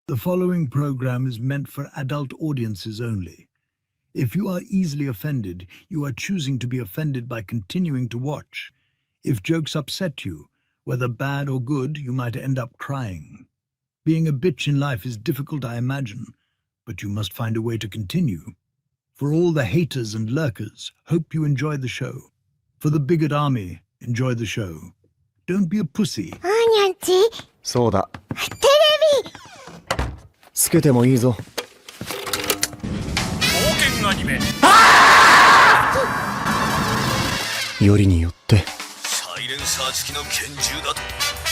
The following program is meant for adult audiences only. If you are easily offended, you are choosing to be offended by continuing to watch. If jokes upset you, whether bad or good, you might end up crying. Being a bitch in life is difficult, I imagine, but you must find a way to continue. For all the haters and lurkers, hope you enjoy the show. For the bigot army, enjoy the show. Don't be a pussy. そうだ。テレビつけてもいいぞ。冒険アニメよりによってサイレンサー付きの拳銃だと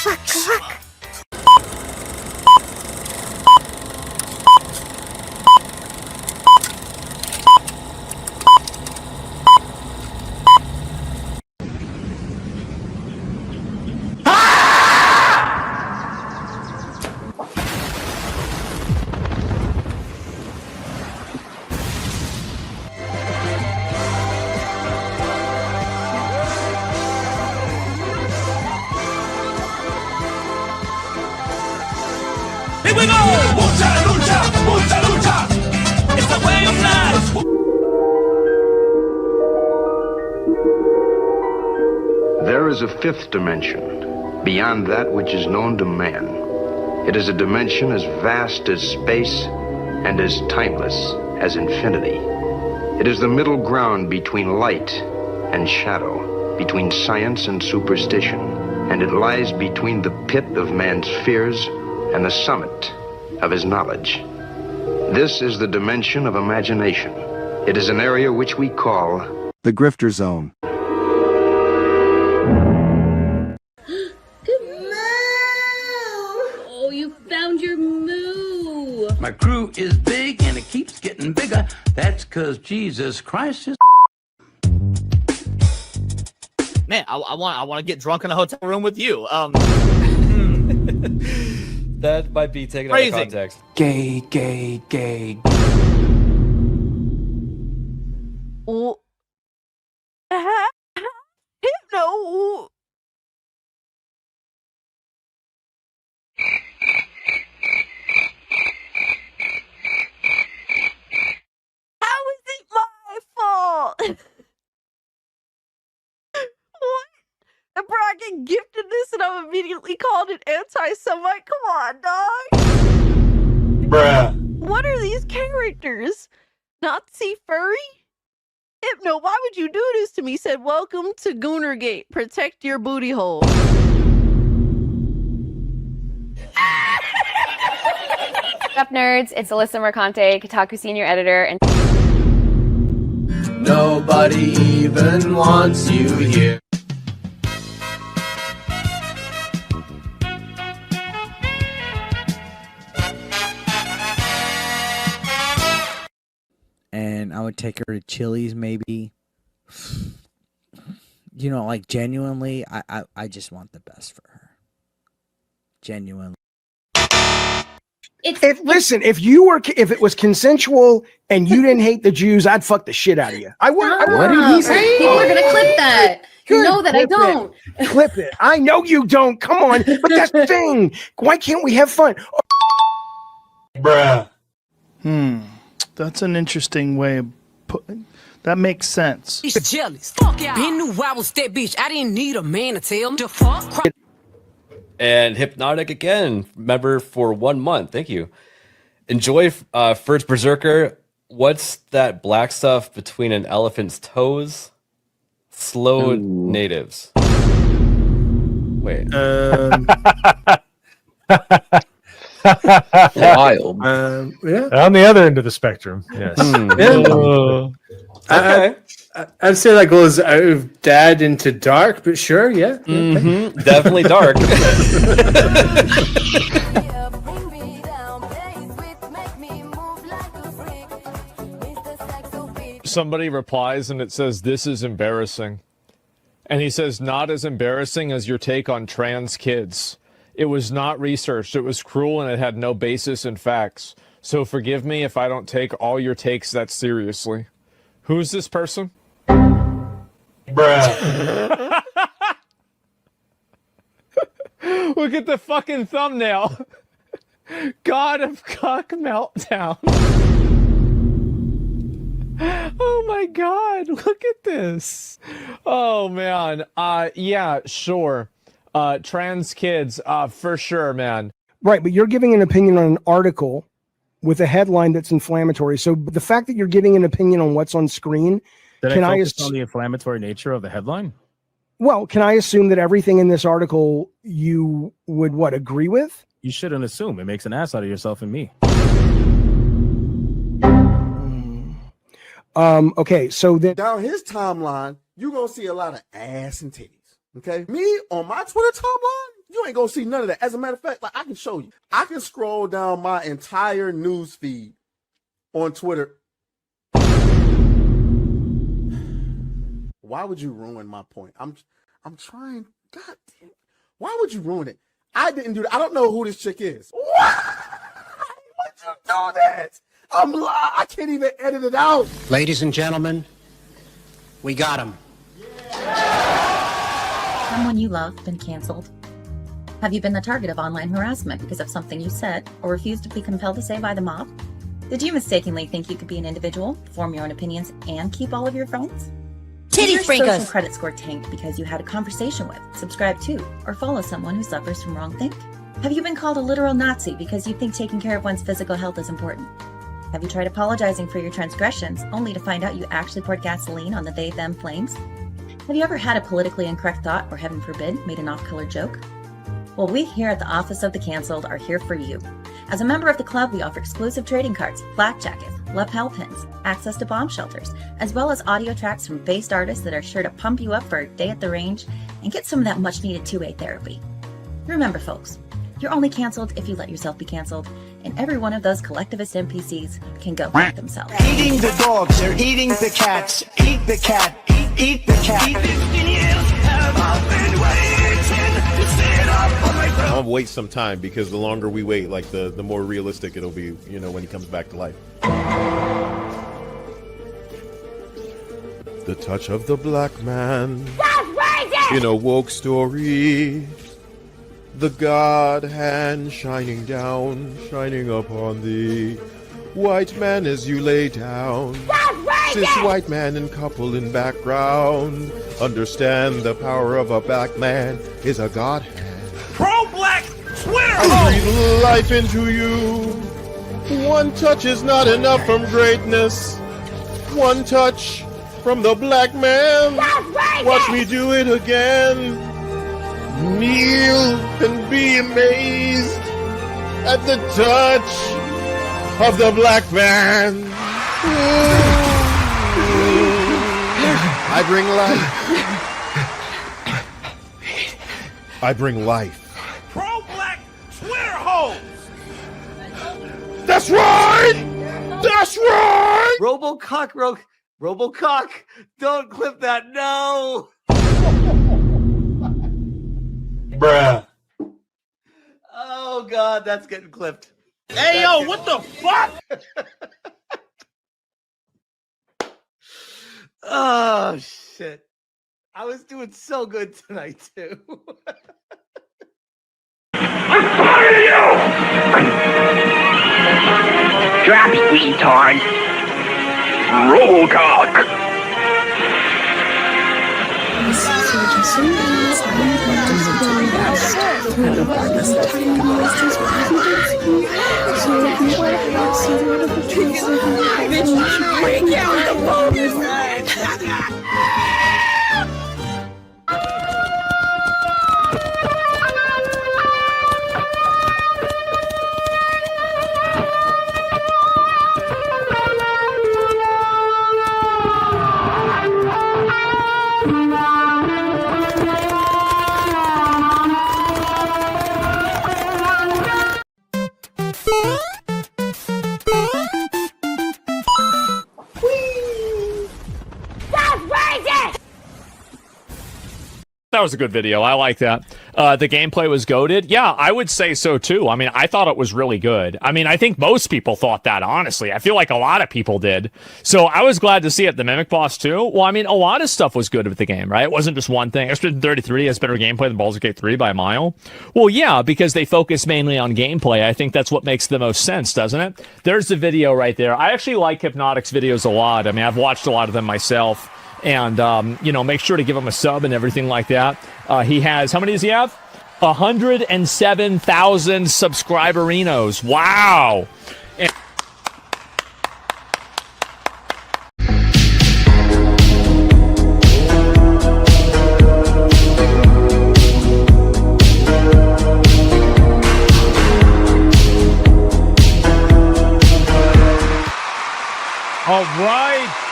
ワクワクHere we go! Mucha lucha, mucha lucha. It's the way of life. There is a fifth dimension, beyond that which is known to man. It is a dimension as vast as space and as timeless as infinity. It is the middle ground between light and shadow, between science and superstition, and it lies between the pit of man's fears and the summit of his knowledge. This is the dimension of imagination. It is an area which we call the Grifter Zone. Oh, you found your moo. My crew is big and it keeps getting bigger. That's because Jesus Christ is. Man, I want to get drunk in a hotel room with you. That might be taken Crazy. out of context. Gay, gay, gay. Oh. No. How is it my fault? What? The bragging gifted this and I'm immediately called an anti-Semite? Come on, dog. Bruh. What are these characters? Nazi furry? Hypno, why would you do this to me? Said, welcome to Goonergate. Protect your booty hole. What's up, nerds? It's Alyssa Mercante, Kotaku senior editor, and nobody even wants you here. And I would take her to Chili's, maybe. You know, like, genuinely, I just want the best for her. Genuinely. Listen, if it was consensual and you didn't hate the Jews, I'd fuck the shit out of you. I would. What did he say? People are gonna clip that. You know that I don't. Clip it. I know you don't. Come on. But that's the thing. Why can't we have fun? Bruh. That's an interesting way of putting. That makes sense. He's jealous. Fuck yeah. Been knew I was that bitch. I didn't need a man to tell him to fuck. And Hypnotic again, member for 1 month. Thank you. Enjoy First Berserker. What's that black stuff between an elephant's toes? Slow natives. Wait. Wild. Yeah. On the other end of the spectrum. Yes. Okay. I'd say that goes out of dad into dark, but sure, yeah. Mm-hmm. Definitely dark. Somebody replies and it says, "This is embarrassing." And he says, "Not as embarrassing as your take on trans kids. It was not researched. It was cruel and it had no basis in facts. So forgive me if I don't take all your takes that seriously." Who's this person? Bruh. Look at the fucking thumbnail. God of Cuck meltdown. Oh my God, look at this. Oh man. Yeah, sure. Trans kids, for sure, man. Right, but you're giving an opinion on an article with a headline that's inflammatory. So the fact that you're giving an opinion on what's on screen, Did I focus on the inflammatory nature of the headline? Well, can I assume that everything in this article you would agree with? You shouldn't assume. It makes an ass out of yourself and me. Okay, so that down his timeline, you're gonna see a lot of ass and titties. Okay, me on my Twitter timeline, you ain't gonna see none of that. As a matter of fact, like I can show you, I can scroll down my entire news feed on Twitter. Why would you ruin my point? I'm trying. God damn. Why would you ruin it? I didn't do that. I don't know who this chick is. Why would you do that? I can't even edit it out. Ladies and gentlemen, we got him. Someone you love been canceled? Have you been the target of online harassment because of something you said or refused to be compelled to say by the mob? Did you mistakenly think you could be an individual, form your own opinions, and keep all of your phones? Did your social credit score tanked because you had a conversation with, subscribe to, or follow someone who suffers from wrongthink? Have you been called a literal Nazi because you think taking care of one's physical health is important? Have you tried apologizing for your transgressions only to find out you actually poured gasoline on the they-them flames? Have you ever had a politically incorrect thought or, heaven forbid, made an off-color joke? Well, we here at the Office of the Cancelled are here for you. As a member of the club, we offer exclusive trading cards, flak jackets, lapel pins, access to bomb shelters, as well as audio tracks from based artists that are sure to pump you up for a day at the range and get some of that much-needed two-way therapy. Remember, folks, you're only canceled if you let yourself be canceled, and every one of those collectivist NPCs can go fuck themselves. Eating the dogs, they're eating the cats. Eat the cat, eat the cat. I'll wait some time because the longer we wait, like the more realistic it'll be, you know, when he comes back to life. The touch of the black man in a woke story. The God hand shining down, shining upon thee. White man as you lay down. Cis white man and couple in background. Understand the power of a black man is a God hand. Pro-black Twitter! I breathe life into you. One touch is not enough from greatness. One touch from the black man. Watch me do it again. Kneel and be amazed at the touch of the black man. I bring life. I bring life. Pro-black Twitter hoes! That's right! That's right! Robocock, don't clip that, no! Bruh. Oh God, that's getting clipped. Hey yo, what the fuck? Oh shit. I was doing so good tonight too. I'm tired of you! Drop it, retard. Robocock. That was a good video. I like that. the gameplay was goated. Yeah, I would say so too. I mean, I thought it was really good. I mean, I think most people thought that, honestly. I feel like a lot of people did. So I was glad to see it. The Mimic Boss too. Well, I mean, a lot of stuff was good with the game, right? It wasn't just one thing. Expedition 33 has better gameplay than Baldur's Gate 3 by a mile. Well, yeah, because they focus mainly on gameplay. I think that's what makes the most sense, doesn't it? There's the video right there. I actually like Hypnotic's videos a lot. I mean, I've watched a lot of them myself. And, you know, make sure to give him a sub and everything like that. He has, how many does he have? 107,000 subscriberinos. Wow. And all right.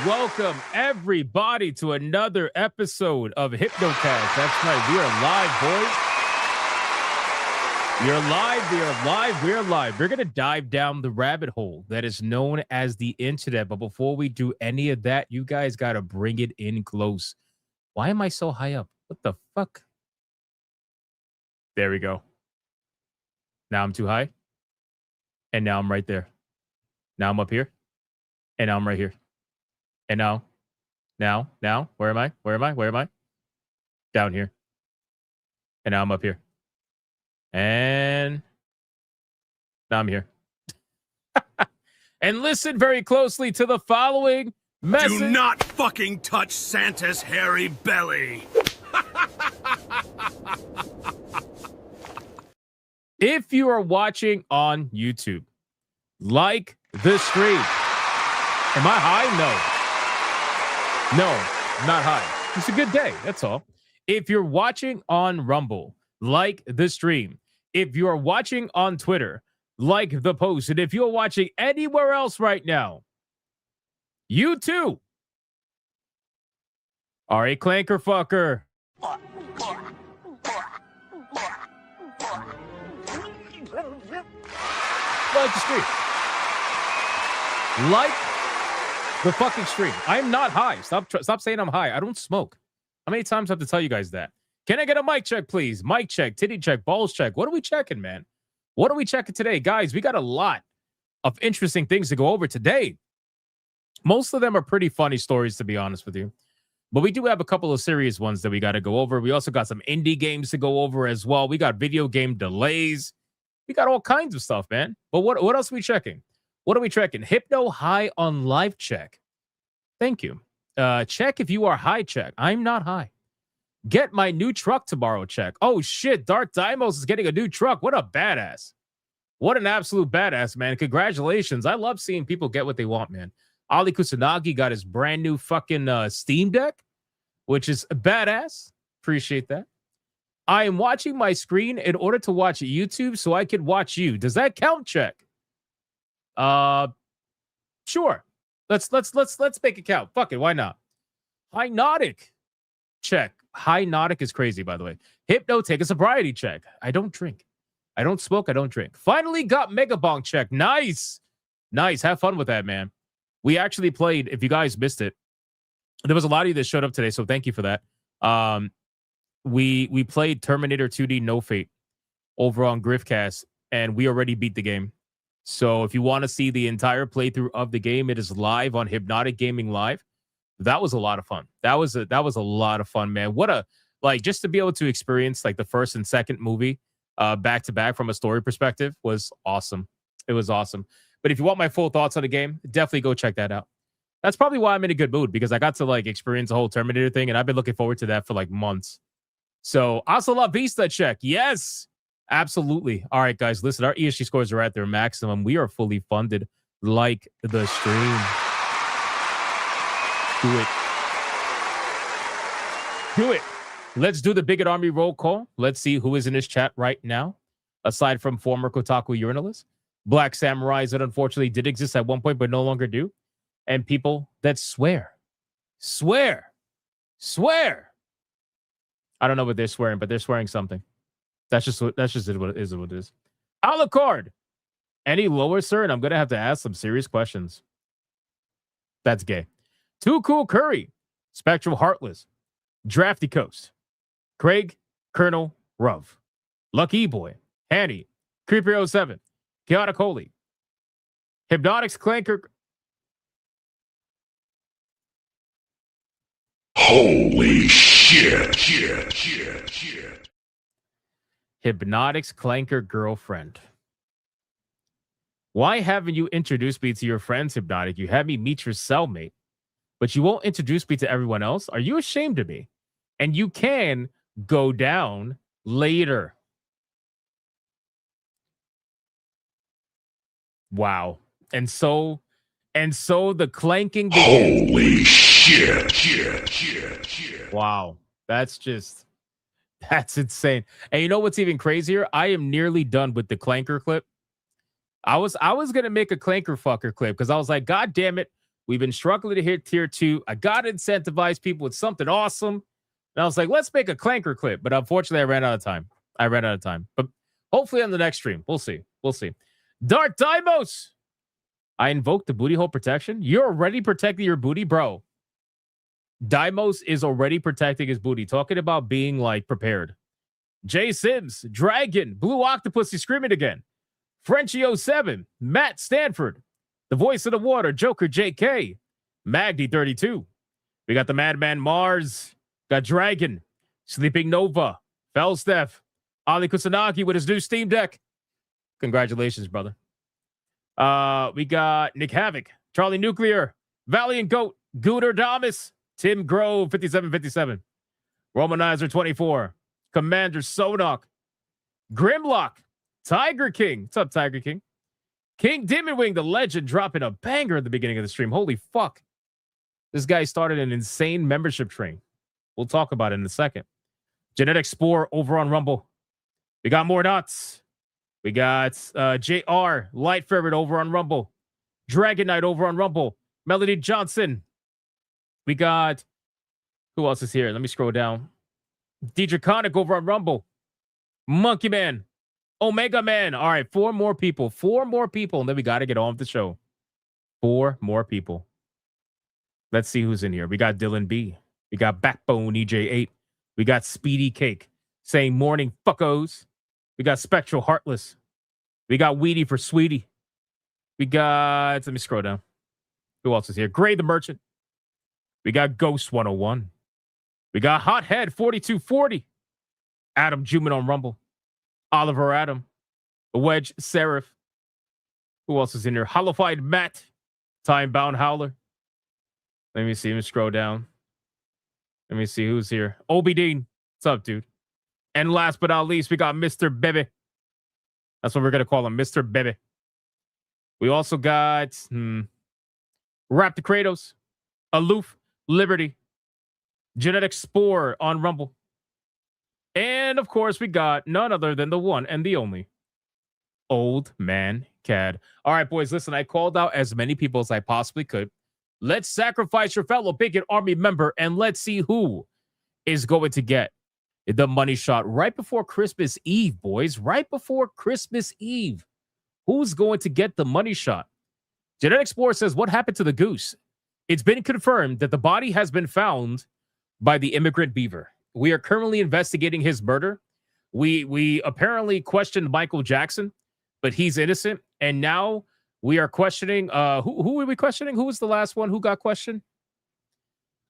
Welcome, everybody, to another episode of Hypnocast. That's right. We are live, boys. You're live. We are live. We are live. We're going to dive down the rabbit hole that is known as the internet. But before we do any of that, you guys got to bring it in close. Why am I so high up? What the fuck? There we go. Now I'm too high. And now I'm right there. Now I'm up here. And now I'm right here. And now, where am I? Where am I? Down here. And now I'm up here. And now I'm here. And listen very closely to the following message. Do not fucking touch Santa's hairy belly. If you are watching on YouTube, like the stream. Am I high? No. No, not high. It's a good day. That's all. If you're watching on Rumble, like the stream. If you're watching on Twitter, like the post. And if you're watching anywhere else right now, you too are a clanker fucker. Like the stream. Like the fucking stream. I'm not high. Stop saying I'm high. I don't smoke. How many times do I have to tell you guys that? Can I get a mic check, please? Mic check, titty check, balls check. What are we checking, man? What are we checking today? Guys, we got a lot of interesting things to go over today. Most of them are pretty funny stories, to be honest with you. But we do have a couple of serious ones that we got to go over. We also got some indie games to go over as well. We got video game delays. We got all kinds of stuff, man. But what else are we checking? What are we checking? Hypno high on live check. Thank you. Check if you are high check. I'm not high. Get my new truck tomorrow check. Oh, shit. Dark Dimos is getting a new truck. What a badass. What an absolute badass, man. Congratulations. I love seeing people get what they want, man. Ali Kusanagi got his brand new fucking Steam Deck, which is badass. Appreciate that. I am watching my screen in order to watch YouTube so I could watch you. Does that count, check? Sure. Let's make it count. Fuck it. Why not? Hypnotic check. Hypnotic is crazy, by the way. Hypno, take a sobriety check. I don't drink. I don't smoke. I don't drink. Finally got Megabonk check. Nice. Nice. Have fun with that, man. We actually played, if you guys missed it, there was a lot of you that showed up today, so thank you for that. We played Terminator 2D No Fate over on Griffcast, and we already beat the game. So if you want to see the entire playthrough of the game, it is live on Hypnotic Gaming Live. That was a lot of fun. That was a lot of fun, man. What a, like, just to be able to experience like the first and second movie back to back from a story perspective was awesome. It was awesome. But if you want my full thoughts on the game, definitely go check that out. That's probably why I'm in a good mood, because I got to like experience the whole Terminator thing, and I've been looking forward to that for like months. So Hasta La Vista check. Yes, absolutely. All right, guys, listen, our ESG scores are at their maximum. We are fully funded like the stream. Do it. Do it. Let's do the Bigot Army roll call. Let's see who is in this chat right now. Aside from former Kotaku urinalists, Black Samurais that unfortunately did exist at one point but no longer do, and people that swear. I don't know what they're swearing, but they're swearing something. That's just what it is. Alucard. Any lower, sir? And I'm gonna have to ask some serious questions. That's gay. Too Cool Curry. Spectral Heartless. Drafty Coast, Craig, Colonel, Ruv, Lucky Boy, Hanny, Creeper07, Chaotic Holy, Hypnotics Clanker. Holy shit. Hypnotics Clanker Girlfriend. Why haven't you introduced me to your friends, Hypnotic? You had me meet your cellmate, but you won't introduce me to everyone else? Are you ashamed of me? And you can go down later. Wow. And so the clanking begins. Holy shit. Wow. That's insane. And you know what's even crazier? I am nearly done with the clanker clip. I was gonna make a clanker fucker clip because I was like, God damn it, we've been struggling to hit tier 2. I gotta incentivize people with something awesome. And I was like, let's make a clanker clip. But unfortunately, I ran out of time. But hopefully on the next stream. We'll see. Dart Dimos. I invoked the booty hole protection. You're already protecting your booty, bro. Dimos is already protecting his booty. Talking about being like prepared. Jay Sims, Dragon, Blue Octopus, he's screaming again. Frenchie07, Matt Stanford, the voice of the water, Joker JK, Magdi32. We got the Madman Mars, got Dragon, Sleeping Nova, Felsteph, Ali Kusanagi with his new Steam Deck. Congratulations, brother. We got Nick Havoc, Charlie Nuclear, Valiant Goat, Gooter Damas, Tim Grove, 5757, Romanizer 24, Commander Sonok, Grimlock, Tiger King. What's up, Tiger King? King Demonwing, the legend, dropping a banger at the beginning of the stream. Holy fuck. This guy started an insane membership train. We'll talk about it in a second. Genetic Spore over on Rumble. We got more nuts. We got JR, Light Ferret over on Rumble. Dragon Knight over on Rumble. Melody Johnson. We got, who else is here? Let me scroll down. Draconic over on Rumble. Monkey Man. Omega Man. All right, 4 more people. 4 more people, and then we got to get on with the show. 4 more people. Let's see who's in here. We got Dylan B. We got Backbone EJ8. We got Speedy Cake saying morning fuckos. We got Spectral Heartless. We got Weedy for Sweetie. We got, let me scroll down. Who else is here? Gray the Merchant. We got Ghost 101. We got Hothead 4240. Adam Juman on Rumble. Oliver Adam. Wedge Seraph. Who else is in here? Hollowified Matt. Time Bound Howler. Let me see. Let me scroll down. Let me see who's here. Obi Dean. What's up, dude? And last but not least, we got Mr. Bebe. That's what we're going to call him, Mr. Bebe. We also got Raptor Kratos, Aloof, Liberty, Genetic Spore on Rumble. And, of course, we got none other than the one and the only Old Man Cad. All right, boys, listen, I called out as many people as I possibly could. Let's sacrifice your fellow Bigot Army member, and let's see who is going to get the money shot right before Christmas Eve, boys. Right before Christmas Eve. Who's going to get the money shot? Genetic Spore says, what happened to the goose? It's been confirmed that the body has been found by the immigrant beaver. We are currently investigating his murder. We apparently questioned Michael Jackson, but he's innocent. And now we are questioning, who were we questioning? Who was the last one who got questioned?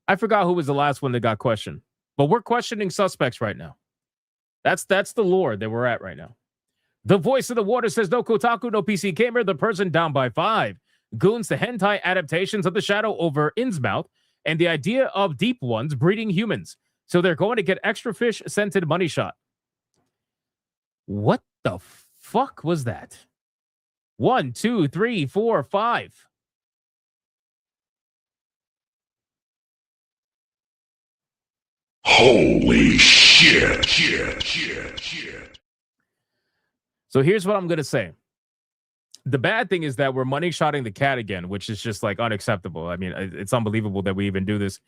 I forgot who was the last one that got questioned. But we're questioning suspects right now. That's the lore that we're at right now. The voice of the water says, no Kotaku, no PC Gamer, the person down by 5. Goons, the hentai adaptations of the Shadow over Innsmouth, and the idea of deep ones breeding humans. So they're going to get extra fish scented money shot. What the fuck was that? 1, 2, 3, 4, 5. Holy shit. So here's what I'm going to say. The bad thing is that we're money shotting the cat again, which is just like unacceptable. I mean, it's unbelievable that we even do this.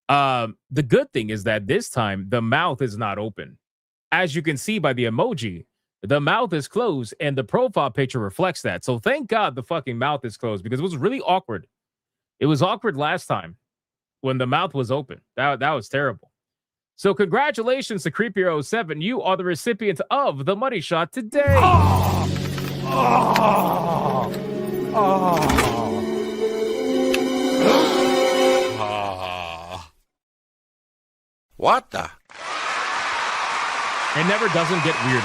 The good thing is that this time the mouth is not open. As you can see by the emoji, the mouth is closed and the profile picture reflects that. So thank God the fucking mouth is closed because it was really awkward. It was awkward last time when the mouth was open. That was terrible. So congratulations to Creepier07. You are the recipient of the money shot today. What the? It never doesn't get weird.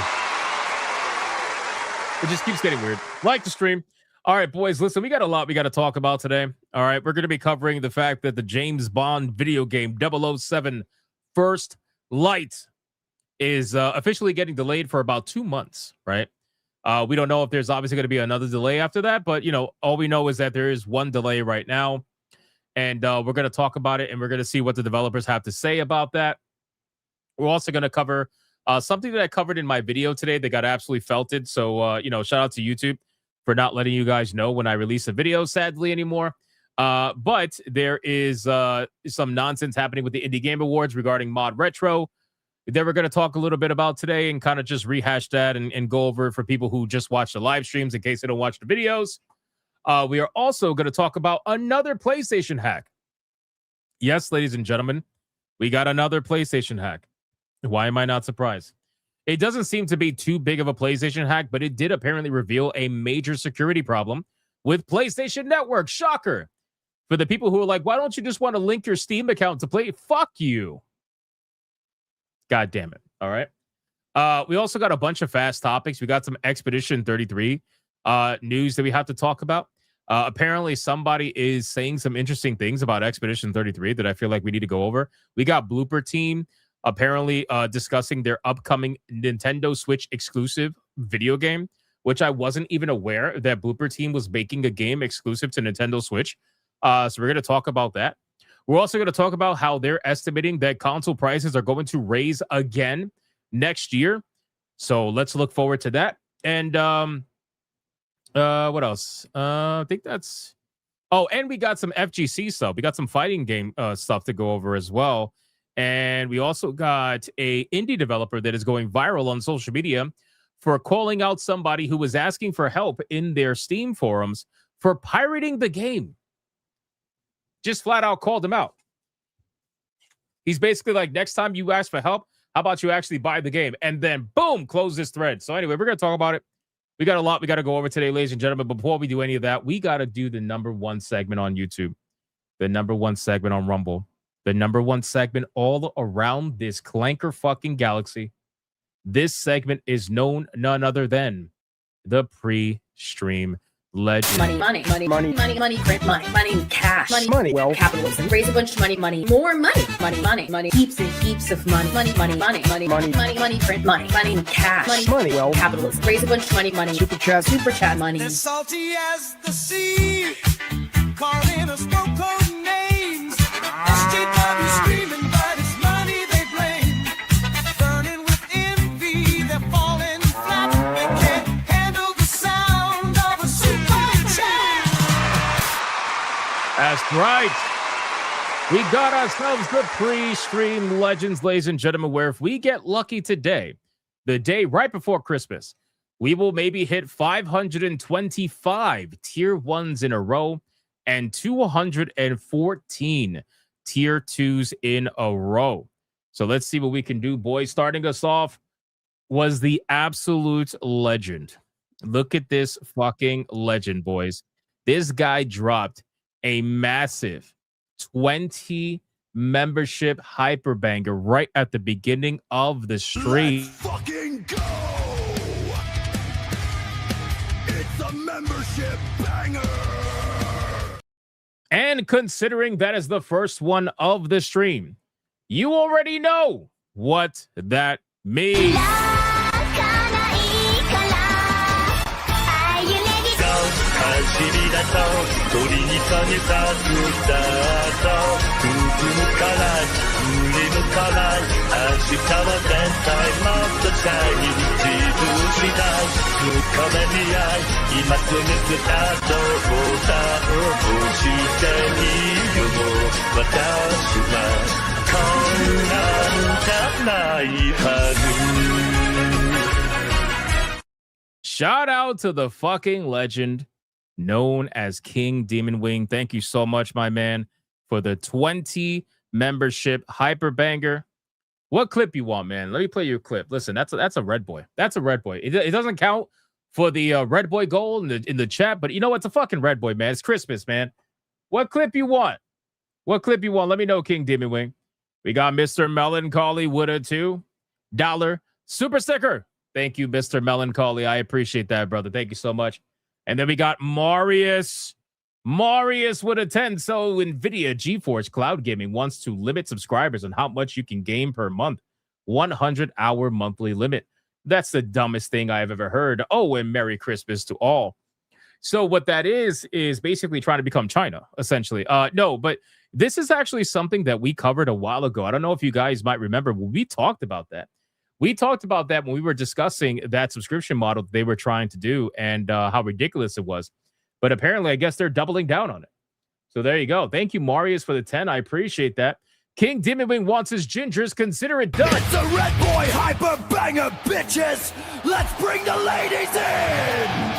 It just keeps getting weird. Like the stream. All right, boys, listen, we got a lot we got to talk about today. All right, we're going to be covering the fact that the James Bond video game 007 First Light is officially getting delayed for about 2 months, right? We don't know if there's obviously going to be another delay after that, but, you know, all we know is that there is one delay right now, and we're going to talk about it, and we're going to see what the developers have to say about that. We're also going to cover something that I covered in my video today that got absolutely felted, so, you know, shout out to YouTube for not letting you guys know when I release a video, sadly, anymore. But there is some nonsense happening with the Indie Game Awards regarding Mod Retro that we're going to talk a little bit about today and kind of just rehash that and go over it for people who just watch the live streams in case they don't watch the videos. We are also going to talk about another PlayStation hack. Yes, ladies and gentlemen, we got another PlayStation hack. Why am I not surprised? It doesn't seem to be too big of a PlayStation hack, but it did apparently reveal a major security problem with PlayStation Network. Shocker. For the people who are like, why don't you just want to link your Steam account to play? Fuck you. God damn it. All right. We also got a bunch of fast topics. We got some Expedition 33 news that we have to talk about. Apparently, somebody is saying some interesting things about Expedition 33 that I feel like we need to go over. We got Blooper Team apparently discussing their upcoming Nintendo Switch exclusive video game, which I wasn't even aware that Blooper Team was making a game exclusive to Nintendo Switch. So we're going to talk about that. We're also going to talk about how they're estimating that console prices are going to raise again next year. So let's look forward to that. And what else? I think that's... Oh, and we got some FGC stuff. We got some fighting game stuff to go over as well. And we also got a indie developer that is going viral on social media for calling out somebody who was asking for help in their Steam forums for pirating the game. Just flat out called him out. He's basically like, next time you ask for help, how about you actually buy the game? And then, boom, close this thread. So anyway, we're going to talk about it. We got a lot we got to go over today, ladies and gentlemen. Before we do any of that, we got to do the #1 segment on YouTube, the #1 segment on Rumble, the #1 segment all around this clanker fucking galaxy. This segment is known none other than the pre-stream legend. Money, print money, cash, money, well, capitalism, raise a bunch of money, more money, heaps and heaps of money, print money, cash, money, well, capitalism, raise a bunch of money, super chat money. As salty as the sea, calling us no-code names. SJW screaming, but it's money they blame. Burning with envy, they're falling flat. They can't handle the sound of a super chat. That's right. We got ourselves the pre-stream legends, ladies and gentlemen, where if we get lucky today, the day right before Christmas, we will maybe hit 525 tier 1s in a row and 214 tier 2s in a row. So let's see what we can do, boys. Starting us off was the absolute legend. Look at this fucking legend, boys. This guy dropped a massive 20 membership hyperbanger right at the beginning of the stream. Let's fucking go! It's a membership banger! And considering that is the first one of the stream, you already know what that means. Shout out to the fucking legend known as King Demon Wing. Thank you so much, my man, for the 20 membership hyperbanger. What clip you want, man? Let me play your clip. Listen, that's a red boy. That's a red boy. It doesn't count for the red boy goal in the chat, but you know what? It's a fucking red boy, man. It's Christmas, man. What clip you want? What clip you want? Let me know, King Dimmy Wing. We got Mr. Melancholy with a $2 super sticker. Thank you, Mr. Melancholy. I appreciate that, brother. Thank you so much. And then we got Marius. Marius with a 10. So NVIDIA GeForce Cloud Gaming wants to limit subscribers on how much you can game per month. 100-hour monthly limit. That's the dumbest thing I've ever heard. Oh, and Merry Christmas to all. So what that is basically trying to become China, essentially. No, but this is actually something that we covered a while ago. I don't know if you guys might remember. We talked about that. We talked about that when we were discussing that subscription model they were trying to do and how ridiculous it was. But apparently, I guess they're doubling down on it. So there you go. Thank you, Marius, for the 10. I appreciate that. King Dimmy Wing wants his gingers. Consider it done. It's a red boy hyper banger, bitches. Let's bring the ladies in.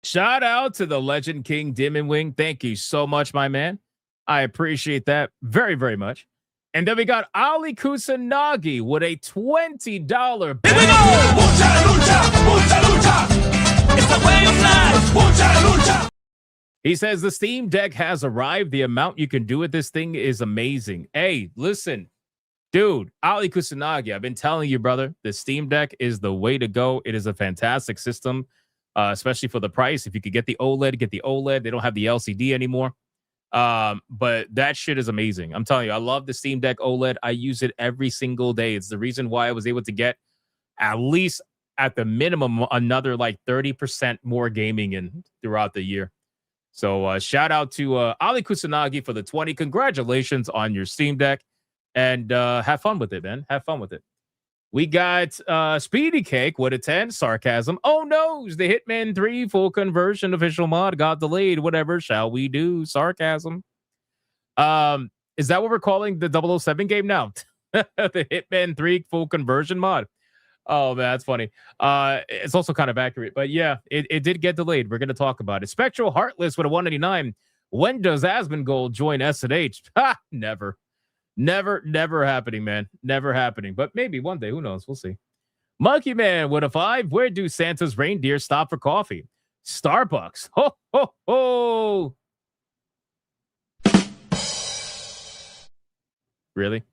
Shout out to the legend King Dim and Wing. Thank you so much, my man. I appreciate that very, very much. And then we got Ali Kusanagi with a $20. Here we go! It's the way of life! He says the Steam Deck has arrived. The amount you can do with this thing is amazing. Hey, listen, dude, Ali Kusanagi, I've been telling you, brother, the Steam Deck is the way to go. It is a fantastic system. Especially for the price. If you could get the OLED, get the OLED. They don't have the LCD anymore. But that shit is amazing. I'm telling you, I love the Steam Deck OLED. I use it every single day. It's the reason why I was able to get at least at the minimum another like 30% more gaming in throughout the year. So shout out to Ali Kusanagi for the 20. Congratulations on your Steam Deck. And have fun with it, man. Have fun with it. We got Speedy Cake with a 10. Sarcasm. Oh no, the Hitman 3 full conversion official mod got delayed. Whatever shall we do? Sarcasm. Is that what we're calling the 007 game now? The Hitman 3 full conversion mod. Oh man, that's funny. It's also kind of accurate, but yeah, it did get delayed. We're gonna talk about it. Spectral Heartless with a 199. When does Asmongold join SNH? Ha! Never. Never happening, man. Never happening. But maybe one day. Who knows? We'll see. Monkey Man with a 5. Where do Santa's reindeer stop for coffee? Starbucks. Ho, ho, ho. Really?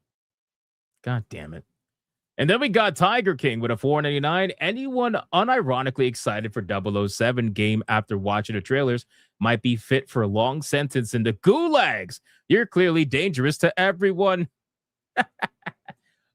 God damn it. And then we got Tiger King with a 499. Anyone unironically excited for 007 game after watching the trailers might be fit for a long sentence in the gulags. You're clearly dangerous to everyone.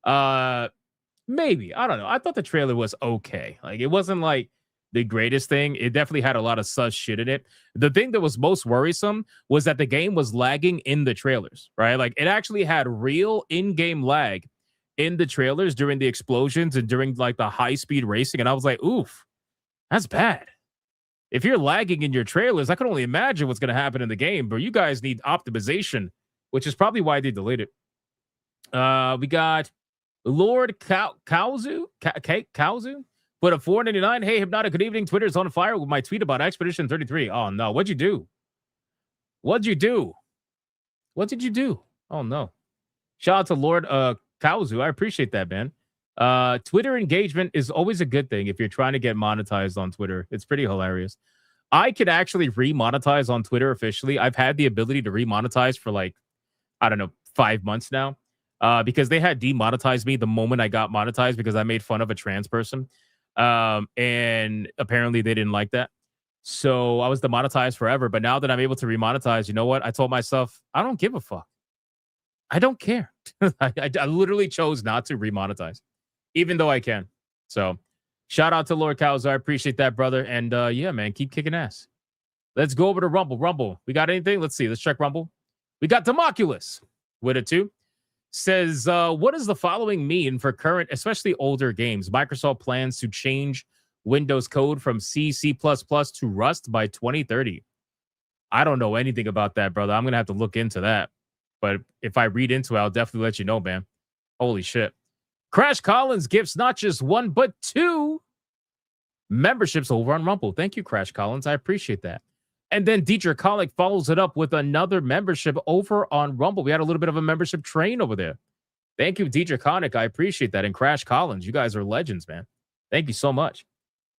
Maybe. I don't know. I thought the trailer was okay. Like, it wasn't like the greatest thing. It definitely had a lot of sus shit in it. The thing that was most worrisome was that the game was lagging in the trailers, right? Like, it actually had real in-game lag in the trailers during the explosions and during like the high-speed racing. And I was like, oof, that's bad. If you're lagging in your trailers, I can only imagine what's going to happen in the game, but you guys need optimization, which is probably why they delayed it. We got Lord Kauzu put a 499. Hey, Hypnotic, good evening. Twitter's on fire with my tweet about Expedition 33. Oh, no. What'd you do? What'd you do? What did you do? Oh, no. Shout out to Lord Kauzu. I appreciate that, man. Twitter engagement is always a good thing if you're trying to get monetized on Twitter. It's pretty hilarious. I could actually remonetize on Twitter officially. I've had the ability to remonetize for like, I don't know, 5 months now. Because they had demonetized me the moment I got monetized because I made fun of a trans person. And apparently they didn't like that. So I was demonetized forever. But now that I'm able to remonetize, you know what? I told myself, I don't give a fuck. I don't care. I literally chose not to remonetize, even though I can. So shout out to Lord Cows. I appreciate that, brother. And yeah, man, keep kicking ass. Let's go over to Rumble. Rumble. We got anything? Let's see. Let's check Rumble. We got Democulus with it too. Says, what does the following mean for current, especially older games? Microsoft plans to change Windows code from C, C++ to Rust by 2030. I don't know anything about that, brother. I'm going to have to look into that. But if I read into it, I'll definitely let you know, man. Holy shit. Crash Collins gifts not just one, but 2 memberships over on Rumble. Thank you, Crash Collins. I appreciate that. And then Dietrich Kollick follows it up with another membership over on Rumble. We had a little bit of a membership train over there. Thank you, Dietrich Kollick. I appreciate that. And Crash Collins, you guys are legends, man. Thank you so much.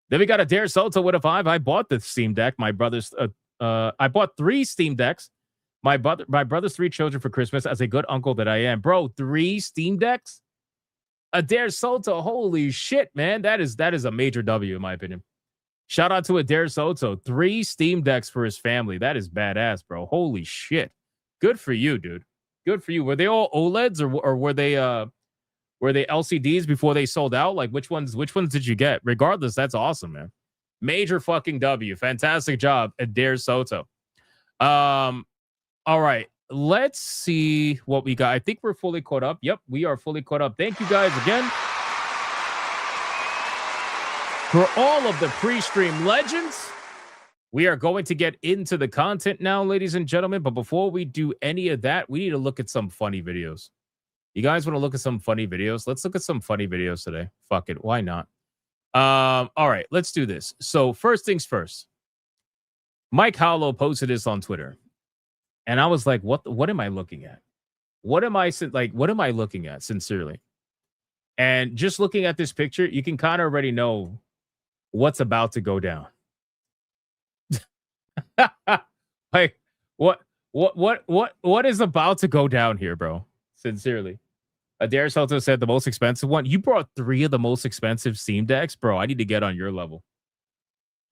Then we got Adair Soto with a 5. I bought the Steam Deck. My brother's, I bought 3 Steam Decks. My brother's 3 children for Christmas as a good uncle that I am. Bro, 3 Steam Decks? Adair Soto, holy shit, man. That is a major W in my opinion. Shout out to Adair Soto. 3 Steam Decks for his family. That is badass, bro. Holy shit. Good for you, dude. Good for you. Were they all OLEDs or were they LCDs before they sold out? Like which ones did you get? Regardless, that's awesome, man. Major fucking W. Fantastic job, Adair Soto. All right. Let's see what we got. I think we're fully caught up. Yep, we are fully caught up. Thank you guys again for all of the pre-stream legends. We are going to get into the content now, ladies and gentlemen. But before we do any of that, we need to look at some funny videos. You guys want to look at some funny videos? Let's look at some funny videos today. Fuck it. Why not? All right, let's do this. So first things first. Mike Howlow posted this on Twitter. And I was like, what am I looking at? What am I looking at, sincerely? And just looking at this picture, you can kind of already know what's about to go down. Like, what is about to go down here, bro? Sincerely. Adair Soto said the most expensive one. You brought 3 of the most expensive Steam Decks, bro. I need to get on your level.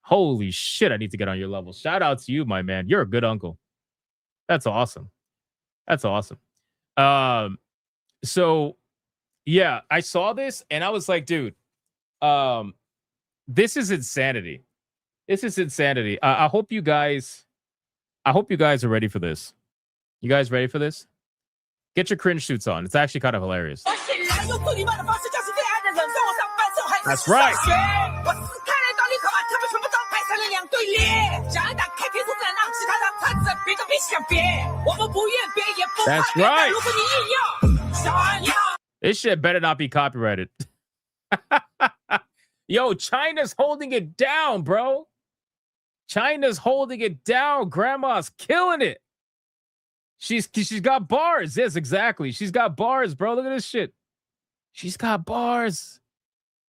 Holy shit, I need to get on your level. Shout out to you, my man. You're a good uncle. That's awesome. That's awesome. So yeah, I saw this and I was like, dude, this is insanity. This is insanity. I hope you guys are ready for this. You guys ready for this? Get your cringe suits on. It's actually kind of hilarious. That's right. That's right. This shit better not be copyrighted. Yo, China's holding it down, bro. China's holding it down. Grandma's killing it. She's got bars. Yes, exactly. She's got bars, bro. Look at this shit. She's got bars.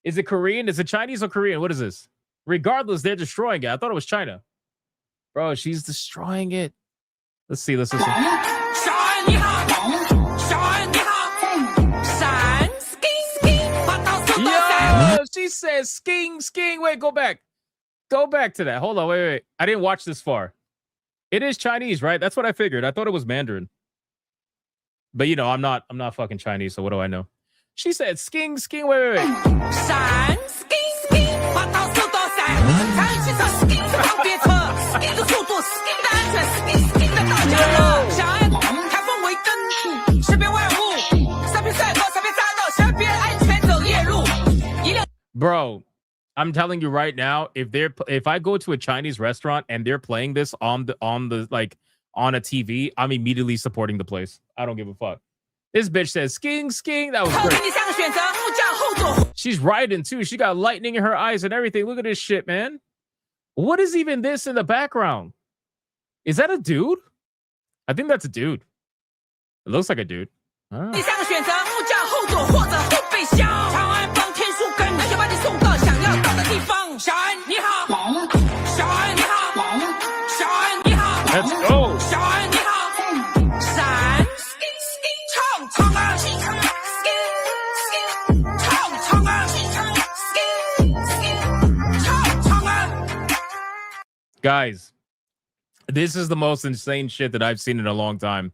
Is it Korean? Is it Chinese or Korean? What is this? Regardless, they're destroying it. I thought it was China. Bro, she's destroying it. Let's see. Let's listen. Yo, she says skiing. Wait, go back. Go back to that. Hold on. Wait. I didn't watch this far. It is Chinese, right? That's what I figured. I thought it was Mandarin. But you know, I'm not fucking Chinese, so what do I know? She said skiing. Wait. Bro, I'm telling you right now, if I go to a Chinese restaurant and they're playing this on a TV, I'm immediately supporting the place. I don't give a fuck. This bitch says skiing. That was great. She's riding too. She got lightning in her eyes and everything. Look at this shit, man. What is even this in the background? Is that a dude? I think that's a dude. It looks like a dude. Let's go. Guys, this is the most insane shit that I've seen in a long time.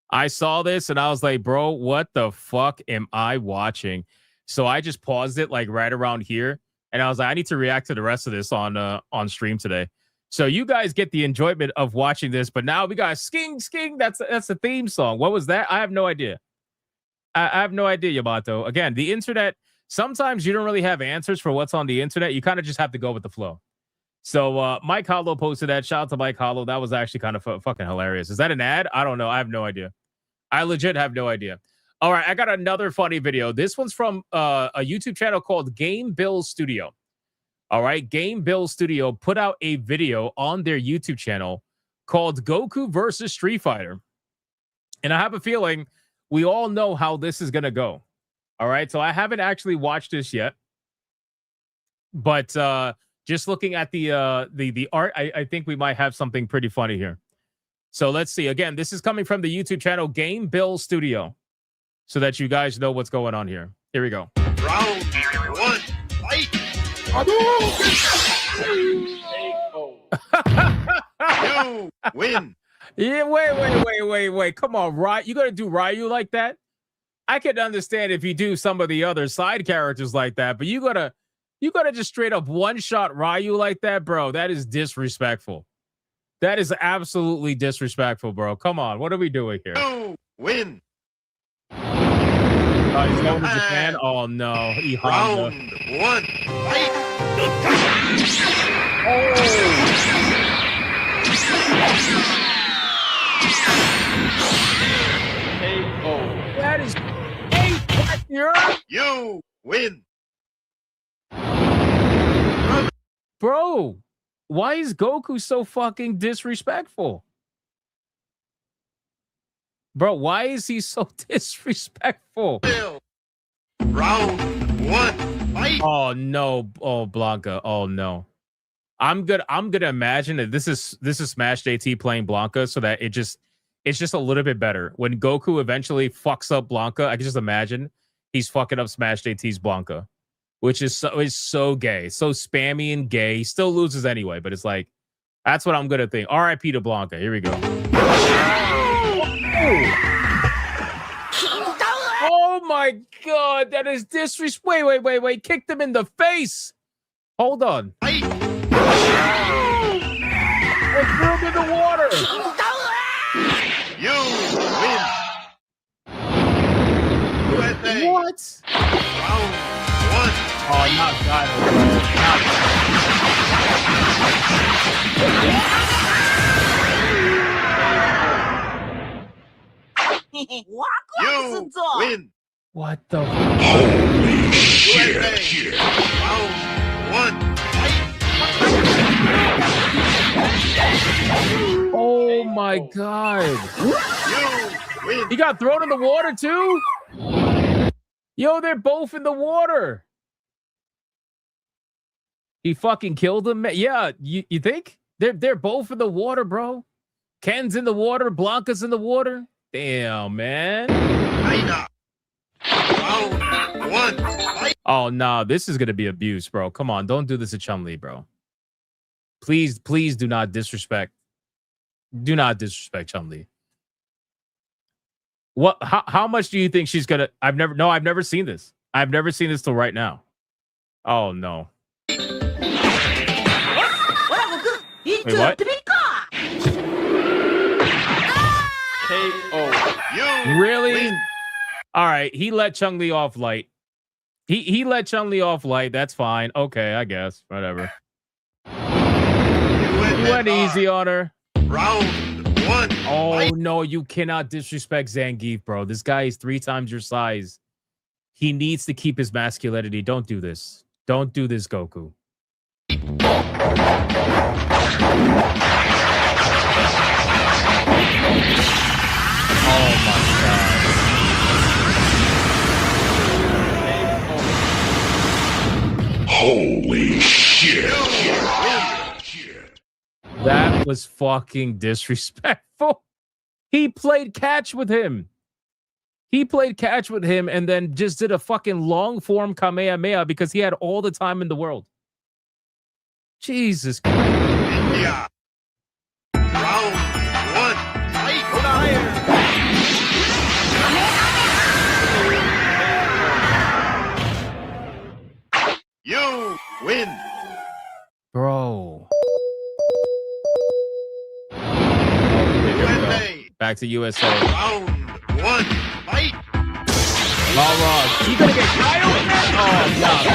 I saw this and I was like, bro, what the fuck am I watching? So I just paused it like right around here. And I was like, I need to react to the rest of this on stream today. So you guys get the enjoyment of watching this. But now we got Sking Sking. That's the theme song. What was that? I have no idea. I have no idea, Yamato. Again, the internet, sometimes you don't really have answers for what's on the internet. You kind of just have to go with the flow. So Mike Hollow posted that. Shout out to Mike Hollow. That was actually kind of fucking hilarious. Is that an ad? I don't know. I have no idea. I legit have no idea. All right, I got another funny video. This one's from a YouTube channel called Game Bill Studio. All right, Game Bill Studio put out a video on their YouTube channel called Goku versus Street Fighter. And I have a feeling we all know how this is going to go. All right, so I haven't actually watched this yet. But just looking at the art, I think we might have something pretty funny here. So let's see. Again, this is coming from the YouTube channel Game Bill Studio, so that you guys know what's going on here. Here we go. Round one, fight! You win. Yeah, wait. Come on, Ryu. You gonna do Ryu like that? I can understand if you do some of the other side characters like that, but you gotta just straight up one-shot Ryu like that, bro. That is disrespectful. That is absolutely disrespectful, bro. Come on, what are we doing here? You win. Oh, he's going to Japan? Oh, no. He Round one, fight! That is 8. You win. Bro, why is Goku so fucking disrespectful? Bro, why is he so disrespectful? Round one, fight! Oh no! Oh Blanca! Oh no! I'm gonna imagine that this is Smash JT playing Blanca, so that it's just a little bit better. When Goku eventually fucks up Blanca, I can just imagine he's fucking up Smash JT's Blanca, which is so gay, so spammy and gay. He still loses anyway, but it's like that's what I'm gonna think. R.I.P. to Blanca. Here we go. Oh my god, that is disrespect. Wait. Kicked him in the face. Hold on. And threw him in the water. You win. USA. What? Round one. Oh, not that. You win. What the? Holy shit! Round one. Oh my god! You win. He got thrown in the water too. Yo, they're both in the water. He fucking killed him. Yeah, you think they're both in the water, bro? Ken's in the water. Blanca's in the water. Damn, man. Round one. Oh, no, this is going to be abuse, bro. Come on, don't do this to Chun-Li, bro. Please do not disrespect. Do not disrespect Chun-Li. What? How much do you think she's going to... I've never seen this. I've never seen this till right now. Oh, no. Wait, what? Really? All right, he let Chun-Li off light. He let Chun-Li off light. That's fine. Okay, I guess. Whatever. You went easy on her. Round one. Oh, no, you cannot disrespect Zangief, bro. This guy is 3 times your size. He needs to keep his masculinity. Don't do this. Don't do this, Goku. Oh my god. Holy shit. That was fucking disrespectful. He played catch with him. And then just did a fucking long form Kamehameha because he had all the time in the world. Jesus Christ. Yeah. Round one. Fight. Go higher. You win. Bro. Back to USA. Round one. Fight. All wrong. You gonna get Kyle? Oh, no, bro.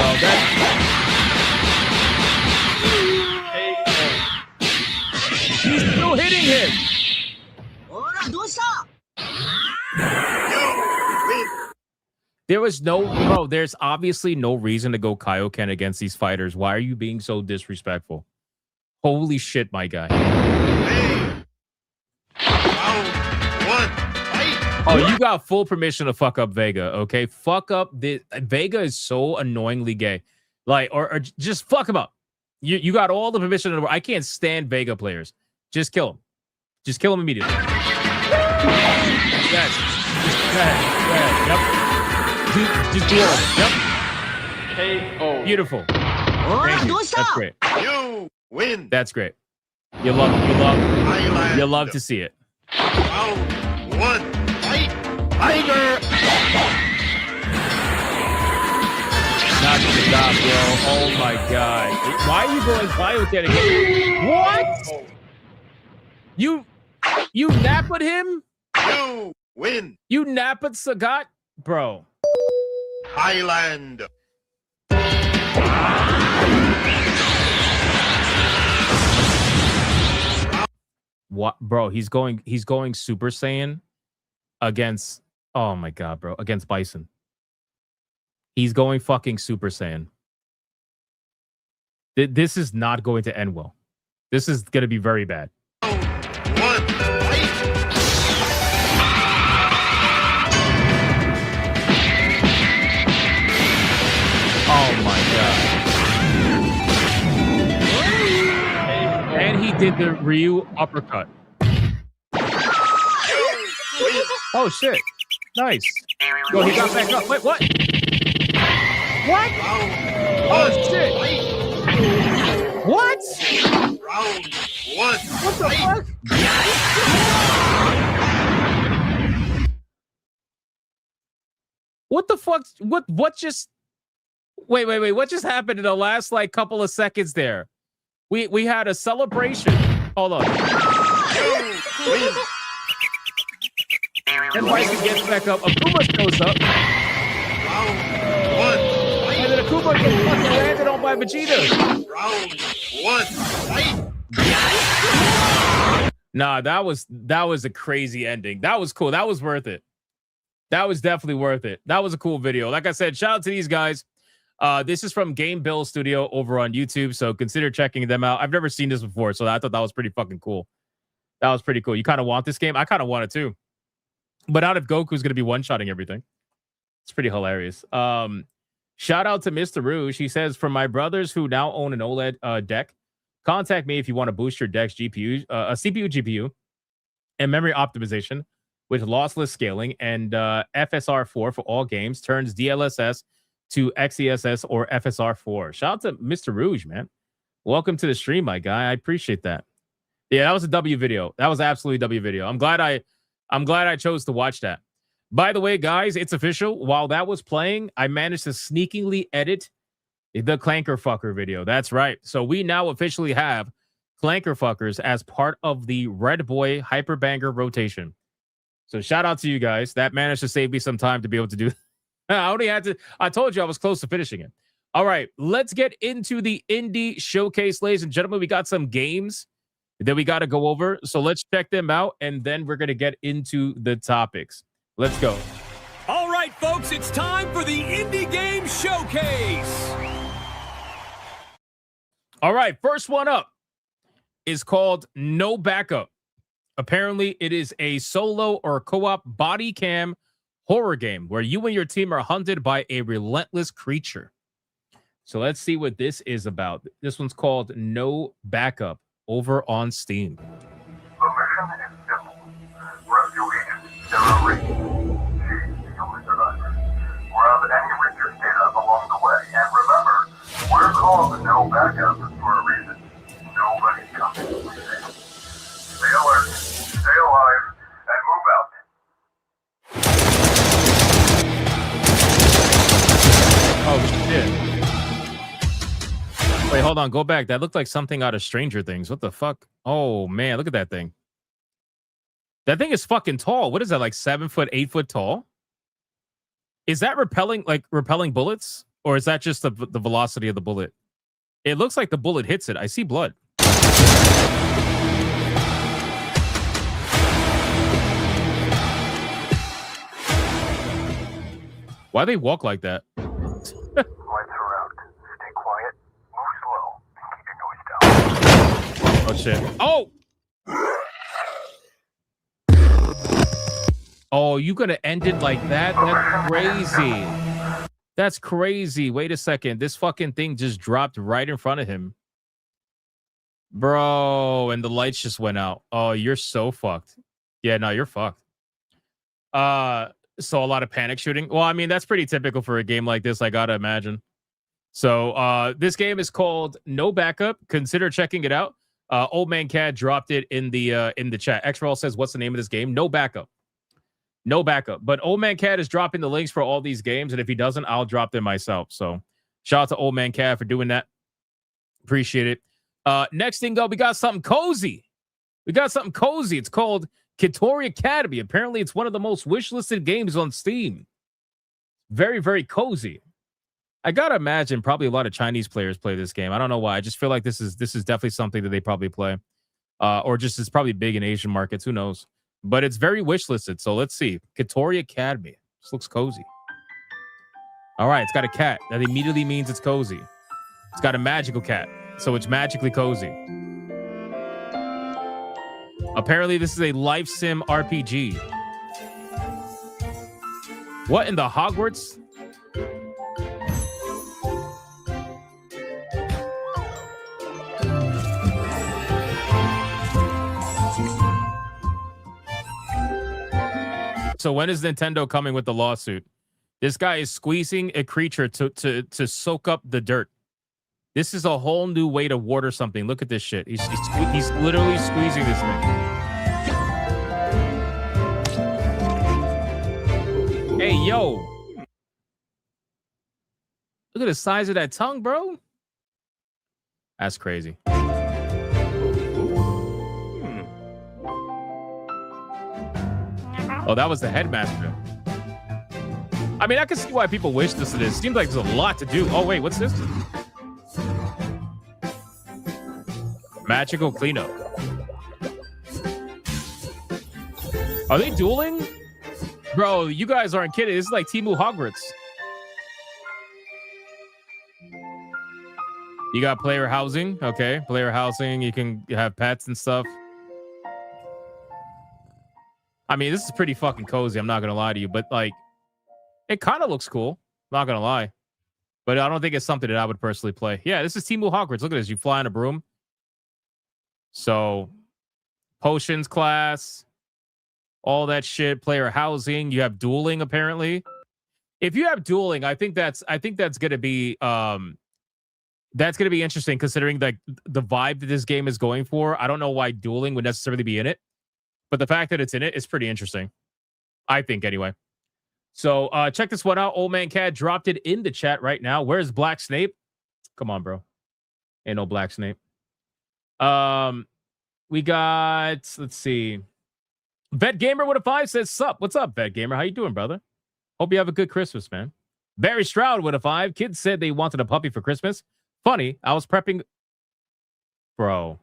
He's still hitting him. There was no, bro, there's obviously no reason to go Kaioken against these fighters. Why are you being so disrespectful? Holy shit, my guy. Oh, you got full permission to fuck up Vega, okay? Fuck up the Vega is so annoyingly gay. Like, or just fuck him up. You got all the permission in the world. I can't stand Vega players. Just kill him. Just kill him immediately. Yes. Go ahead. Yep. Just do all of it. Yep. Beautiful. Thank you. That's great. You win. That's great. You love to see it. Round one. Fight. Tiger. Not good job, bro. Oh my god. Why are you going Kaioken again? What? You napped him? You win. You napped Sagat? Bro. Highland. What, bro? He's going Super Saiyan against, oh my god, bro, against Bison. He's going fucking Super Saiyan. This is not going to end well. This is going to be very bad. Oh my god. And he did the Ryu uppercut. Oh shit. Nice. Yo, he got back up. Wait, what? What? Oh shit. What? Round one. What the fuck? What the fuck? What just... Wait. What just happened in the last like couple of seconds there? We had a celebration. Hold on. And Bison gets back up. Akuma shows up. And then Akuma gets fucking landed on by Vegeta. Round one. Fight. Nah, that was a crazy ending. That was cool. That was worth it. That was definitely worth it. That was a cool video. Like I said, shout out to these guys. This is from Game Bill Studio over on YouTube, so consider checking them out. I've never seen this before, so I thought that was pretty fucking cool. That was pretty cool. You kind of want this game? I kind of want it too. But not if Goku's going to be one-shotting everything. It's pretty hilarious. Shout out to Mr. Rouge. He says, for my brothers who now own an OLED deck, contact me if you want to boost your deck's GPU, CPU, GPU, and memory optimization with lossless scaling, and FSR4 for all games turns DLSS to XESS or FSR4. Shout out to Mr. Rouge, man. Welcome to the stream, my guy. I appreciate that. Yeah, that was a W video. That was absolutely a W video. I'm glad I chose to watch that. By the way, guys, it's official. While that was playing, I managed to sneakily edit the Clanker Fucker video. That's right. So we now officially have Clanker Fuckers as part of the Red Boy Hyperbanger rotation. So shout out to you guys. That managed to save me some time to be able to do. I told you I was close to finishing it. All right, let's get into the indie showcase, ladies and gentlemen. We got some games that we got to go over. So let's check them out, and then we're going to get into the topics. Let's go. All right, folks, it's time for the Indie Game Showcase. All right, first one up is called No Backup. Apparently, it is a solo or co-op body cam horror game where you and your team are hunted by a relentless creature. So let's see what this is about. This one's called No Backup over on Steam. The mission is simple. Rescue agents Sarah Reed. She's the only survivor. Grab any research data along the way. And remember, we're called the No Backup for a reason. Nobody's coming. hold on. Go back. That looked like something out of Stranger Things. What the fuck? Oh, man. Look at that thing. That thing is fucking tall. What is that? Like 7 foot, 8 foot tall? Is that repelling bullets? Or is that just the velocity of the bullet? It looks like the bullet hits it. I see blood. Why they walk like that? Lights are out. Stay quiet, move slow, and keep your noise down. Oh, shit. Oh! Oh, you gonna end it like that? That's crazy. That's crazy. Wait a second. This fucking thing just dropped right in front of him. Bro, and the lights just went out. Oh, you're so fucked. Yeah, no, you're fucked. So a lot of panic shooting. Well, I mean, that's pretty typical for a game like this, I gotta imagine. So this game is called No Backup. Consider checking it out. Old Man Cad dropped it in the chat. Xroll says, what's the name of this game? No Backup. No Backup. But Old Man Cad is dropping the links for all these games, and if he doesn't, I'll drop them myself. So shout out to Old Man Cad for doing that. Appreciate it. Next thing up, we got something cozy. It's called Kitori Academy. Apparently, it's one of the most wishlisted games on Steam. Very, very cozy. I gotta imagine probably a lot of Chinese players play this game. I don't know why. I just feel like this is definitely something that they probably play, or just is probably big in Asian markets. Who knows? But it's very wishlisted. So let's see. Kitori Academy. This looks cozy. All right, it's got a cat. That immediately means it's cozy. It's got a magical cat, so it's magically cozy. Apparently, this is a life sim RPG. What in the Hogwarts? So when is Nintendo coming with the lawsuit? This guy is squeezing a creature to soak up the dirt. This is a whole new way to water something. Look at this shit. He's literally squeezing this thing. Hey, yo. Look at the size of that tongue, bro. That's crazy. Oh, that was the headmaster. I mean, I can see why people wish this. It seems like there's a lot to do. Oh, wait, what's this? Magical cleanup. Are they dueling? Bro, you guys aren't kidding. This is like Temu Hogwarts. You got player housing. Okay, player housing. You can have pets and stuff. I mean, this is pretty fucking cozy. I'm not going to lie to you. But, like, it kind of looks cool. Not going to lie. But I don't think it's something that I would personally play. Yeah, this is Temu Hogwarts. Look at this. You fly on a broom. So, potions class, all that shit, player housing. You have dueling, apparently. If you have dueling, I think that's gonna be interesting considering like the vibe that this game is going for. I don't know why dueling would necessarily be in it, but the fact that it's in it is pretty interesting. I think anyway. So check this one out. Old Man Cad dropped it in the chat right now. Where's Black Snape? Come on, bro. Ain't no Black Snape. We got, let's see. Vet Gamer with a 5 says, sup. What's up, Vet Gamer? How you doing, brother? Hope you have a good Christmas, man. Barry Stroud with a 5. Kids said they wanted a puppy for Christmas. Funny, I was prepping. Bro.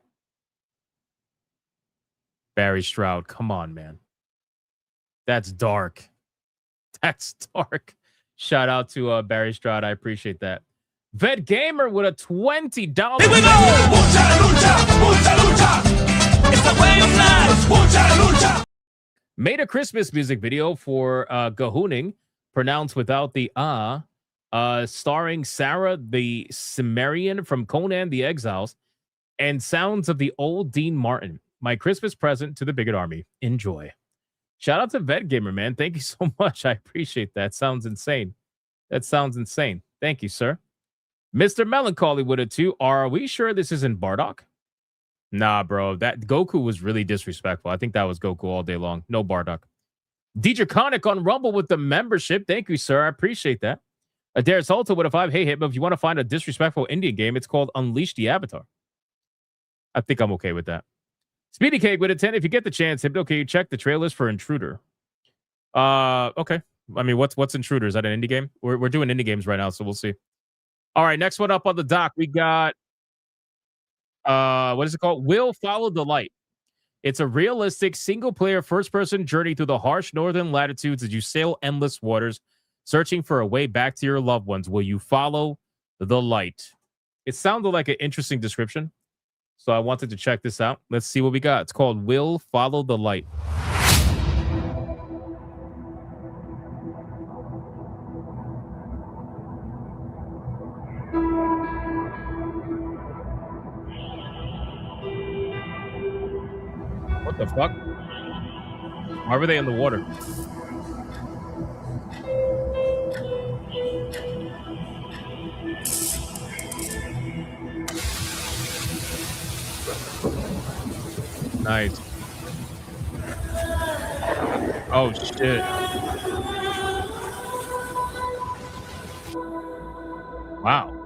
Barry Stroud, come on, man. That's dark. That's dark. Shout out to Barry Stroud. I appreciate that. Vet Gamer with a $20. Here we go! Mucha lucha! Mucha lucha! It's the way of life! Mucha lucha! Made a Christmas music video for Gahooning, pronounced without the starring Sarah the Cimmerian from Conan the Exiles, and sounds of the old Dean Martin. My Christmas present to the Bigot Army. Enjoy. Shout out to Vet Gamer, man. Thank you so much. I appreciate that. Sounds insane. That sounds insane. Thank you, sir. Mr. Melancholy with it too. Are we sure this isn't Bardock? Nah, bro. That Goku was really disrespectful. I think that was Goku all day long. No Bardock. DJ Conic on Rumble with the membership. Thank you, sir. I appreciate that. Adair Salto with a 5. Hey, Hitmo, if you want to find a disrespectful Indian game, it's called Unleash the Avatar. I think I'm okay with that. Speedy Cake with a 10. If you get the chance, Hypno, can you check the trailers for Intruder? Okay. I mean, what's Intruder? Is that an indie game? We're doing indie games right now, so we'll see. All right, next one up on the dock, we got what is it called? Will Follow the Light. It's a realistic single-player first-person journey through the harsh northern latitudes as you sail endless waters, searching for a way back to your loved ones. Will you follow the light? It sounded like an interesting description, so I wanted to check this out. Let's see what we got. It's called Will Follow the Light. What the fuck? Why were they in the water? Nice. Oh shit. Wow.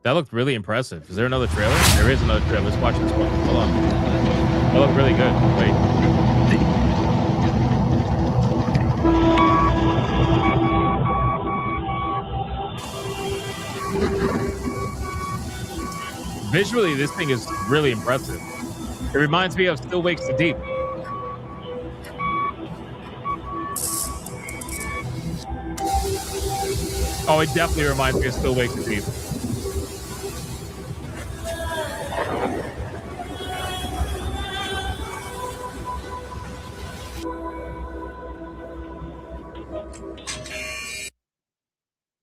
That looked really impressive. Is there another trailer? There is another trailer. Let's watch this one. Hold on. That looked really good. Wait. Visually, this thing is really impressive. It reminds me of Still Wakes the Deep. Oh, it definitely reminds me of Still Wakes the Deep.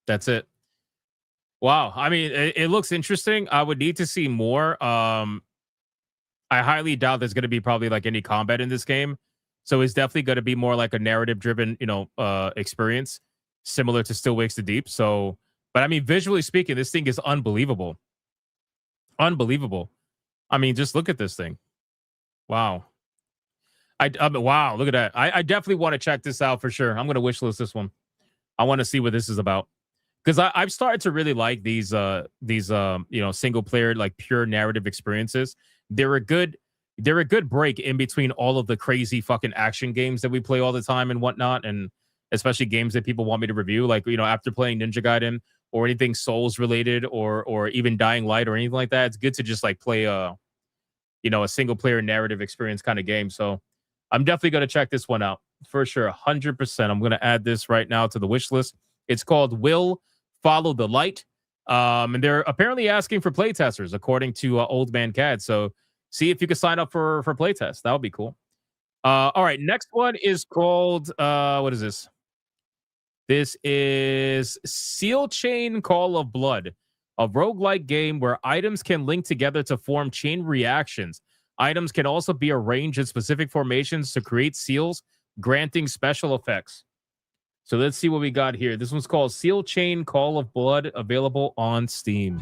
That's it. Wow. I mean, it looks interesting. I would need to see more. I highly doubt there's going to be probably like any combat in this game. So it's definitely going to be more like a narrative driven, experience similar to Still Wakes the Deep. So, but I mean, visually speaking, this thing is unbelievable. Unbelievable. I mean, just look at this thing. Wow. Wow. Look at that. I definitely want to check this out for sure. I'm going to wishlist this one. I want to see what this is about. Because I've started to really like these single player, like pure narrative experiences. They're a good break in between all of the crazy fucking action games that we play all the time and whatnot, and especially games that people want me to review. Like, after playing Ninja Gaiden or anything Souls related or even Dying Light or anything like that, it's good to just like play a single player narrative experience kind of game. So I'm definitely going to check this one out for sure. 100%. I'm going to add this right now to the wish list. It's called Will Follow the Light. And they're apparently asking for playtesters, according to Old Man Cad. So see if you can sign up for playtest. That would be cool. All right. Next one is called, what is this? This is Seal Chain Call of Blood, a roguelike game where items can link together to form chain reactions. Items can also be arranged in specific formations to create seals, granting special effects. So let's see what we got here. This one's called Seal Chain Call of Blood, available on Steam.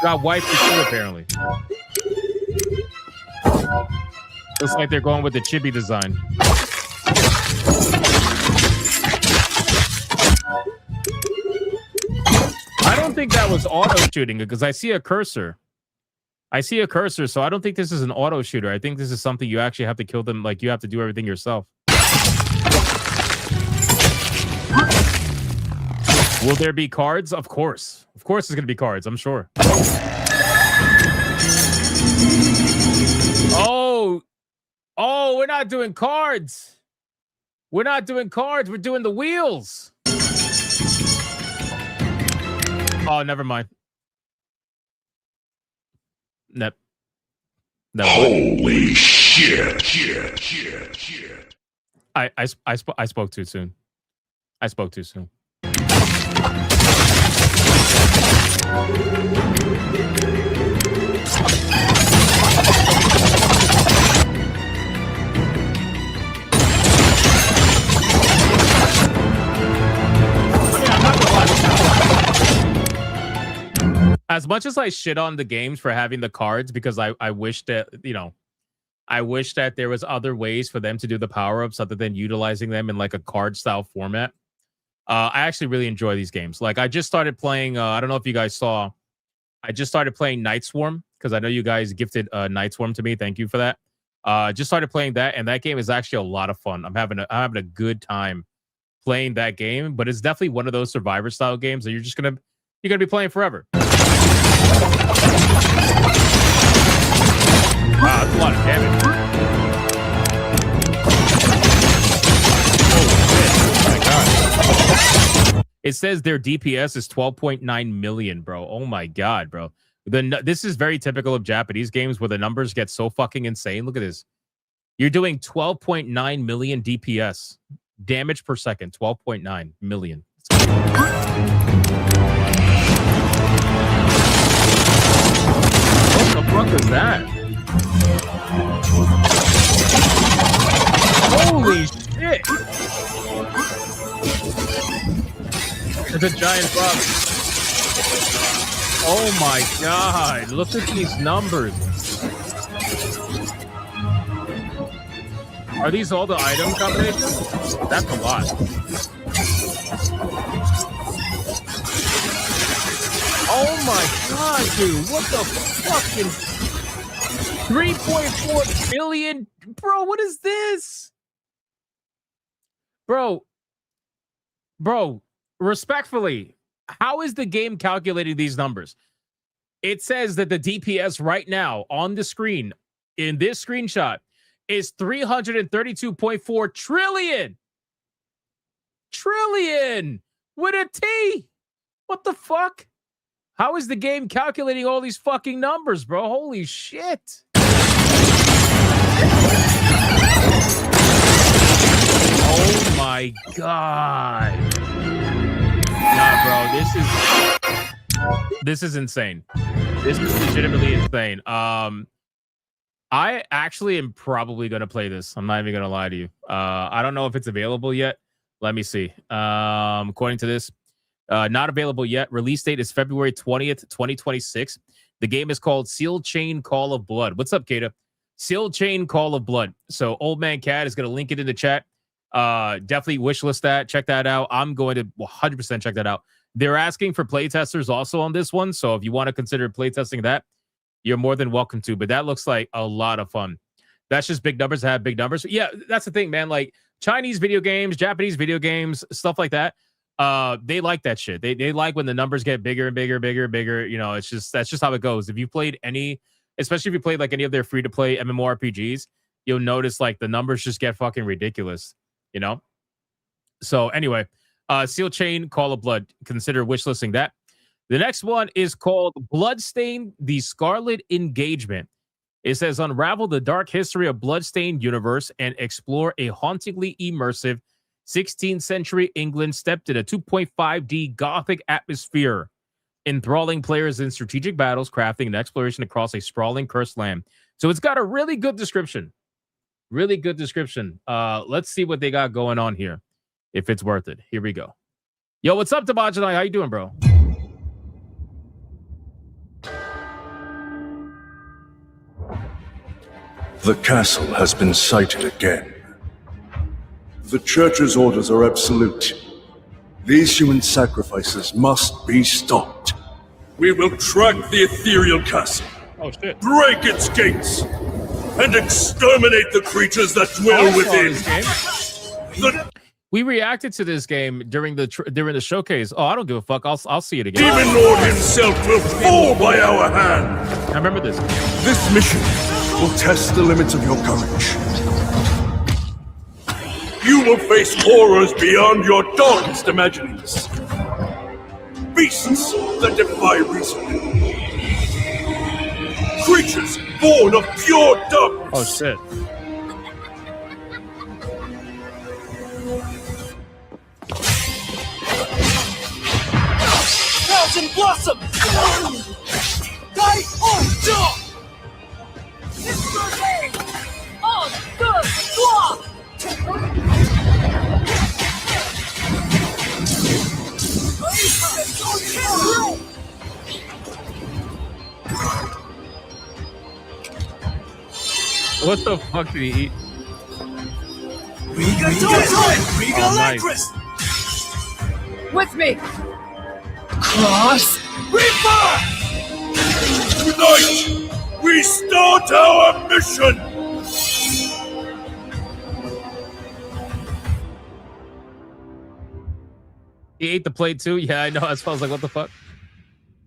Got Waifu Battle, apparently. Looks like they're going with the chibi design. I don't think that was auto shooting because I see a cursor. So I don't think this is an auto shooter. I think this is something you actually have to kill them. Like, you have to do everything yourself. Will there be cards? Of course. Of course there's going to be cards, I'm sure. Oh, we're not doing cards. We're doing the wheels. Oh, never mind. Nope. Holy shit. I spoke too soon. As much as I shit on the games for having the cards, because I wish that, I wish that there was other ways for them to do the power-ups other than utilizing them in like a card-style format. I actually really enjoy these games. Like I just started playing, I don't know if you guys saw, I just started playing Night Swarm because I know you guys gifted Night Swarm to me. Thank you for that. Just started playing that, and that game is actually a lot of fun. I'm having a good time playing that game, but it's definitely one of those survivor style games that you're gonna be playing forever. Wow, that's a lot of damage. Oh my god! It says their DPS is 12.9 million, bro. Oh my god, bro. This is very typical of Japanese games where the numbers get so fucking insane. Look at this. You're doing 12.9 million DPS. Damage per second, 12.9 million. What the fuck is that? Holy shit! It's a giant bug. Oh my god, look at these numbers. Are these all the item combinations? That's a lot. Oh my god, dude. What the fucking 3.4 billion? Bro, what is this? Bro, respectfully, how is the game calculating these numbers? It says that the DPS right now on the screen in this screenshot is 332.4 trillion. Trillion with a T. What the fuck? How is the game calculating all these fucking numbers, bro? Holy shit. Oh my god. Nah, bro, this is insane. This is legitimately insane. I actually am probably going to play this. I'm not even going to lie to you. I don't know if it's available yet. Let me see. According to this, not available yet. Release date is February 20th, 2026. The game is called Seal Chain Call of Blood. What's up, Kata? Seal Chain Call of Blood. So Old Man Cat is going to link it in the chat. Definitely wishlist that. Check that out. I'm going to 100% check that out. They're asking for playtesters also on this one. So if you want to consider playtesting that, you're more than welcome to, but that looks like a lot of fun. That's just big numbers that have big numbers. Yeah, that's the thing, man. Like Chinese video games, Japanese video games, stuff like that. They like that shit. They like when the numbers get bigger and bigger, bigger, bigger. You know, that's just how it goes. If you played especially if you played like any of their free-to-play MMORPGs, you'll notice like the numbers just get fucking ridiculous, you know? So anyway, Seal Chain Call of Blood. Consider wishlisting that. The next one is called Bloodstain, the Scarlet Engagement. It says, unravel the dark history of Bloodstained universe and explore a hauntingly immersive 16th century England stepped in a 2.5D Gothic atmosphere, enthralling players in strategic battles, crafting, and exploration across a sprawling cursed land. So it's got a really good description. Really good description. Let's see what they got going on here, if it's worth it. Here we go. Yo, what's up, Tabajanai? How you doing, bro? The castle has been sighted again. The Church's orders are absolute. These human sacrifices must be stopped. We will track the ethereal castle, break its gates, and exterminate the creatures that dwell within. We reacted to this game during the showcase. Oh, I don't give a fuck. I'll see it again. Demon Lord himself will fall by our hand. I remember this. This mission will test the limits of your courage. You will face horrors beyond your darkest imaginings. Beasts that defy reason. Creatures born of pure darkness. Oh, shit. Thousand Blossom! Die on dog! On the block! What the fuck did he eat? We got it! We got nice. With me. Cross Reaper! Tonight, we start our mission! He ate the plate too? Yeah, I know. That's why I was like, what the fuck?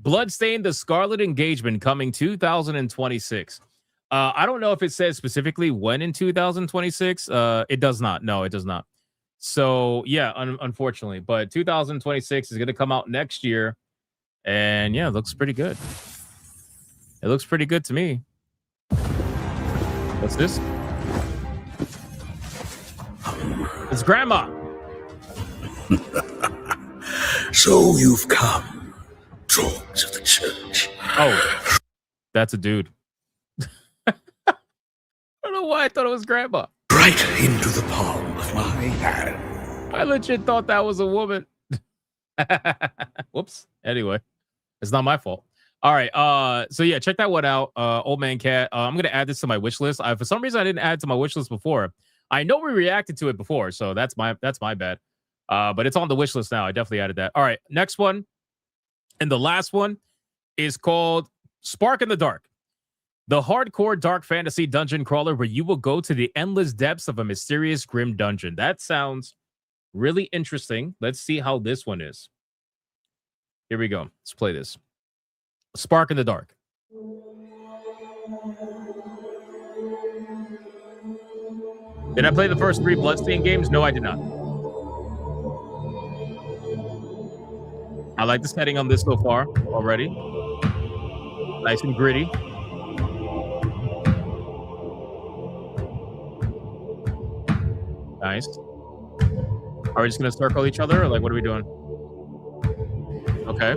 Bloodstained: The Scarlet Engagement coming 2026. I don't know if it says specifically when in 2026. It does not. No, it does not. So yeah, unfortunately, but 2026 is going to come out next year, and yeah, it looks pretty good. It looks pretty good to me. What's this? It's Grandma. So you've come, dogs of the church. Oh, that's a dude. I don't know why I thought it was Grandma. Right into the palm of my hand. I legit thought that was a woman. Whoops. Anyway, it's not my fault. All right. So yeah, check that one out. Old Man Cat. I'm gonna add this to my wish list. For some reason I didn't add it to my wish list before. I know we reacted to it before, so that's my bad. But it's on the wish list now. I definitely added that. All right, next one. And the last one is called Spark in the Dark. The hardcore dark fantasy dungeon crawler where you will go to the endless depths of a mysterious grim dungeon. That sounds really interesting. Let's see how this one is. Here we go. Let's play this. Spark in the Dark. Did I play the first 3 Bloodstained games? No, I did not. I like the setting on this so far already. Nice and gritty. Nice. Are we just going to circle each other, or like, what are we doing? Okay.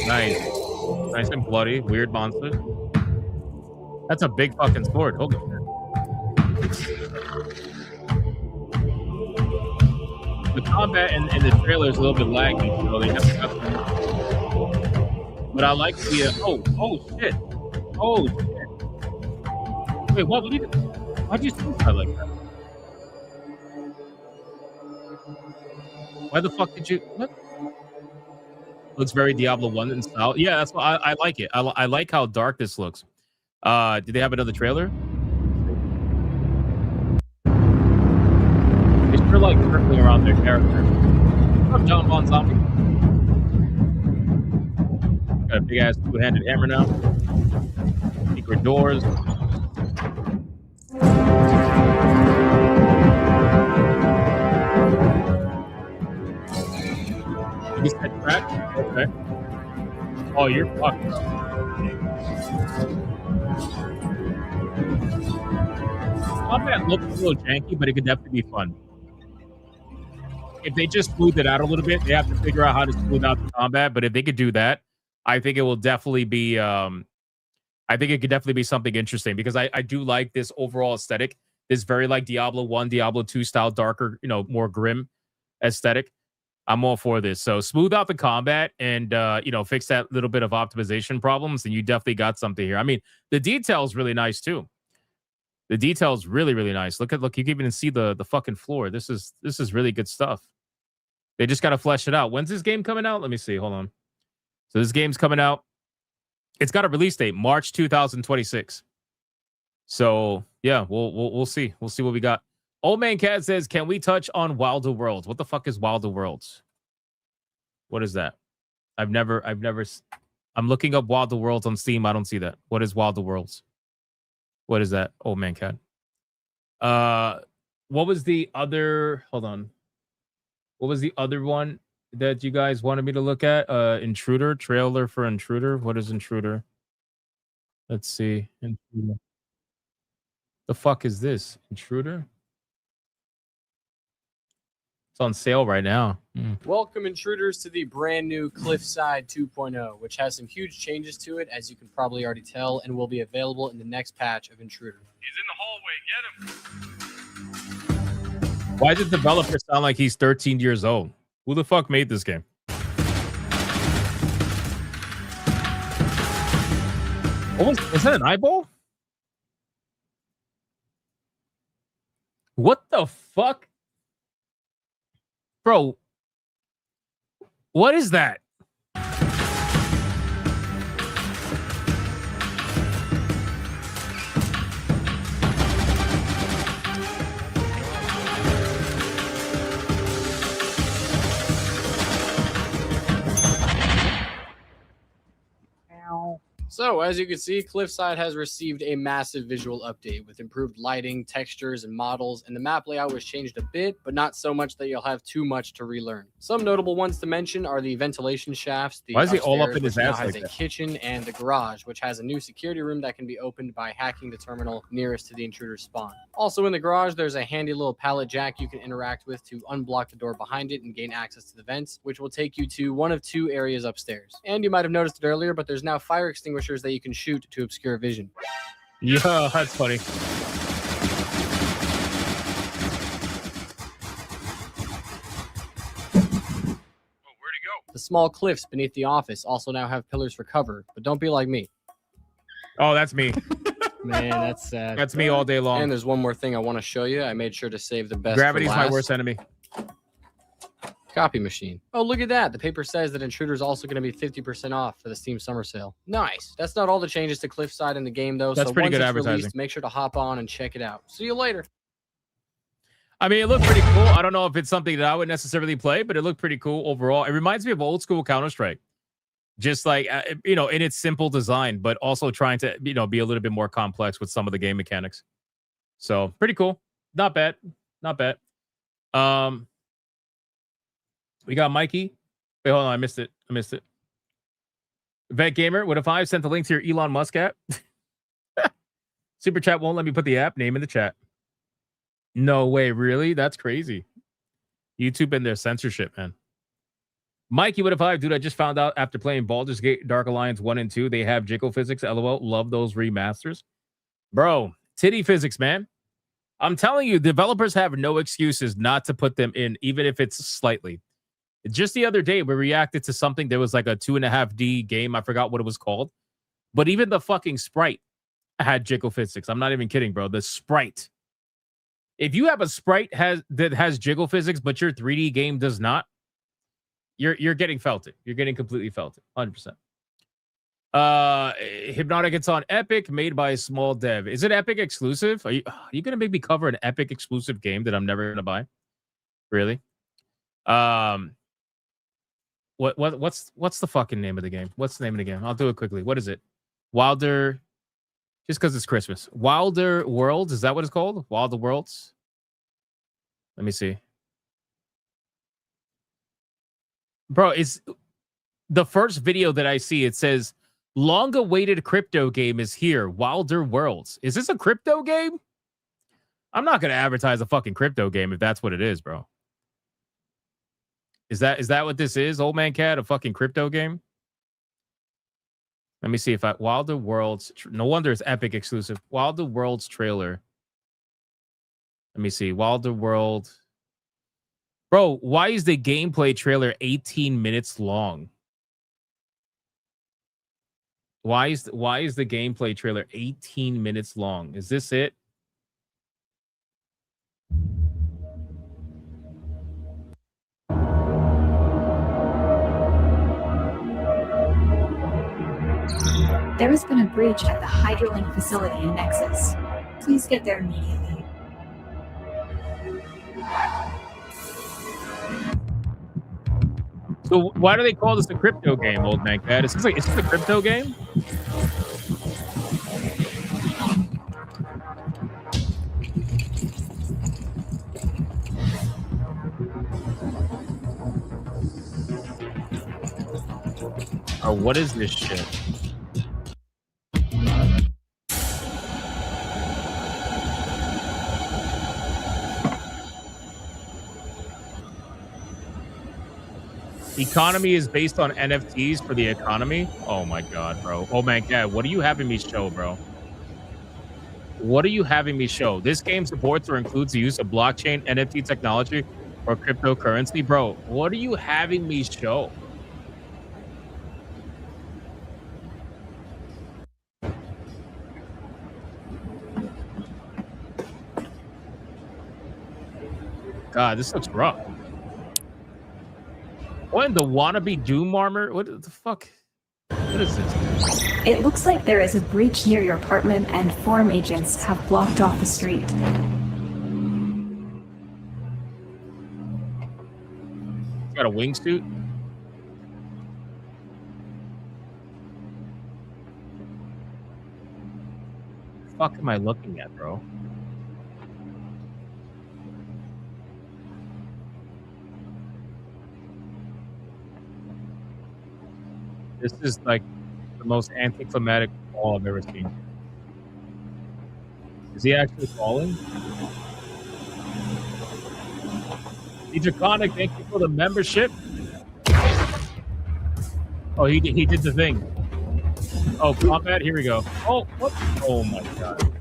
Nice. Nice and bloody. Weird monster. That's a big fucking sword. Holy shit. The combat in the trailer is a little bit laggy, so they have to. But I like the. Oh shit. Oh shit. Wait, what? Why'd you suicide like that? Why the fuck did you? What? Looks very Diablo 1 in style. Yeah, that's why I like it. I like how dark this looks. Did they have another trailer? They sure like circling around their character. What's up, John Bon Zombie? Got a big ass 2-handed hammer now. Secret doors. You said crack? Okay. Oh, you're fucked. Combat looks a little janky, but it could definitely be fun. If they just smooth it out a little bit, they have to figure out how to smooth out the combat. But if they could do that, I think it will definitely be. I think it could definitely be something interesting because I do like this overall aesthetic. This very like Diablo 1, Diablo 2 style, darker, more grim aesthetic. I'm all for this. So smooth out the combat and, fix that little bit of optimization problems. And you definitely got something here. I mean, the detail's really nice too. The detail's really, really nice. Look, you can even see the fucking floor. This is really good stuff. They just got to flesh it out. When's this game coming out? Let me see. Hold on. So this game's coming out. It's got a release date, March 2026. So yeah, we'll see. We'll see what we got. Old Man Cat says, can we touch on Wilder Worlds? What the fuck is Wilder Worlds? What is that? I'm looking up Wilder Worlds on Steam. I don't see that. What is Wilder Worlds? What is that? Old Man Cat. What was the other? Hold on. What was the other one that you guys wanted me to look at? Intruder, trailer for Intruder. What is Intruder? Let's see. Intruder. The fuck is this? Intruder? It's on sale right now. Welcome, intruders, to the brand new Cliffside 2.0, which has some huge changes to it, as you can probably already tell, and will be available in the next patch of Intruder. He's in the hallway. Get him. Why does the developer sound like he's 13 years old? Who the fuck made this game? Is that an eyeball? What the fuck? Bro, what is that? So, as you can see, Cliffside has received a massive visual update with improved lighting, textures, and models, and the map layout was changed a bit, but not so much that you'll have too much to relearn. Some notable ones to mention are the ventilation shafts, the Why is he all up upstairs, in his which now ass has like a that? kitchen, and the garage, which has a new security room that can be opened by hacking the terminal nearest to the intruder's spawn. Also in the garage, there's a handy little pallet jack you can interact with to unblock the door behind it and gain access to the vents, which will take you to one of two areas upstairs. And you might have noticed it earlier, but there's now fire extinguishers that you can shoot to obscure vision. Yeah, that's funny. The small cliffs beneath the office also now have pillars for cover, but don't be like me. Oh, that's me. Man, that's sad. That's me all day long. And there's one more thing I want to show you. I made sure to save the best Gravity's for my last. worst enemy. Copy machine. Oh, look at that. The paper says that Intruder is also going to be 50% off for the Steam Summer Sale. Nice. That's not all the changes to Cliffside in the game, though. That's so pretty once good it's advertising. released, make sure to hop on and check it out. See you later. I mean, it looked pretty cool. I don't know if it's something that I would necessarily play, but it looked pretty cool overall. It reminds me of old school Counter-Strike. Just like, in its simple design, but also trying to, be a little bit more complex with some of the game mechanics. So pretty cool. Not bad. Not bad. We got Mikey. Wait, hold on. I missed it. Vet Gamer, what if I sent the link to your Elon Musk app? Super Chat won't let me put the app name in the chat. No way, really? That's crazy. YouTube and their censorship, man. Mikey, what if I, dude, I just found out after playing Baldur's Gate Dark Alliance 1 and 2, they have jiggle physics. LOL. Love those remasters. Bro, titty physics, man. I'm telling you, developers have no excuses not to put them in, even if it's slightly. Just the other day, we reacted to something. There was like a 2.5D game. I forgot what it was called. But even the fucking sprite had jiggle physics. I'm not even kidding, bro. The sprite. If you have a sprite that has jiggle physics, but your 3D game does not, you're getting felted. You're getting completely felted. 100%. Hypnotic, it's on Epic, made by a small dev. Is it Epic exclusive? Are you gonna make me cover an Epic exclusive game that I'm never gonna buy? Really? What's the fucking name of the game? What's the name of the game? I'll do it quickly. What is it? Wilder, just because it's Christmas. Wilder Worlds, is that what it's called? Wilder Worlds? Let me see. Bro, it's the first video that I see. It says, long-awaited crypto game is here. Wilder Worlds. Is this a crypto game? I'm not going to advertise a fucking crypto game if that's what it is, bro. Is that what this is, Old Man Cat? A fucking crypto game? Let me see if Wilder Worlds. No wonder it's Epic exclusive. Wilder Worlds trailer. Let me see. Wilder World. Bro, why is the gameplay trailer 18 minutes long? Why is the gameplay trailer 18 minutes long? Is this it? There has been a breach at the Hydrolink facility in Nexus. Please get there immediately. So why do they call this a crypto game, Old Man Cat? Is this a crypto game? Or what is this shit? Economy is based on NFTs for the economy. Oh my god, bro. Oh man, God, what are you having me show, bro? What are you having me show? This game supports or includes the use of blockchain, NFT technology, or cryptocurrency, bro. What are you having me show? God, this looks rough. What in the wannabe Doom armor? What the fuck? What is this? It looks like there is a breach near your apartment and forum agents have blocked off the street. Got a wingsuit? The fuck am I looking at, bro? This is like the most anticlimactic fall I've ever seen. Is he actually falling? Draconic, thank you for the membership. Oh, he did the thing. Oh, combat, here we go. Oh, what? Oh my god.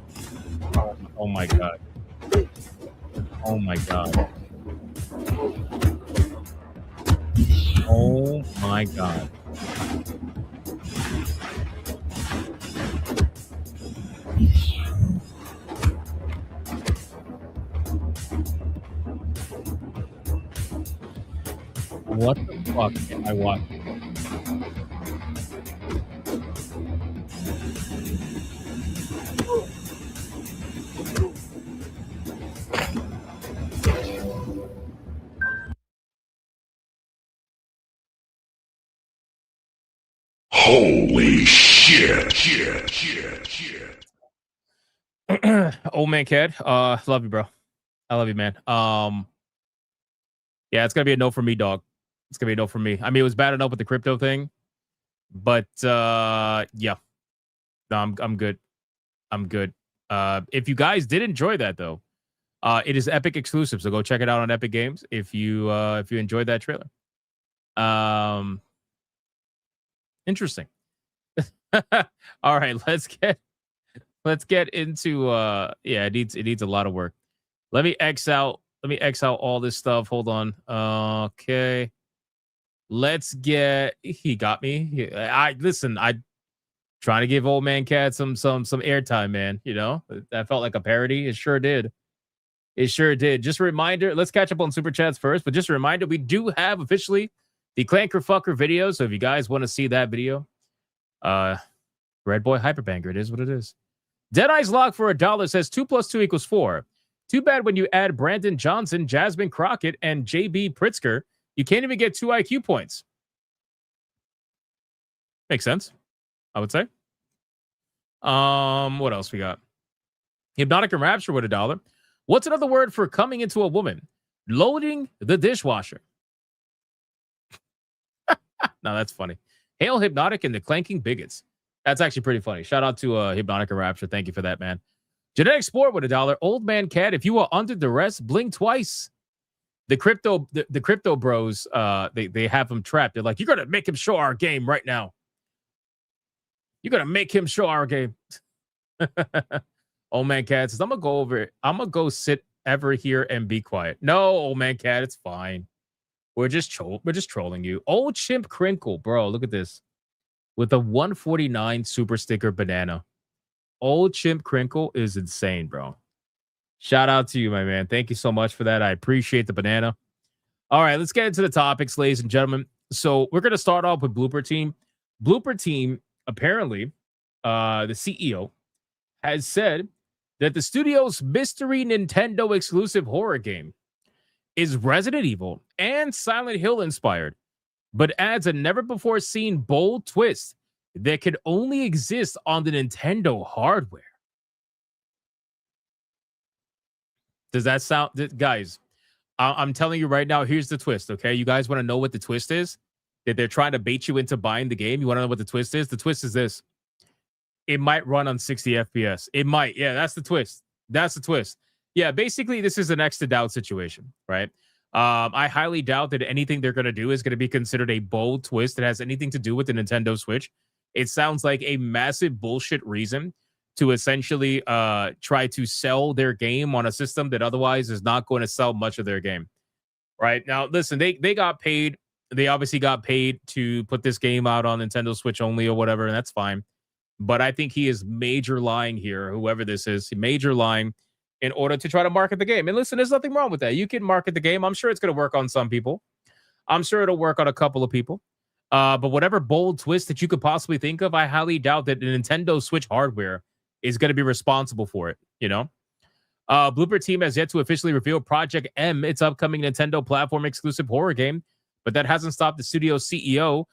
Oh my god. Oh my god. Oh my god. What the fuck am I watching? Holy shit. Old man Cad, love you, bro. I love you, man. Yeah, it's gonna be a no for me, dog. It's gonna be a no for me. I mean, it was bad enough with the crypto thing, but yeah, no, I'm good. I'm good. If you guys did enjoy that though, it is Epic exclusive, so go check it out on Epic Games if you enjoyed that trailer. Interesting. All right, let's get into yeah, it needs a lot of work. Let me X out all this stuff. Hold on. Okay. Let's get he got me. I trying to give old man Cat some airtime, man. You know, that felt like a parody. It sure did. It sure did. Just a reminder, let's catch up on super chats first, but just a reminder, we do have officially the Clanker Fucker video. So if you guys want to see that video, Red Boy Hyperbanger, it is what it is. Deadeye's Lock for $1 says 2 + 2 = 4. Too bad when you add Brandon Johnson, Jasmine Crockett, and JB Pritzker, you can't even get 2 IQ points. Makes sense, I would say. What else we got? Hypnotic and Rapture with $1. What's another word for coming into a woman? Loading the dishwasher. No, that's funny. Hail Hypnotic and the Clanking Bigots. That's actually pretty funny. Shout out to Hypnotic and Rapture. Thank you for that, man. Genetic Sport with $1. Old man Cat, if you are under duress, blink twice. The crypto bros, they have him trapped. They're like, you're gonna make him show our game right now. You're gonna make him show our game. Old man Cat says, I'm gonna go sit ever here and be quiet. No, old man Cat, it's fine. We're just trolling you. Old Chimp Crinkle, bro. Look at this. With a 149 super sticker banana. Old Chimp Crinkle is insane, bro. Shout out to you, my man. Thank you so much for that. I appreciate the banana. All right, let's get into the topics, ladies and gentlemen. So we're going to start off with Blooper Team. Blooper Team, apparently, the CEO has said that the studio's mystery Nintendo exclusive horror game is Resident Evil and Silent Hill inspired, but adds a never-before-seen bold twist that could only exist on the Nintendo hardware. Does that sound... Guys, I'm telling you right now, here's the twist, okay? You guys want to know what the twist is? That they're trying to bait you into buying the game? You want to know what the twist is? The twist is this. It might run on 60 FPS. It might. Yeah, that's the twist. That's the twist. Yeah, basically, this is an X to doubt situation, right? I highly doubt that anything they're going to do is going to be considered a bold twist that has anything to do with the Nintendo Switch. It sounds like a massive bullshit reason to essentially try to sell their game on a system that otherwise is not going to sell much of their game. Right now, listen, they got paid. They obviously got paid to put this game out on Nintendo Switch only or whatever, and that's fine. But I think he is major lying here, whoever this is, major lying in order to try to market the game. And listen, there's nothing wrong with that. You can market the game. I'm sure it's going to work on some people. I'm sure it'll work on a couple of people. But whatever bold twist that you could possibly think of, I highly doubt that the Nintendo Switch hardware is going to be responsible for it, you know? Blooper team has yet to officially reveal Project M, its upcoming Nintendo platform exclusive horror game, but that hasn't stopped the studio's CEO,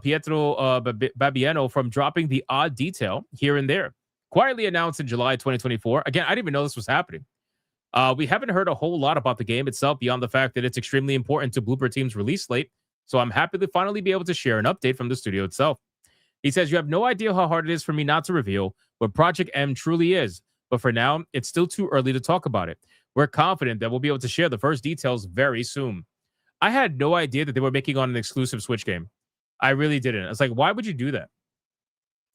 Pietro Babiano, from dropping the odd detail here and there. Quietly announced in July 2024. Again, I didn't even know this was happening. We haven't heard a whole lot about the game itself beyond the fact that it's extremely important to Blooper team's release slate, so I'm happy to finally be able to share an update from the studio itself. He says, "You have no idea how hard it is for me not to reveal what Project M truly is, but for now, it's still too early to talk about it. We're confident that we'll be able to share the first details very soon." I had no idea that they were making on an exclusive Switch game. I really didn't. I was like, why would you do that?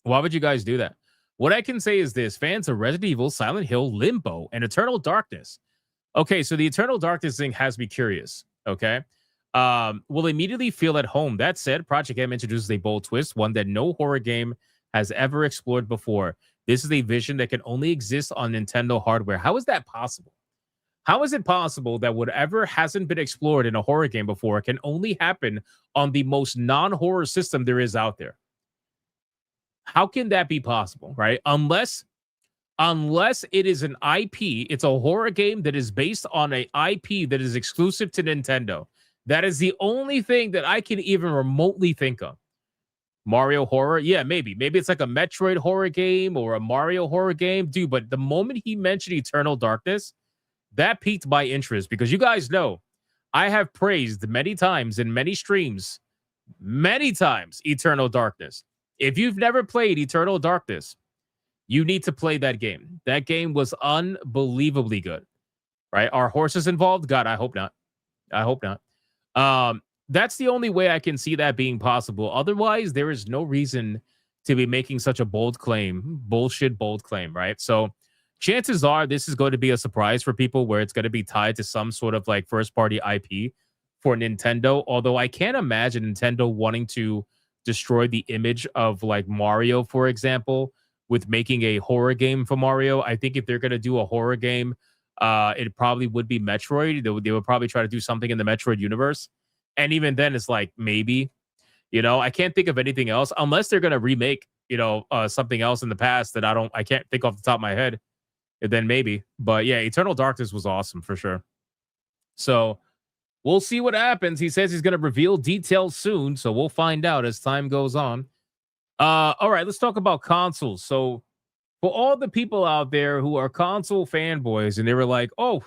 Why would you guys do that? What I can say is this: fans of Resident Evil, Silent Hill, Limbo, and Eternal Darkness. Okay, so the Eternal Darkness thing has me curious, okay? Will immediately feel at home. That said, Project M introduces a bold twist, one that no horror game has ever explored before. This is a vision that can only exist on Nintendo hardware. How is that possible? How is it possible that whatever hasn't been explored in a horror game before can only happen on the most non-horror system there is out there? How can that be possible, right? Unless it is an IP, it's a horror game that is based on an IP that is exclusive to Nintendo. That is the only thing that I can even remotely think of. Mario horror? Yeah, maybe. Maybe it's like a Metroid horror game or a Mario horror game. Dude, but the moment he mentioned Eternal Darkness, that piqued my interest because you guys know I have praised many times in many streams, many times, Eternal Darkness. If you've never played Eternal Darkness, you need to play that game. That game was unbelievably good, right? Are horses involved? God, I hope not. I hope not. That's the only way I can see that being possible. Otherwise, there is no reason to be making such a bold claim, bullshit bold claim, right? So chances are this is going to be a surprise for people where it's going to be tied to some sort of like first party IP for Nintendo. Although I can't imagine Nintendo wanting to destroy the image of like Mario, for example, with making a horror game for Mario. I think if they're going to do a horror game, it probably would be Metroid. They would probably try to do something in the Metroid universe. And even then, it's like, maybe, you know, I can't think of anything else unless they're going to remake, you know, something else in the past that I can't think off the top of my head. Then maybe. But yeah, Eternal Darkness was awesome for sure. So we'll see what happens. He says he's going to reveal details soon. So we'll find out as time goes on. All right, let's talk about consoles. So for all the people out there who are console fanboys and they were like, oh,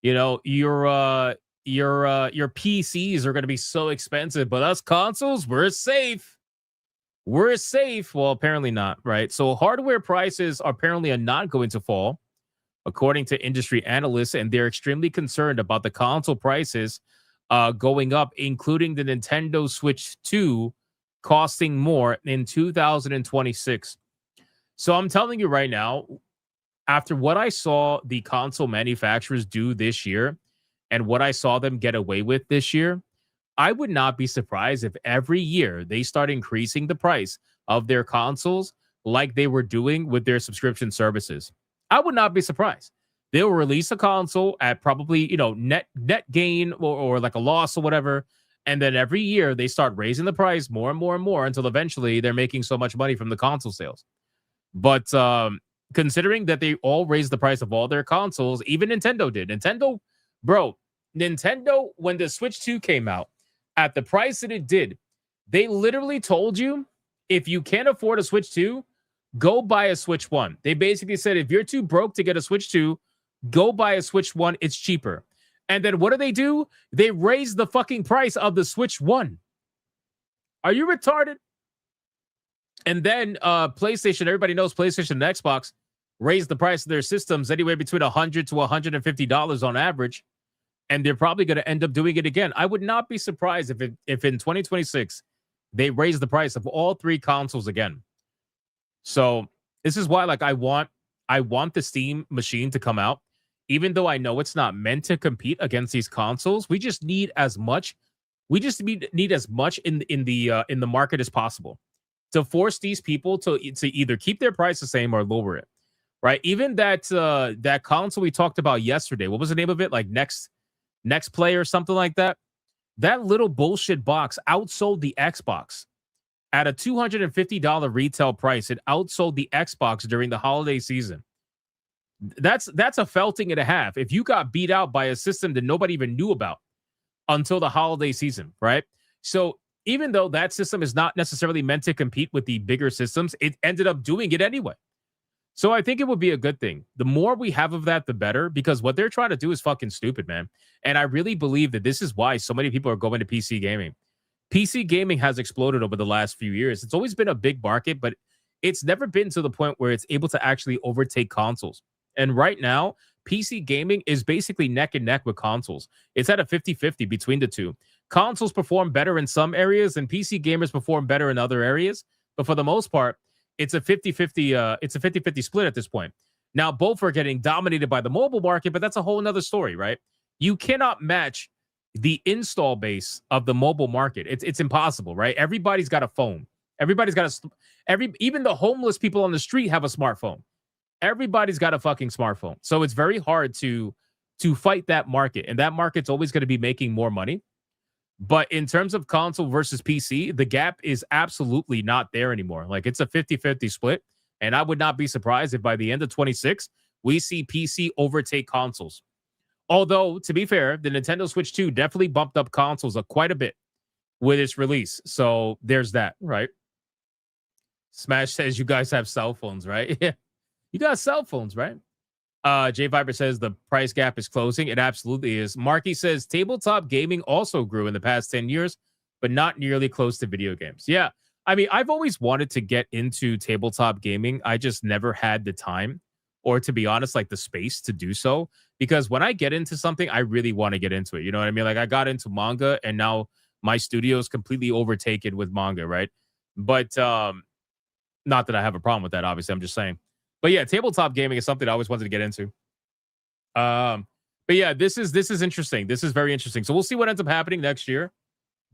you know, your PCs are going to be so expensive, but us consoles, we're safe. We're safe. Well, apparently not, right? So hardware prices apparently are not going to fall, according to industry analysts, and they're extremely concerned about the console prices going up, including the Nintendo Switch 2 costing more in 2026. So I'm telling you right now, after what I saw the console manufacturers do this year and what I saw them get away with this year, I would not be surprised if every year they start increasing the price of their consoles like they were doing with their subscription services. I would not be surprised. They'll release a console at probably, you know, net gain or like a loss or whatever. And then every year they start raising the price more and more and more until eventually they're making so much money from the console sales. But considering that they all raised the price of all their consoles, even Nintendo did. Nintendo, when the Switch 2 came out, at the price that it did, they literally told you, if you can't afford a Switch 2, go buy a Switch 1. They basically said, if you're too broke to get a Switch 2, go buy a Switch 1. It's cheaper. And then what do? They raise the fucking price of the Switch 1. Are you retarded? And then PlayStation, everybody knows PlayStation and Xbox raised the price of their systems anywhere between $100 to $150 on average. And they're probably going to end up doing it again. I would not be surprised if in 2026 they raise the price of all 3 consoles again. So this is why, like, I want the Steam machine to come out, even though I know it's not meant to compete against these consoles. We just need as much. We just need as much in the market as possible to force these people to either keep their price the same or lower it. Right? Even that console we talked about yesterday. What was the name of it? Like Next Play or something like that. That little bullshit box outsold the Xbox at a $250 retail price. It outsold the Xbox during the holiday season. That's a felting and a half. If you got beat out by a system that nobody even knew about until the holiday season, right? So even though that system is not necessarily meant to compete with the bigger systems, it ended up doing it anyway. So I think it would be a good thing. The more we have of that, the better, because what they're trying to do is fucking stupid, man. And I really believe that this is why so many people are going to PC gaming. PC gaming has exploded over the last few years. It's always been a big market, but it's never been to the point where it's able to actually overtake consoles. And right now, PC gaming is basically neck and neck with consoles. It's at a 50-50 between the two. Consoles perform better in some areas, and PC gamers perform better in other areas. But for the most part, it's a 50-50. It's a 50-50 split at this point. Now, both are getting dominated by the mobile market, but that's a whole nother story, right? You cannot match the install base of the mobile market. It's impossible, right? Everybody's got a phone. Everybody's got even the homeless people on the street have a smartphone. Everybody's got a fucking smartphone. So it's very hard to fight that market. And that market's always going to be making more money. But in terms of console versus PC, the gap is absolutely not there anymore. Like, it's a 50-50 split. And I would not be surprised if by the end of 26, we see PC overtake consoles. Although, to be fair, the Nintendo Switch 2 definitely bumped up consoles quite a bit with its release. So there's that, right? Smash says you guys have cell phones, right? Yeah. You got cell phones, right? J Viber says the price gap is closing. It absolutely is. Marky says tabletop gaming also grew in the past 10 years, but not nearly close to video games. Yeah. I mean, I've always wanted to get into tabletop gaming. I just never had the time, or to be honest, like the space to do so. Because when I get into something, I really want to get into it. You know what I mean? Like, I got into manga, and now my studio is completely overtaken with manga, right? But not that I have a problem with that, obviously. I'm just saying. But yeah, tabletop gaming is something I always wanted to get into. But yeah, this is interesting. This is very interesting. So we'll see what ends up happening next year.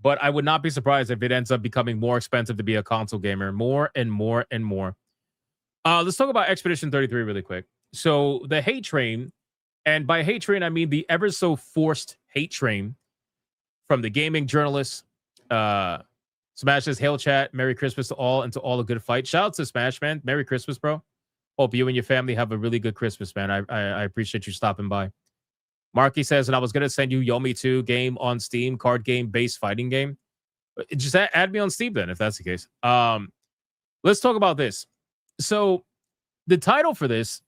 But I would not be surprised if it ends up becoming more expensive to be a console gamer, more and more and more. Let's talk about Expedition 33 really quick. So the hate train, and by hate train, I mean the ever so forced hate train from the gaming journalists. Smash says, hail chat, Merry Christmas to all, and to all a good fight. Shout out to Smash, man. Merry Christmas, bro. Hope you and your family have a really good Christmas, man. I appreciate you stopping by. Marky says, and I was going to send you Yomi 2 game on Steam, card game based fighting game. Just add me on Steam then, if that's the case. Let's talk about this. So the title for this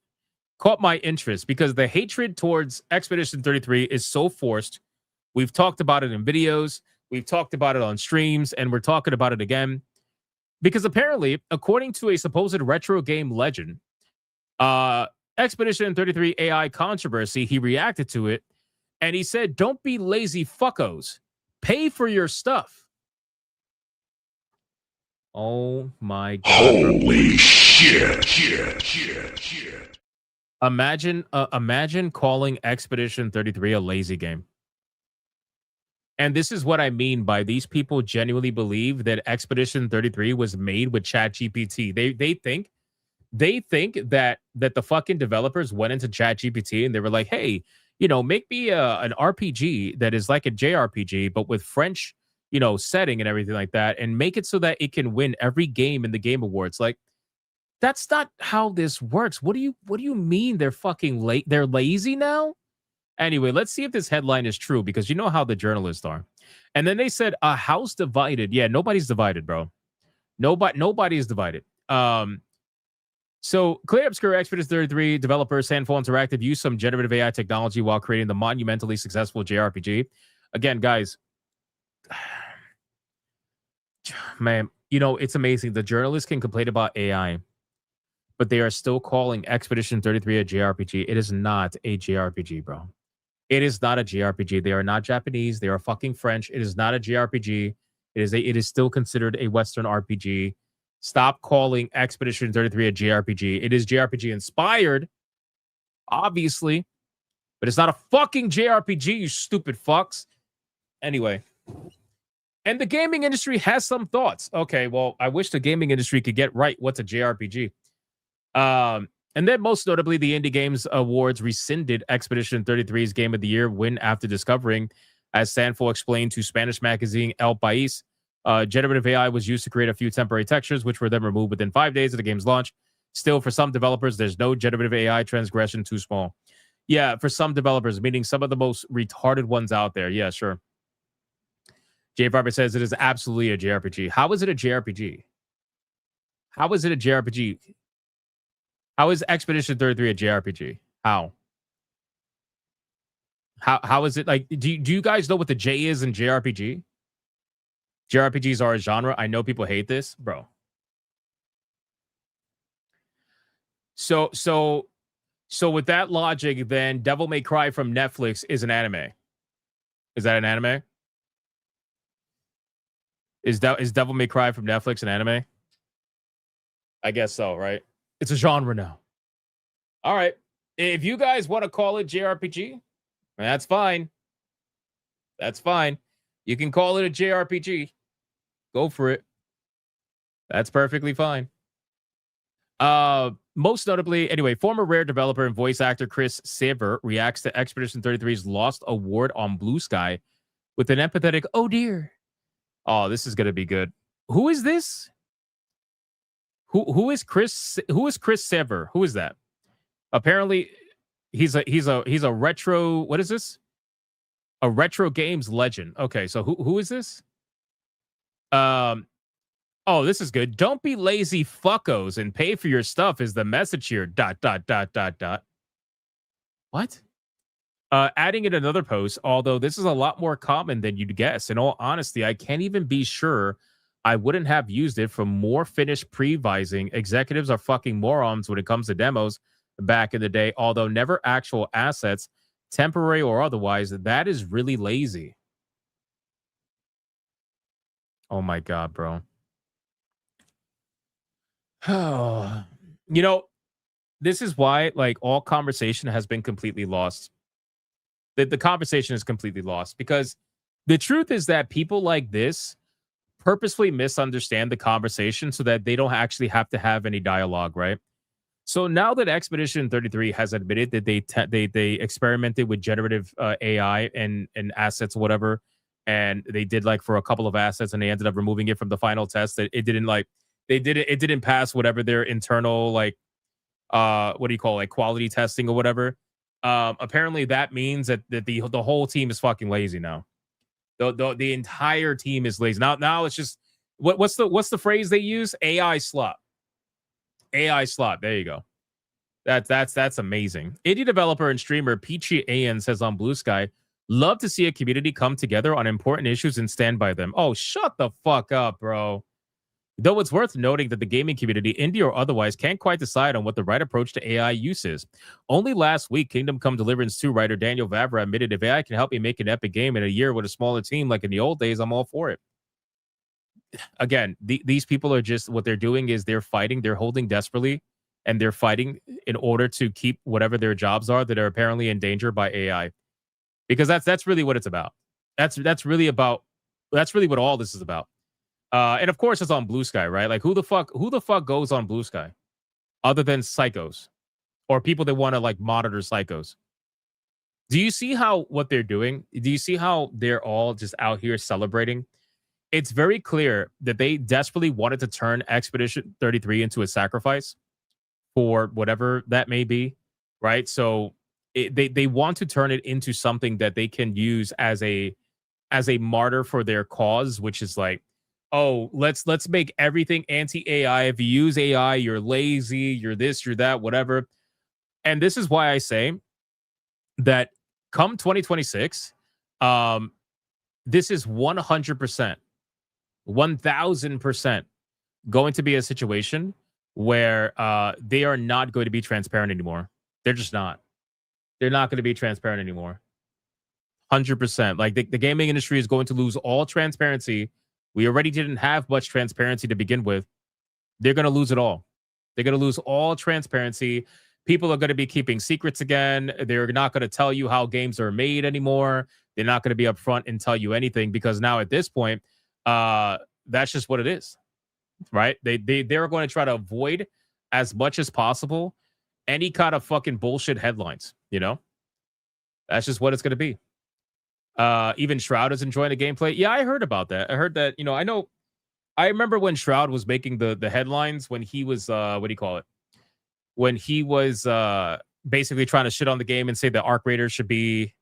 caught my interest because the hatred towards Expedition 33 is so forced. We've talked about it in videos. We've talked about it on streams, and we're talking about it again. Because apparently, according to a supposed retro game legend, Expedition 33 AI controversy, he reacted to it, and he said, don't be lazy fuckos. Pay for your stuff. Oh my God. Holy shit. Imagine calling Expedition 33 a lazy game. And this is what I mean by these people genuinely believe that Expedition 33 was made with ChatGPT. They think that the fucking developers went into ChatGPT and they were like, hey, make me an RPG that is like a JRPG, but with French, setting and everything like that, and make it so that it can win every game in the Game Awards. Like, that's not how this works. What do you mean they're fucking late? They're lazy now? Anyway, let's see if this headline is true, because you know how the journalists are. And then they said a house divided. Yeah, nobody's divided, bro. Nobody is divided. So Clear Obscure Expedition 33 developer Sandfall Interactive used some generative AI technology while creating the monumentally successful JRPG. Again, guys, man, it's amazing. The journalists can complain about AI, but they are still calling Expedition 33 a JRPG. It is not a JRPG, bro. It is not a JRPG. They are not Japanese. They are fucking French. It is not a JRPG. It is still considered a Western RPG. Stop calling Expedition 33 a JRPG. It is JRPG inspired, obviously, but it's not a fucking JRPG, you stupid fucks. Anyway. And the gaming industry has some thoughts. Okay, well, I wish the gaming industry could get right what's a JRPG. And then most notably, the Indie Games Awards rescinded Expedition 33's Game of the Year win after discovering, as Sanfo explained to Spanish magazine El País, generative AI was used to create a few temporary textures, which were then removed within 5 days of the game's launch. Still, for some developers, there's no generative AI transgression too small. Yeah, for some developers, meaning some of the most retarded ones out there. Yeah, sure. Jay Barber says it is absolutely a JRPG. How is it a JRPG? How is it a JRPG? How is Expedition 33 a JRPG? How? How is it like? Do you guys know what the J is in JRPG? JRPGs are a genre. I know people hate this, bro. So with that logic, then Devil May Cry from Netflix is an anime. Is that an anime? Is Devil May Cry from Netflix an anime? I guess so, right? It's a genre now. All right. If you guys want to call it JRPG, that's fine. That's fine. You can call it a JRPG. Go for it. That's perfectly fine. Most notably, anyway, former Rare developer and voice actor Chris Saber reacts to Expedition 33's lost award on Blue Sky with an empathetic, "Oh dear." Oh, this is gonna be good. Who is this? Who is Chris? Who is Chris Saber? Who is that? Apparently, he's a retro. What is this? A retro games legend. Okay, so who is this? Oh, this is good. Don't be lazy fuckos and pay for your stuff is the message here. ... What? Adding in another post, although this is a lot more common than you'd guess. In all honesty, I can't even be sure I wouldn't have used it for more finished pre-vising. Executives are fucking morons when it comes to demos back in the day, although never actual assets, temporary or otherwise. That is really lazy. Oh my God, bro. Oh, you know, this is why like all conversation has been completely lost. The conversation is completely lost because the truth is that people like this purposefully misunderstand the conversation so that they don't actually have to have any dialogue, right? So now that Expedition 33 has admitted that they experimented with generative AI and assets or whatever, and they did like for a couple of assets and they ended up removing it from the final test, that it didn't like it didn't pass whatever their internal like what do you call it, like quality testing or whatever. Apparently that means that the whole team is fucking lazy now. The entire team is lazy. Now it's just what's the phrase they use? AI slop. AI slop. There you go. That's amazing. Indie developer and streamer Peachy Ayan says on Blue Sky, love to see a community come together on important issues and stand by them. Oh, shut the fuck up, bro. Though it's worth noting that the gaming community, indie or otherwise, can't quite decide on what the right approach to AI use is. Only last week, Kingdom Come Deliverance 2 writer Daniel Vavra admitted, if AI can help me make an epic game in a year with a smaller team like in the old days, I'm all for it. Again, these people are just, what they're doing is they're fighting, they're holding desperately, and they're fighting in order to keep whatever their jobs are that are apparently in danger by AI. Because that's really what it's about. That's really what all this is about. And of course, it's on Blue Sky, right? Like, who the fuck goes on Blue Sky, other than psychos or people that want to like monitor psychos? Do you see what they're doing? Do you see how they're all just out here celebrating? It's very clear that they desperately wanted to turn Expedition 33 into a sacrifice for whatever that may be, right? So they want to turn it into something that they can use as a martyr for their cause, which is like, oh, let's make everything anti-AI. If you use AI, you're lazy, you're this, you're that, whatever. And this is why I say that come 2026, this is 100%, 1000% going to be a situation where they are not going to be transparent anymore. They're just not. They're not going to be transparent anymore. 100%. Like the gaming industry is going to lose all transparency. We already didn't have much transparency to begin with. They're going to lose it all. They're going to lose all transparency. People are going to be keeping secrets again. They're not going to tell you how games are made anymore. They're not going to be upfront and tell you anything because now at this point, that's just what it is, right? They're going to try to avoid as much as possible any kind of fucking bullshit headlines. You know, that's just what it's going to be. Even Shroud is enjoying the gameplay. Yeah, I heard about that. I heard that. You know, I remember when Shroud was making the headlines when he was what do you call it? When he was basically trying to shit on the game and say that Arc Raiders should be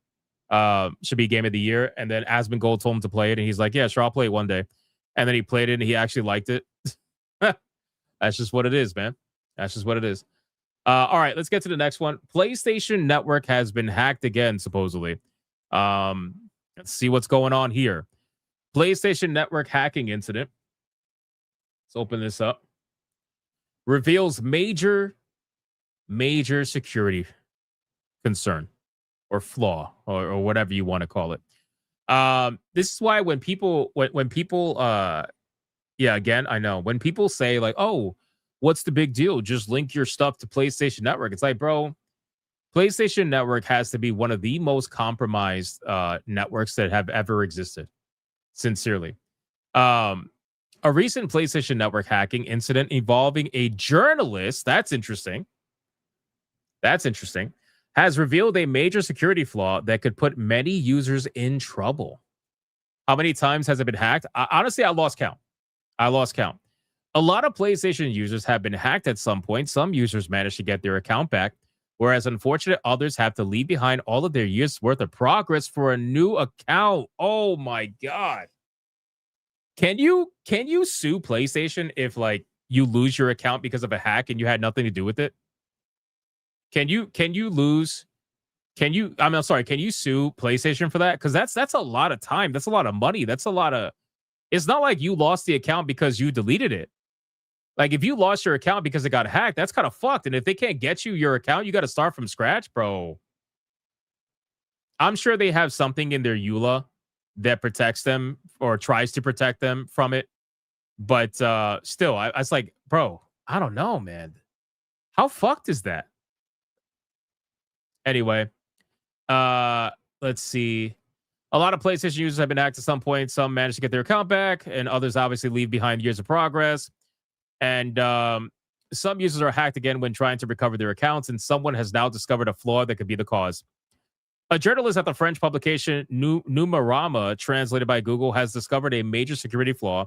game of the year, and then Asmongold told him to play it, and he's like, "Yeah, sure, I'll play it one day." And then he played it, and he actually liked it. That's just what it is, man. That's just what it is. All right, let's get to the next one. PlayStation Network has been hacked again, supposedly. Let's see what's going on here. PlayStation Network hacking incident. Let's open this up. Reveals major security concern or flaw or whatever you want to call it. This is why when people again, I know when people say like, "Oh, what's the big deal? Just link your stuff to PlayStation Network." It's like, bro, PlayStation Network has to be one of the most compromised networks that have ever existed. Sincerely. A recent PlayStation Network hacking incident involving a journalist, that's interesting, has revealed a major security flaw that could put many users in trouble. How many times has it been hacked? Honestly, I lost count. A lot of PlayStation users have been hacked at some point. Some users managed to get their account back, whereas unfortunate others have to leave behind all of their years' worth of progress for a new account. Oh my God. Can you sue PlayStation if like you lose your account because of a hack and you had nothing to do with it? Can you sue PlayStation for that? Because that's a lot of time. That's a lot of money. It's not like you lost the account because you deleted it. Like if you lost your account because it got hacked, that's kind of fucked. And if they can't get you your account, you got to start from scratch, bro. I'm sure they have something in their EULA that protects them or tries to protect them from it. But still, I was like, bro, I don't know, man. How fucked is that? Anyway, let's see. A lot of PlayStation users have been hacked at some point. Some managed to get their account back, and others obviously leave behind years of progress. And some users are hacked again when trying to recover their accounts, and someone has now discovered a flaw that could be the cause. A journalist at the French publication Numerama, translated by Google, has discovered a major security flaw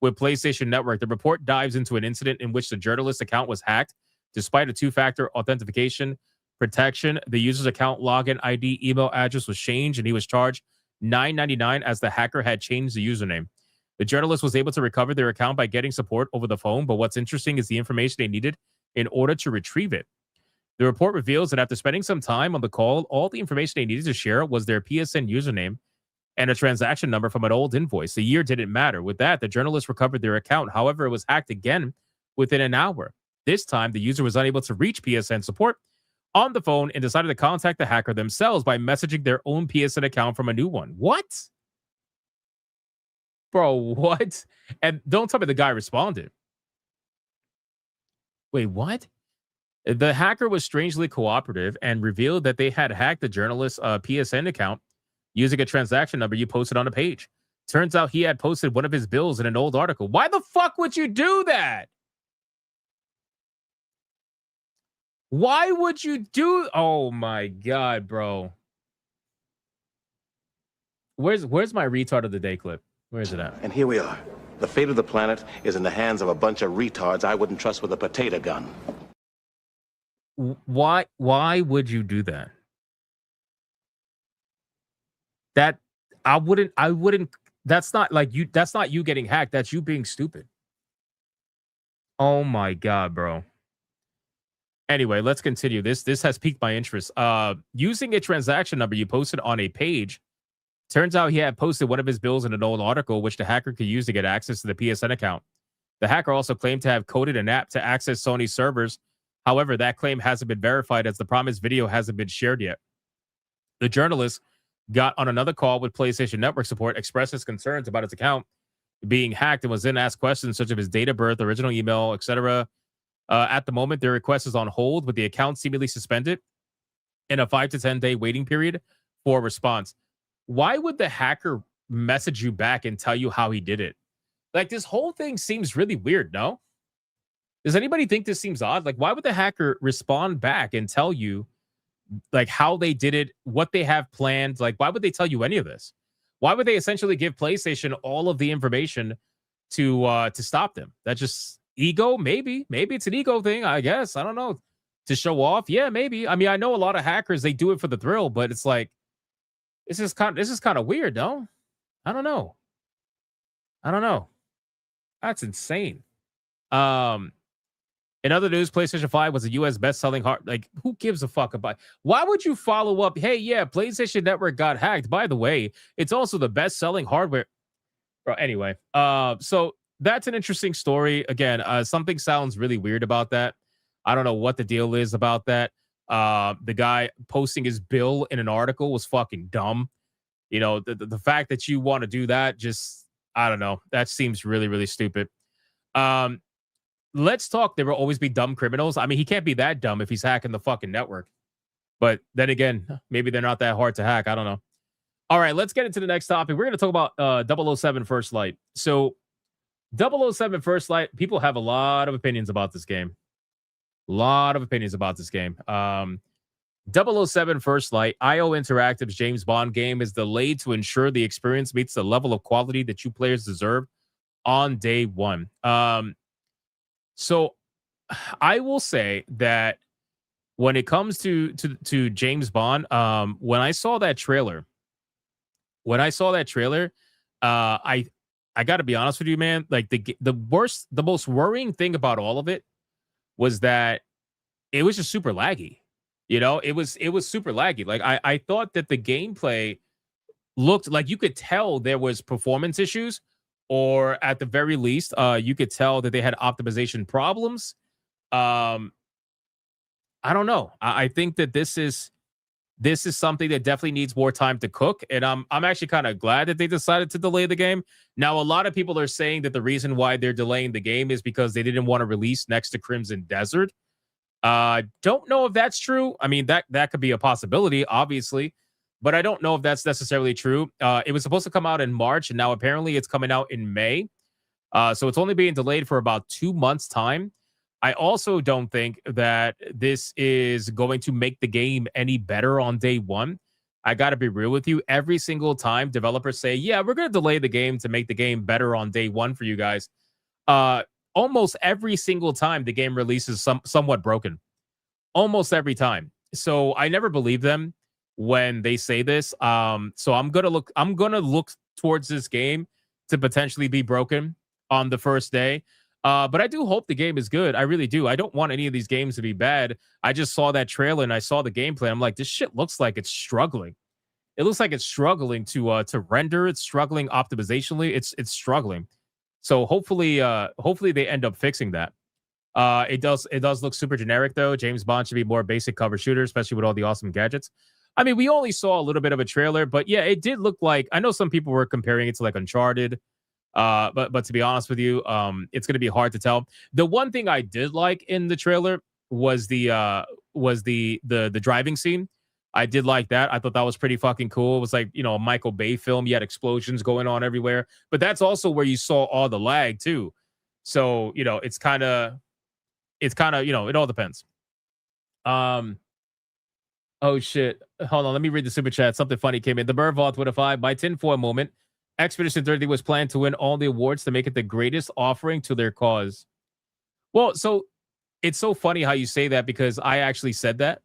with PlayStation Network. The report dives into an incident in which the journalist's account was hacked. Despite a two-factor authentication protection, the user's account login ID email address was changed, and he was charged $9.99 as the hacker had changed the username. The journalist was able to recover their account by getting support over the phone, but what's interesting is the information they needed in order to retrieve it. The report reveals that after spending some time on the call, all the information they needed to share was their PSN username and a transaction number from an old invoice. The year didn't matter. With that, the journalist recovered their account. However, it was hacked again within an hour. This time, the user was unable to reach PSN support on the phone and decided to contact the hacker themselves by messaging their own PSN account from a new one. What? Bro, what? And don't tell me the guy responded. Wait, what? The hacker was strangely cooperative and revealed that they had hacked the journalist's PSN account using a transaction number you posted on a page. Turns out he had posted one of his bills in an old article. Why the fuck would you do that? Why would you do? Oh my God, bro. Where's my retard of the day clip? Where is it at? And here we are. The fate of the planet is in the hands of a bunch of retards I wouldn't trust with a potato gun. Why would you do that? I wouldn't. That's not like you. That's not you getting hacked. That's you being stupid. Oh my God, bro. Anyway, let's continue. This has piqued my interest. Using a transaction number you posted on a page. Turns out he had posted one of his bills in an old article, which the hacker could use to get access to the PSN account. The hacker also claimed to have coded an app to access Sony servers. However, that claim hasn't been verified as the promised video hasn't been shared yet. The journalist got on another call with PlayStation Network support, expressed his concerns about his account being hacked, and was then asked questions such as his date of birth, original email, etc. At the moment, their request is on hold, with the account seemingly suspended in a 5 to 10 day waiting period for a response. Why would the hacker message you back and tell you how he did it? Like, this whole thing seems really weird, no? Does anybody think this seems odd? Like, why would the hacker respond back and tell you, like, how they did it, what they have planned? Like, why would they tell you any of this? Why would they essentially give PlayStation all of the information to stop them? That just ego? Maybe it's an ego thing, I guess. I don't know. To show off? Yeah, maybe. I mean, I know a lot of hackers, they do it for the thrill, but it's like, this is kind of weird, no? I don't know. That's insane. In other news, PlayStation 5 was a US best-selling like, who gives a fuck about? Why would you follow up? Hey, yeah, PlayStation Network got hacked. By the way, it's also the best-selling hardware. Anyway, so that's an interesting story. Again, something sounds really weird about that. I don't know what the deal is about that. The guy posting his bill in an article was fucking dumb. You know, the fact that you want to do that, just, I don't know. That seems really, really stupid. Let's talk. There will always be dumb criminals. I mean, he can't be that dumb if he's hacking the fucking network. But then again, maybe they're not that hard to hack. I don't know. All right, let's get into the next topic. We're going to talk about 007 First Light. So 007 First Light, people have a lot of opinions about this game. 007 First Light, IO Interactive's James Bond game, is delayed to ensure the experience meets the level of quality that you players deserve on day one. So I will say that when it comes to James Bond, when I saw that trailer, I got to be honest with you, man. Like, the most worrying thing about all of it was that it was just super laggy. You know, it was super laggy. Like, I thought that the gameplay looked like, you could tell there was performance issues, or at the very least, you could tell that they had optimization problems. I don't know. I think that this is something that definitely needs more time to cook, and I'm actually kind of glad that they decided to delay the game. Now, a lot of people are saying that the reason why they're delaying the game is because they didn't want to release next to Crimson Desert. Don't know if that's true. I mean, that could be a possibility, obviously, but I don't know if that's necessarily true. It was supposed to come out in March, and now apparently it's coming out in May. So it's only being delayed for about 2 months' time. I also don't think that this is going to make the game any better on day one. I got to be real with you. Every single time developers say, yeah, we're going to delay the game to make the game better on day one for you guys, almost every single time the game releases somewhat broken. Almost every time. So I never believe them when they say this. So I'm gonna look towards this game to potentially be broken on the first day. But I do hope the game is good. I really do. I don't want any of these games to be bad. I just saw that trailer and I saw the gameplay. I'm like, this shit looks like it's struggling. It looks like it's struggling to render. It's struggling optimizationally. It's struggling. So hopefully they end up fixing that. It does look super generic though. James Bond should be more basic cover shooter, especially with all the awesome gadgets. I mean, we only saw a little bit of a trailer, but yeah, it did look like, I know some people were comparing it to like Uncharted. But to be honest with you, it's going to be hard to tell. The one thing I did like in the trailer was the driving scene. I did like that. I thought that was pretty fucking cool. It was like, you know, a Michael Bay film. You had explosions going on everywhere, but that's also where you saw all the lag too. So, you know, it's kind of, you know, it all depends. Oh shit. Hold on. Let me read the super chat. Something funny came in. The Burvault with a 5 by tinfoil moment. Expedition 30 was planned to win all the awards to make it the greatest offering to their cause. Well, so it's so funny how you say that, because I actually said that.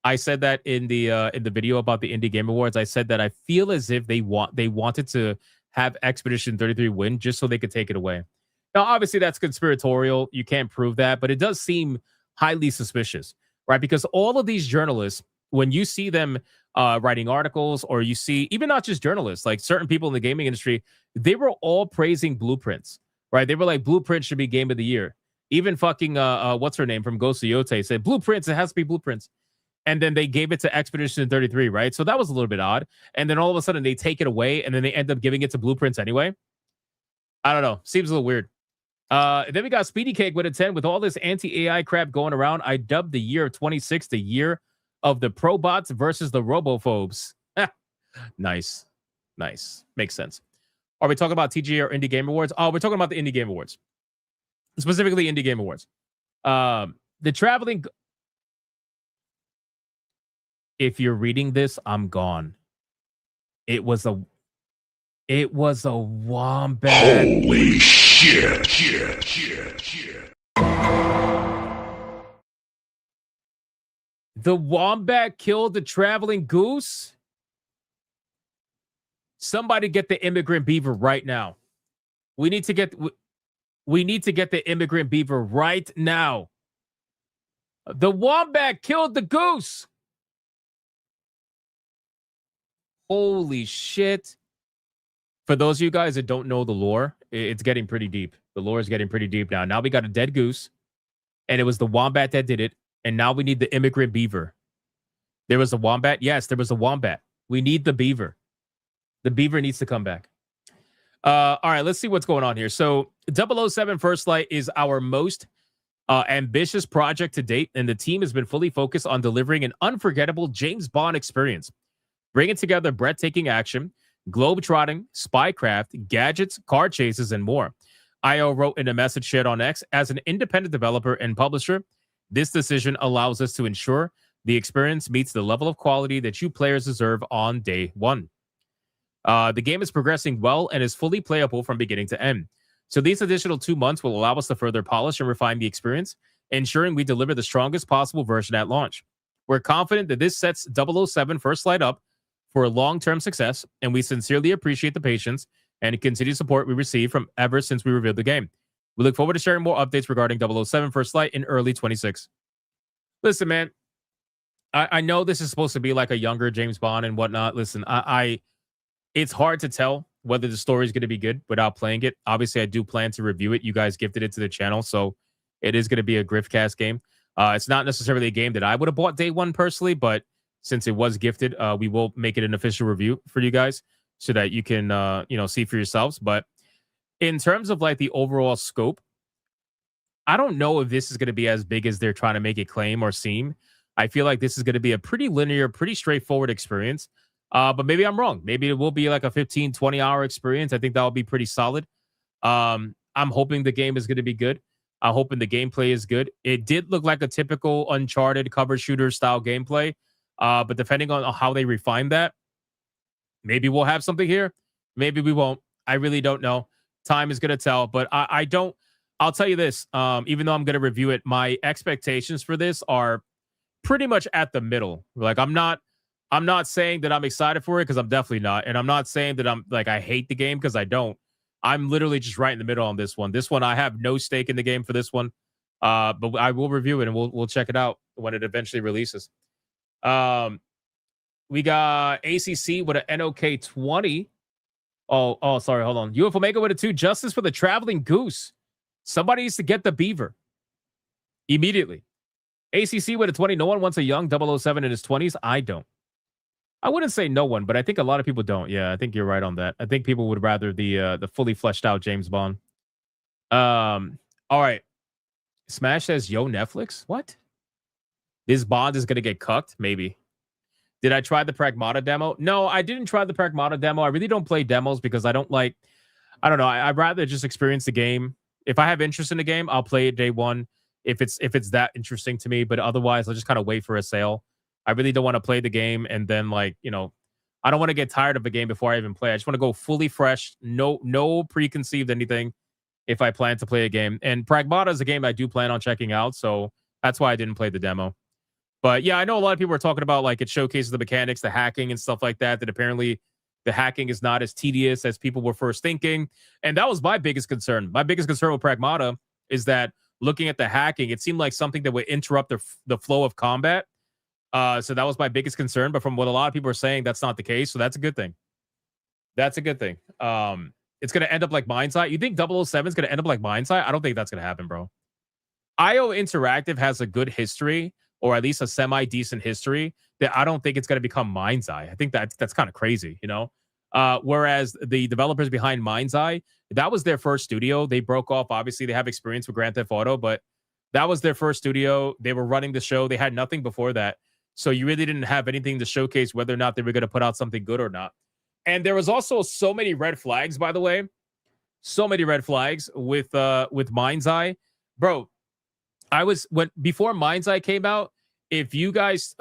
I said that in the video about the Indie Game Awards. I said that I feel as if they wanted to have Expedition 33 win just so they could take it away. Now, obviously, that's conspiratorial. You can't prove that, but it does seem highly suspicious, right? Because all of these journalists, when you see them writing articles, or you see even not just journalists, like certain people in the gaming industry, they were all praising Blueprints, right? They were like, Blueprint should be game of the year. Even fucking what's her name from Ghost of Yote said Blueprints, it has to be Blueprints. and then they gave it to Expedition 33, right? So that was a little bit odd. And then all of a sudden they take it away, and then they end up giving it to Blueprints anyway. I don't know. Seems a little weird. Then we got Speedy Cake with a 10. With all this anti-AI crap going around, I dubbed the year of 26 the year of the Probots versus the Robophobes. Nice. Makes sense. Are we talking about TGA or Indie Game Awards? Oh, we're talking about the Indie Game Awards. Specifically Indie Game Awards. The traveling... If you're reading this, I'm gone. It was a wombat. Holy shit. The wombat killed the traveling goose? Somebody get the immigrant beaver right now. We need to get the immigrant beaver right now. The wombat killed the goose. Holy shit. For those of you guys that don't know the lore, it's getting pretty deep. The lore is getting pretty deep now. Now we got a dead goose, and it was the wombat that did it, and now we need the immigrant beaver. There was a wombat? Yes, there was a wombat. We need the beaver. The beaver needs to come back. All right, let's see what's going on here. So 007 First Light is our most ambitious project to date, and the team has been fully focused on delivering an unforgettable James Bond experience, bringing together breathtaking action, globetrotting, spycraft, gadgets, car chases, and more. IO wrote in a message shared on X, as an independent developer and publisher, this decision allows us to ensure the experience meets the level of quality that you players deserve on day one. The game is progressing well and is fully playable from beginning to end. So these additional 2 months will allow us to further polish and refine the experience, ensuring we deliver the strongest possible version at launch. We're confident that this sets 007 First Light up for long-term success, and we sincerely appreciate the patience and continued support we received from ever since we revealed the game. We look forward to sharing more updates regarding 007 First Light in early 26. Listen, man, I know this is supposed to be like a younger James Bond and whatnot. Listen, it's hard to tell whether the story is going to be good without playing it. Obviously, I do plan to review it. You guys gifted it to the channel, so it is going to be a Griftcast game. It's not necessarily a game that I would have bought day one personally, but since it was gifted, we will make it an official review for you guys so that you can, see for yourselves. But in terms of like the overall scope, I don't know if this is going to be as big as they're trying to make it claim or seem. I feel like this is going to be a pretty linear, pretty straightforward experience. But maybe I'm wrong. Maybe it will be like a 15, 20-hour experience. I think that will be pretty solid. I'm hoping the game is going to be good. I'm hoping the gameplay is good. It did look like a typical Uncharted cover shooter style gameplay. But depending on how they refine that, maybe we'll have something here. Maybe we won't. I really don't know. Time is going to tell. But I'll tell you this. Even though I'm going to review it, my expectations for this are pretty much at the middle. Like I'm not saying that I'm excited for it, because I'm definitely not. And I'm not saying that I'm like I hate the game, because I don't. I'm literally just right in the middle on this one. This one, I have no stake in the game for this one. But I will review it, and we'll check it out when it eventually releases. We got ACC with an NOK 20. Oh, sorry, hold on. UFO Mega with a 2. Justice for the traveling goose. Somebody needs to get the beaver immediately. ACC with a 20. No one wants a young 007 in his 20s. I don't. I wouldn't say no one, but I think a lot of people don't. Yeah, I think you're right on that. I think people would rather the fully fleshed out James Bond. All right. Smash says, yo, Netflix? What? This Bond is going to get cucked? Maybe. Did I try the Pragmata demo? No, I didn't try the Pragmata demo. I really don't play demos because I don't know. I'd rather just experience the game. If I have interest in the game, I'll play it day one if it's that interesting to me. But otherwise, I'll just kind of wait for a sale. I really don't want to play the game and then I don't want to get tired of the game before I even play. I just want to go fully fresh, no preconceived anything if I plan to play a game. And Pragmata is a game I do plan on checking out, so that's why I didn't play the demo. But yeah, I know a lot of people are talking about like it showcases the mechanics, the hacking and stuff like that, that apparently the hacking is not as tedious as people were first thinking. And that was my biggest concern. My biggest concern with Pragmata is that looking at the hacking, it seemed like something that would interrupt the flow of combat. So that was my biggest concern. But from what a lot of people are saying, that's not the case. So that's a good thing. That's a good thing. It's going to end up like Mindsight. You think 007 is going to end up like Mindsight? I don't think that's going to happen, bro. IO Interactive has a good history or at least a semi-decent history, that I don't think it's going to become Mind's Eye. I think that's kind of crazy, you know? Whereas the developers behind Mind's Eye, that was their first studio. They broke off. Obviously, they have experience with Grand Theft Auto, but that was their first studio. They were running the show. They had nothing before that. So you really didn't have anything to showcase whether or not they were going to put out something good or not. And there was also so many red flags, by the way. So many red flags with Mind's Eye. Bro, before Mind's Eye came out, if you guys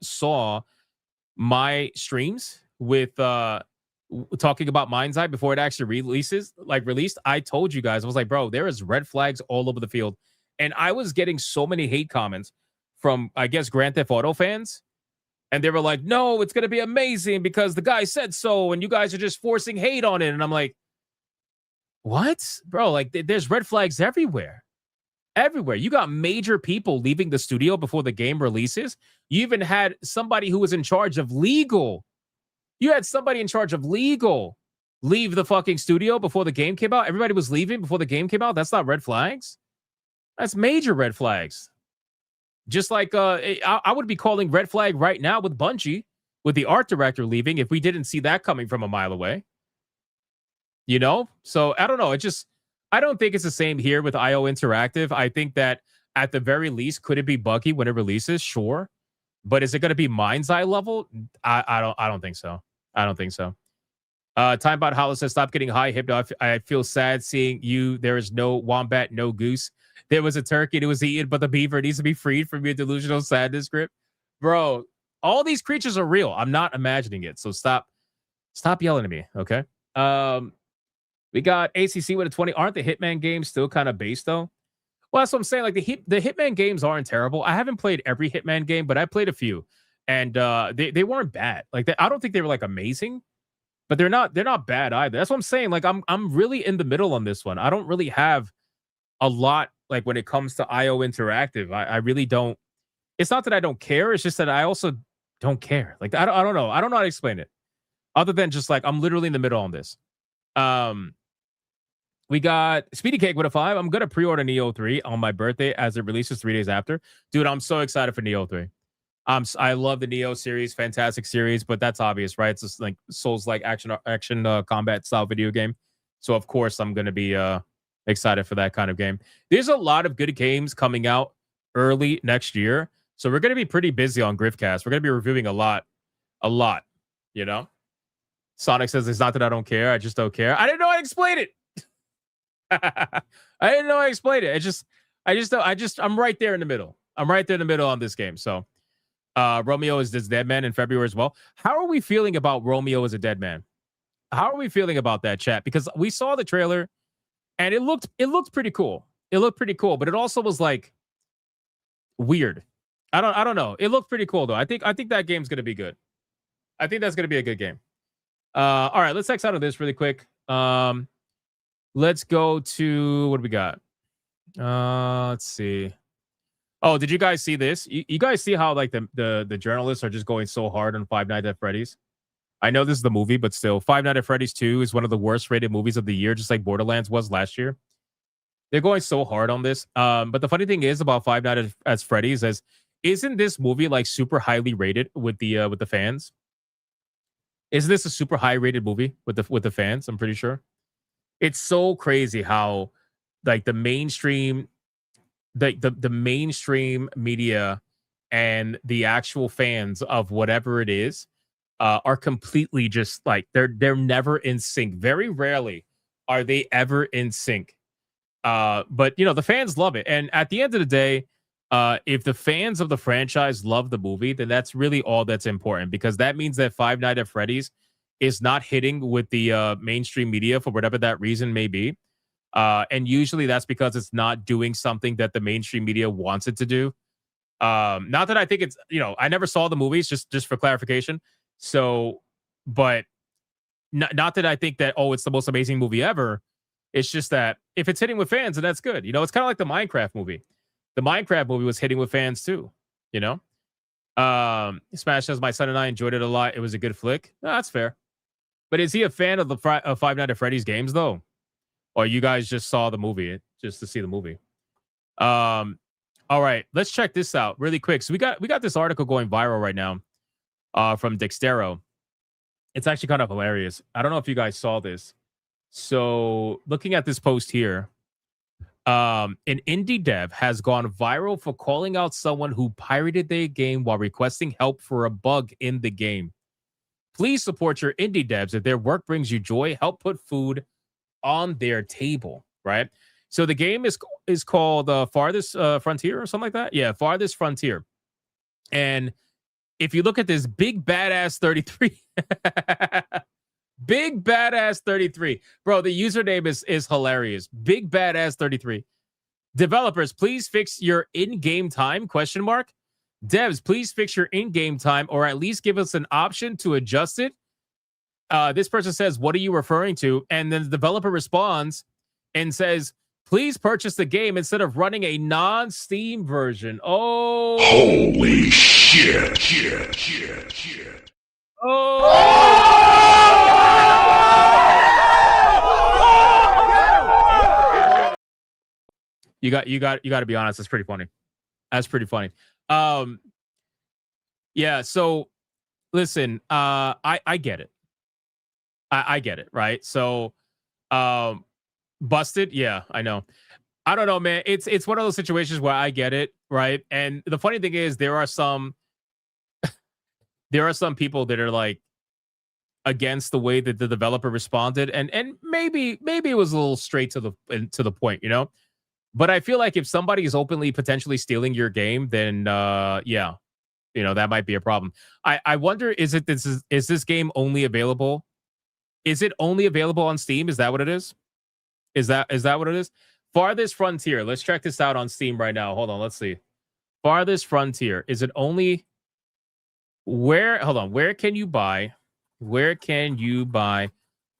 saw my streams with talking about Mind's Eye before it actually released, I told you guys, I was like, bro, there is red flags all over the field. And I was getting so many hate comments from, I guess, Grand Theft Auto fans. And they were like, no, it's going to be amazing because the guy said so. And you guys are just forcing hate on it. And I'm like, what? Bro, like, there's red flags everywhere. Everywhere. You got major people leaving the studio before the game releases. You even had somebody who was in charge of legal. You had somebody in charge of legal leave the fucking studio before the game came out. Everybody was leaving before the game came out. That's not red flags. That's major red flags. Just like I would be calling red flag right now with Bungie, with the art director leaving, if we didn't see that coming from a mile away. You know? So I don't know. I don't think it's the same here with IO Interactive. I think that at the very least, could it be buggy when it releases? Sure. But is it going to be Mind's Eye level? I don't think so. I don't think so. Timebot Hollow says, stop getting high, Hypno. I feel sad seeing you. There is no wombat, no goose. There was a turkey that was eaten, but the beaver needs to be freed from your delusional sadness grip. Bro, all these creatures are real. I'm not imagining it. So stop yelling at me, okay? We got ACC with a 20. Aren't the Hitman games still kind of based, though? Well, that's what I'm saying. Like, the Hitman games aren't terrible. I haven't played every Hitman game, but I played a few. And they weren't bad. Like, I don't think they were, like, amazing. But they're not bad either. That's what I'm saying. Like, I'm really in the middle on this one. I don't really have a lot, like, when it comes to IO Interactive. I really don't. It's not that I don't care. It's just that I also don't care. Like, I don't know. I don't know how to explain it. Other than just, like, I'm literally in the middle on this. We got Speedy Cake with a 5. I'm going to pre-order Neo 3 on my birthday as it releases 3 days after. Dude, I'm so excited for Neo 3. I love the Neo series, fantastic series, but that's obvious, right? It's just like Souls-like action combat style video game. So of course I'm going to be excited for that kind of game. There's a lot of good games coming out early next year, so we're going to be pretty busy on Griffcast. We're going to be reviewing a lot, you know? Sonic says, it's not that I don't care, I just don't care. I didn't know I explained it. I didn't know I explained it. I'm right there in the middle. I'm right there in the middle on this game. So Romeo is this dead man in February as well. How are we feeling about Romeo as a dead man? How are we feeling about that, chat? Because we saw the trailer and it looked pretty cool. It looked pretty cool, but it also was like weird. I don't know. It looked pretty cool though. I think that game's gonna be good. I think that's gonna be a good game. All right, let's X out of this really quick. Let's go to what do we got? Let's see. Oh, did you guys see this? You guys see how like the journalists are just going so hard on Five Nights at Freddy's? I know this is the movie, but still, Five Nights at Freddy's 2 is one of the worst rated movies of the year, just like Borderlands was last year. They're going so hard on this. But the funny thing is about Five Nights at Freddy's is, isn't this movie like super highly rated with the fans? Isn't this a super high rated movie with the fans? I'm pretty sure. It's so crazy how like the mainstream media and the actual fans of whatever it is are completely just like they're never in sync. Very rarely are they ever in sync. But you know, the fans love it. And at the end of the day, if the fans of the franchise love the movie, then that's really all that's important, because that means that Five Nights at Freddy's is not hitting with the mainstream media for whatever that reason may be. And usually that's because it's not doing something that the mainstream media wants it to do. Not that I think it's, you know, I never saw the movies, just for clarification. So, but not that I think that, oh, it's the most amazing movie ever. It's just that if it's hitting with fans, then that's good. You know, it's kind of like the Minecraft movie. The Minecraft movie was hitting with fans too, you know? Smash says, my son and I enjoyed it a lot. It was a good flick. No, that's fair. But is he a fan of the Five Nights at Freddy's games, though? Or you guys just saw the movie just to see the movie? All right, let's check this out really quick. So we got this article going viral right now from Dextero. It's actually kind of hilarious. I don't know if you guys saw this. So looking at this post here, an indie dev has gone viral for calling out someone who pirated their game while requesting help for a bug in the game. Please support your indie devs. If their work brings you joy, help put food on their table, right? So the game is called Farthest Frontier or something like that. Yeah, Farthest Frontier. And if you look at this Big Badass 33, Big Badass 33, bro, the username is hilarious. Big Badass 33. Developers, please fix your in-game time? ? Devs, please fix your in-game time, or at least give us an option to adjust it. This person says, "What are you referring to?" And then the developer responds and says, "Please purchase the game instead of running a non-Steam version." Oh, Holy shit. You got to be honest. That's pretty funny. Yeah. So, listen. I get it. I get it. Right. So, busted. Yeah, I know. I don't know, man. It's one of those situations where I get it. Right. And the funny thing is, there are some people that are like against the way that the developer responded, and maybe it was a little straight to the point, you know. But I feel like if somebody is openly potentially stealing your game, then yeah, you know, that might be a problem. I wonder, is this game only available? Is it only available on Steam? Is that what it is? Is that what it is? Farthest Frontier. Let's check this out on Steam right now. Hold on, let's see. Farthest Frontier. Is it only hold on, where can you buy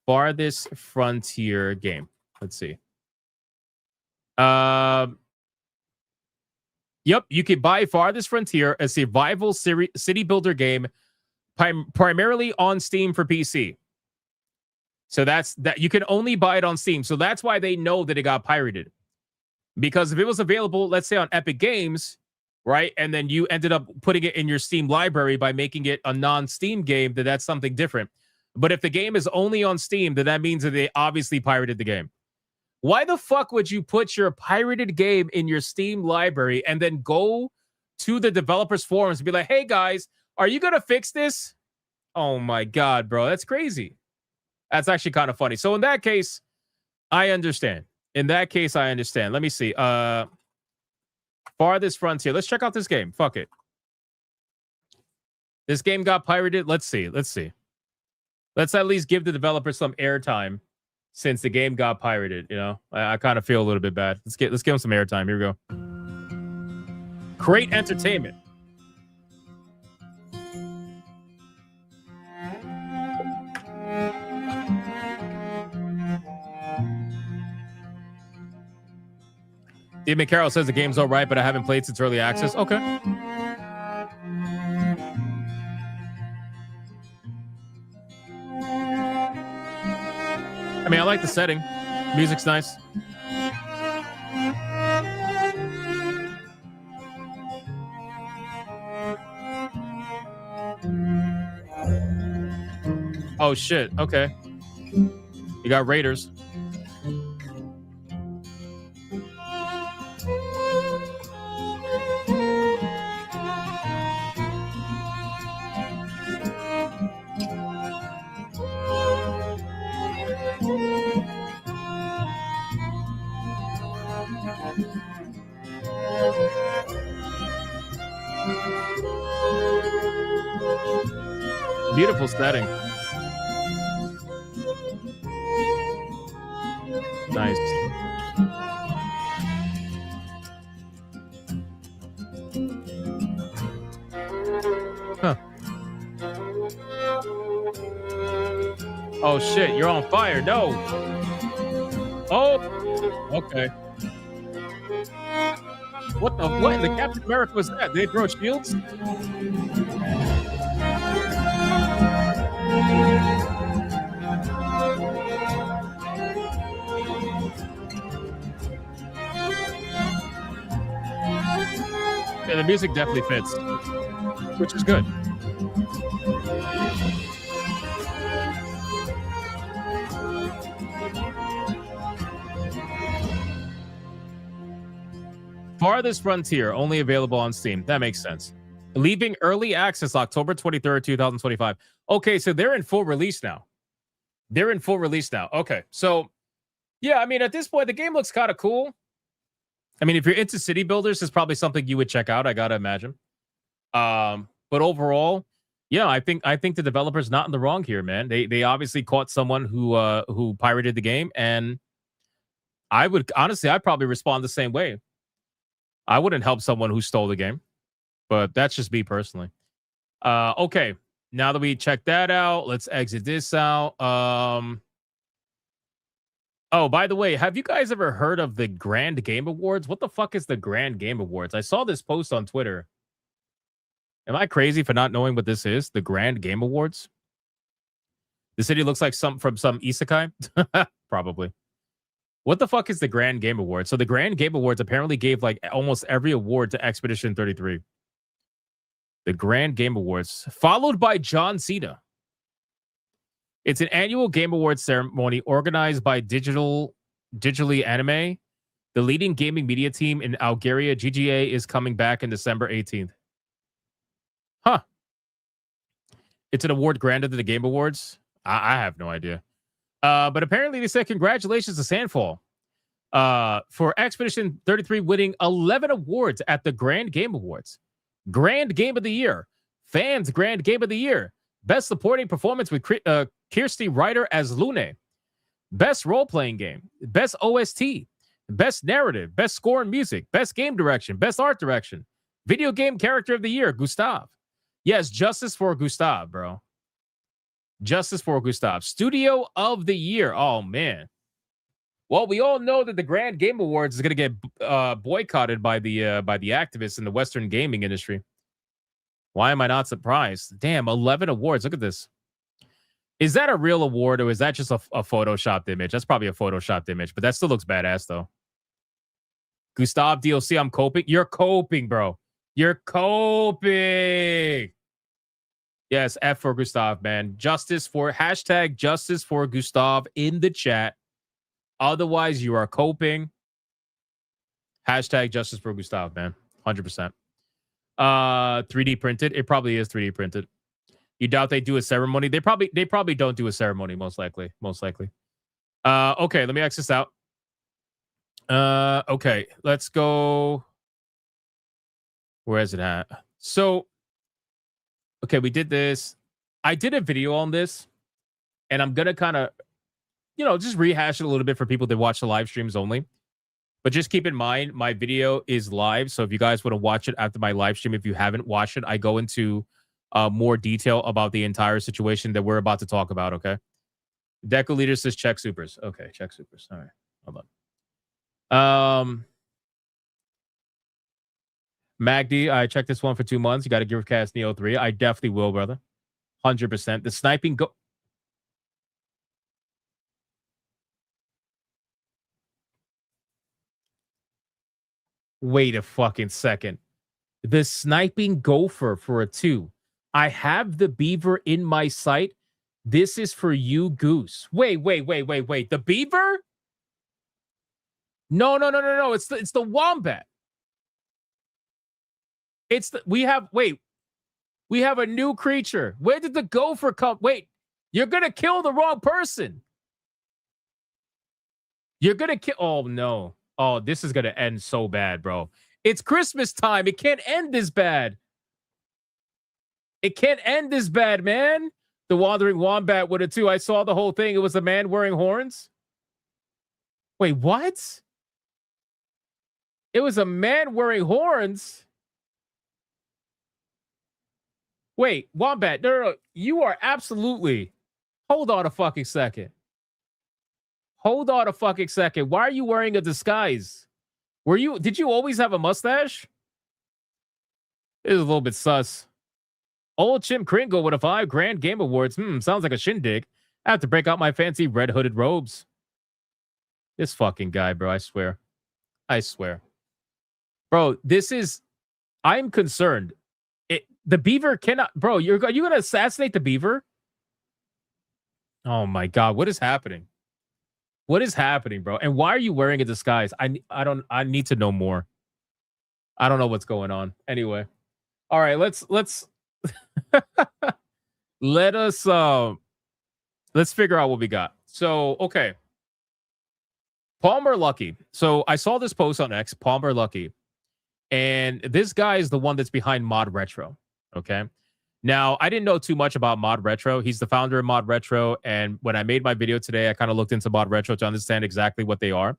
Farthest Frontier game? Let's see. Yep, you can buy Farthest Frontier, a survival city builder game, primarily on Steam for PC. So that you can only buy it on Steam. So that's why they know that it got pirated. Because if it was available, let's say on Epic Games, right, and then you ended up putting it in your Steam library by making it a non-Steam game, then that's something different. But if the game is only on Steam, then that means that they obviously pirated the game. Why the fuck would you put your pirated game in your Steam library and then go to the developers forums and be like, "Hey guys, are you gonna fix this?" Oh my god, bro, that's crazy. That's actually kind of funny. So in that case, I understand. Let me see. Farthest Frontier. Let's check out this game. Fuck it. This game got pirated. Let's see. Let's at least give the developer some airtime since the game got pirated. You know, I kind of feel a little bit bad. Let's give them some airtime. Here we go. Great entertainment. David McCarroll says the game's all right, but I haven't played since early access. Okay. I mean, I like the setting. Music's nice. Oh, shit. Okay. You got Raiders. Beautiful setting. Nice. Huh. Oh shit, you're on fire. No. Oh. Okay. What in the Captain America was that? Did they throw shields? Yeah, the music definitely fits, which is good. Farthest Frontier, only available on Steam. That makes sense. Leaving early access October 23rd, 2025. Okay, so they're in full release now. They're in full release now. Okay, so yeah, I mean, at this point, the game looks kind of cool. I mean, if you're into city builders, it's probably something you would check out, I gotta imagine. But overall, yeah, I think the developer's not in the wrong here, man. They obviously caught someone who pirated the game, and I'd probably respond the same way. I wouldn't help someone who stole the game, but that's just me personally. Okay, now that we checked that out, let's exit this out. Oh, by the way, have you guys ever heard of the Grand Game Awards? What the fuck is the Grand Game Awards? I saw this post on Twitter. Am I crazy for not knowing what this is? The Grand Game Awards? The city looks like from some isekai? Probably. What the fuck is the Grand Game Awards? So the Grand Game Awards apparently gave like almost every award to Expedition 33. The Grand Game Awards, followed by John Cena. It's an annual Game Awards ceremony organized by Digitally Anime. The leading gaming media team in Algeria, GGA, is coming back in December 18th. Huh. It's an award granted to the Game Awards? I have no idea. But apparently they said congratulations to Sandfall for Expedition 33 winning 11 awards at the Grand Game Awards. Grand Game of the Year. Fans Grand Game of the Year. Best Supporting Performance with Kirsty Ryder as Lune. Best Role-Playing Game. Best OST. Best Narrative. Best Score and Music. Best Game Direction. Best Art Direction. Video Game Character of the Year, Gustav. Yes, justice for Gustav, bro. Justice for Gustav. Studio of the Year. Oh, man. Well, we all know that the Grand Game Awards is going to get boycotted by the activists in the Western gaming industry. Why am I not surprised? Damn, 11 awards. Look at this. Is that a real award or is that just a photoshopped image? That's probably a photoshopped image, but that still looks badass, though. Gustav DLC, I'm coping. You're coping, bro. You're coping. Yes, F for Gustav, man. Justice for Gustav in the chat. Otherwise, you are coping. Justice for Gustav, man. 100%. 3D printed. It probably is 3D printed. You doubt they do a ceremony? They probably don't do a ceremony, most likely. Okay, let me X this out. Okay, let's go. Where is it at? So, okay, we did this. I did a video on this, and I'm gonna kind of, just rehash it a little bit for people that watch the live streams only. But just keep in mind, my video is live, so if you guys want to watch it after my live stream, if you haven't watched it, I go into more detail about the entire situation that we're about to talk about, okay? Deco Leader says check supers. Okay, check supers. All right, hold on. Magdi, I checked this one for 2 months. You got to give Cast Neo 3. I definitely will, brother. 100%. The sniping go... Wait a fucking second. The sniping gopher for a 2. I have the beaver in my sight. This is for you, Goose. Wait. The beaver? No. It's the wombat. We have a new creature. Where did the gopher come? Wait, you're gonna kill the wrong person. You're gonna kill. Oh no. Oh, this is gonna end so bad, bro. It's Christmas time. It can't end this bad. It can't end this bad, man. The Wandering Wombat with it too. I saw the whole thing. It was a man wearing horns. Wait, what? It was a man wearing horns. Wait, Wombat. No. You are absolutely. Hold on a fucking second. Why are you wearing a disguise? Did you always have a mustache? This is a little bit sus. Old Chim Kringle with a 5 Grand Game Awards. Sounds like a shindig. I have to break out my fancy red hooded robes. This fucking guy, bro. I swear. Bro, this is I'm concerned. The beaver cannot, bro. Are you gonna assassinate the beaver? Oh my god, what is happening? What is happening, bro? And why are you wearing a disguise? I need to know more. I don't know what's going on. Anyway, all right, let's let us let's figure out what we got. So okay, Palmer Lucky. So I saw this post on X, Palmer Lucky, and this guy is the one that's behind Mod Retro. Okay. Now, I didn't know too much about Mod Retro. He's the founder of Mod Retro. And when I made my video today, I kind of looked into Mod Retro to understand exactly what they are.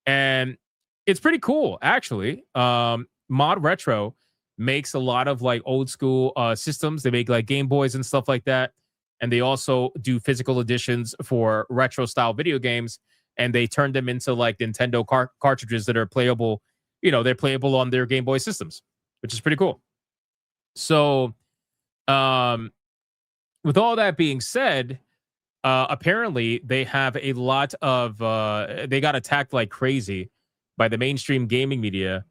And it's pretty cool, actually. Mod Retro makes a lot of like old school systems. They make like Game Boys and stuff like that. And they also do physical editions for retro style video games. And they turn them into like Nintendo cartridges that are playable. You know, they're playable on their Game Boy systems, which is pretty cool. So, with all that being said, apparently they have a lot of they got attacked like crazy by the mainstream gaming media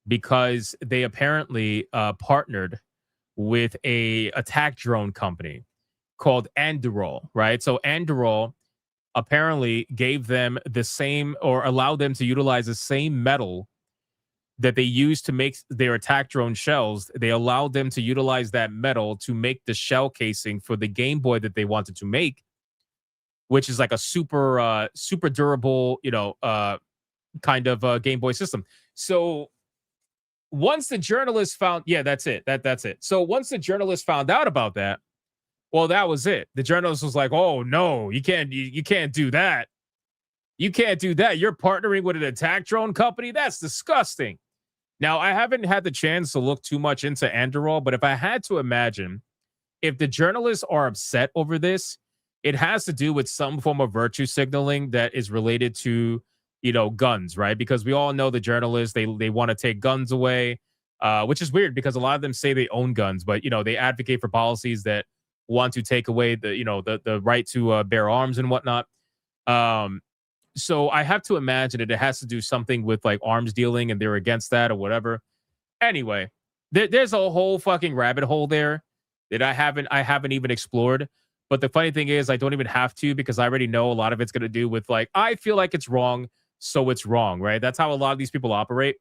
because they apparently partnered with a attack drone company called Anduril, right? So Anduril apparently gave them the same or allowed them to utilize the same metal that they used to make their attack drone shells. They allowed them to utilize that metal to make the shell casing for the Game Boy that they wanted to make, which is like a super durable, kind of Game Boy system. So once the journalist found, that's it. So once the journalist found out about that, well, that was it. The journalist was like, "Oh no, you can't do that. You can't do that. You're partnering with an attack drone company. That's disgusting." Now, I haven't had the chance to look too much into Anduril, but if I had to imagine, if the journalists are upset over this, it has to do with some form of virtue signaling that is related to, guns, right? Because we all know the journalists, they want to take guns away, which is weird because a lot of them say they own guns, but, they advocate for policies that want to take away the right to bear arms and whatnot. So I have to imagine that it has to do something with like arms dealing and they're against that or whatever. Anyway, there's a whole fucking rabbit hole there that I haven't even explored. But the funny thing is I don't even have to because I already know a lot of it's going to do with like, I feel like it's wrong, so it's wrong, right? That's how a lot of these people operate.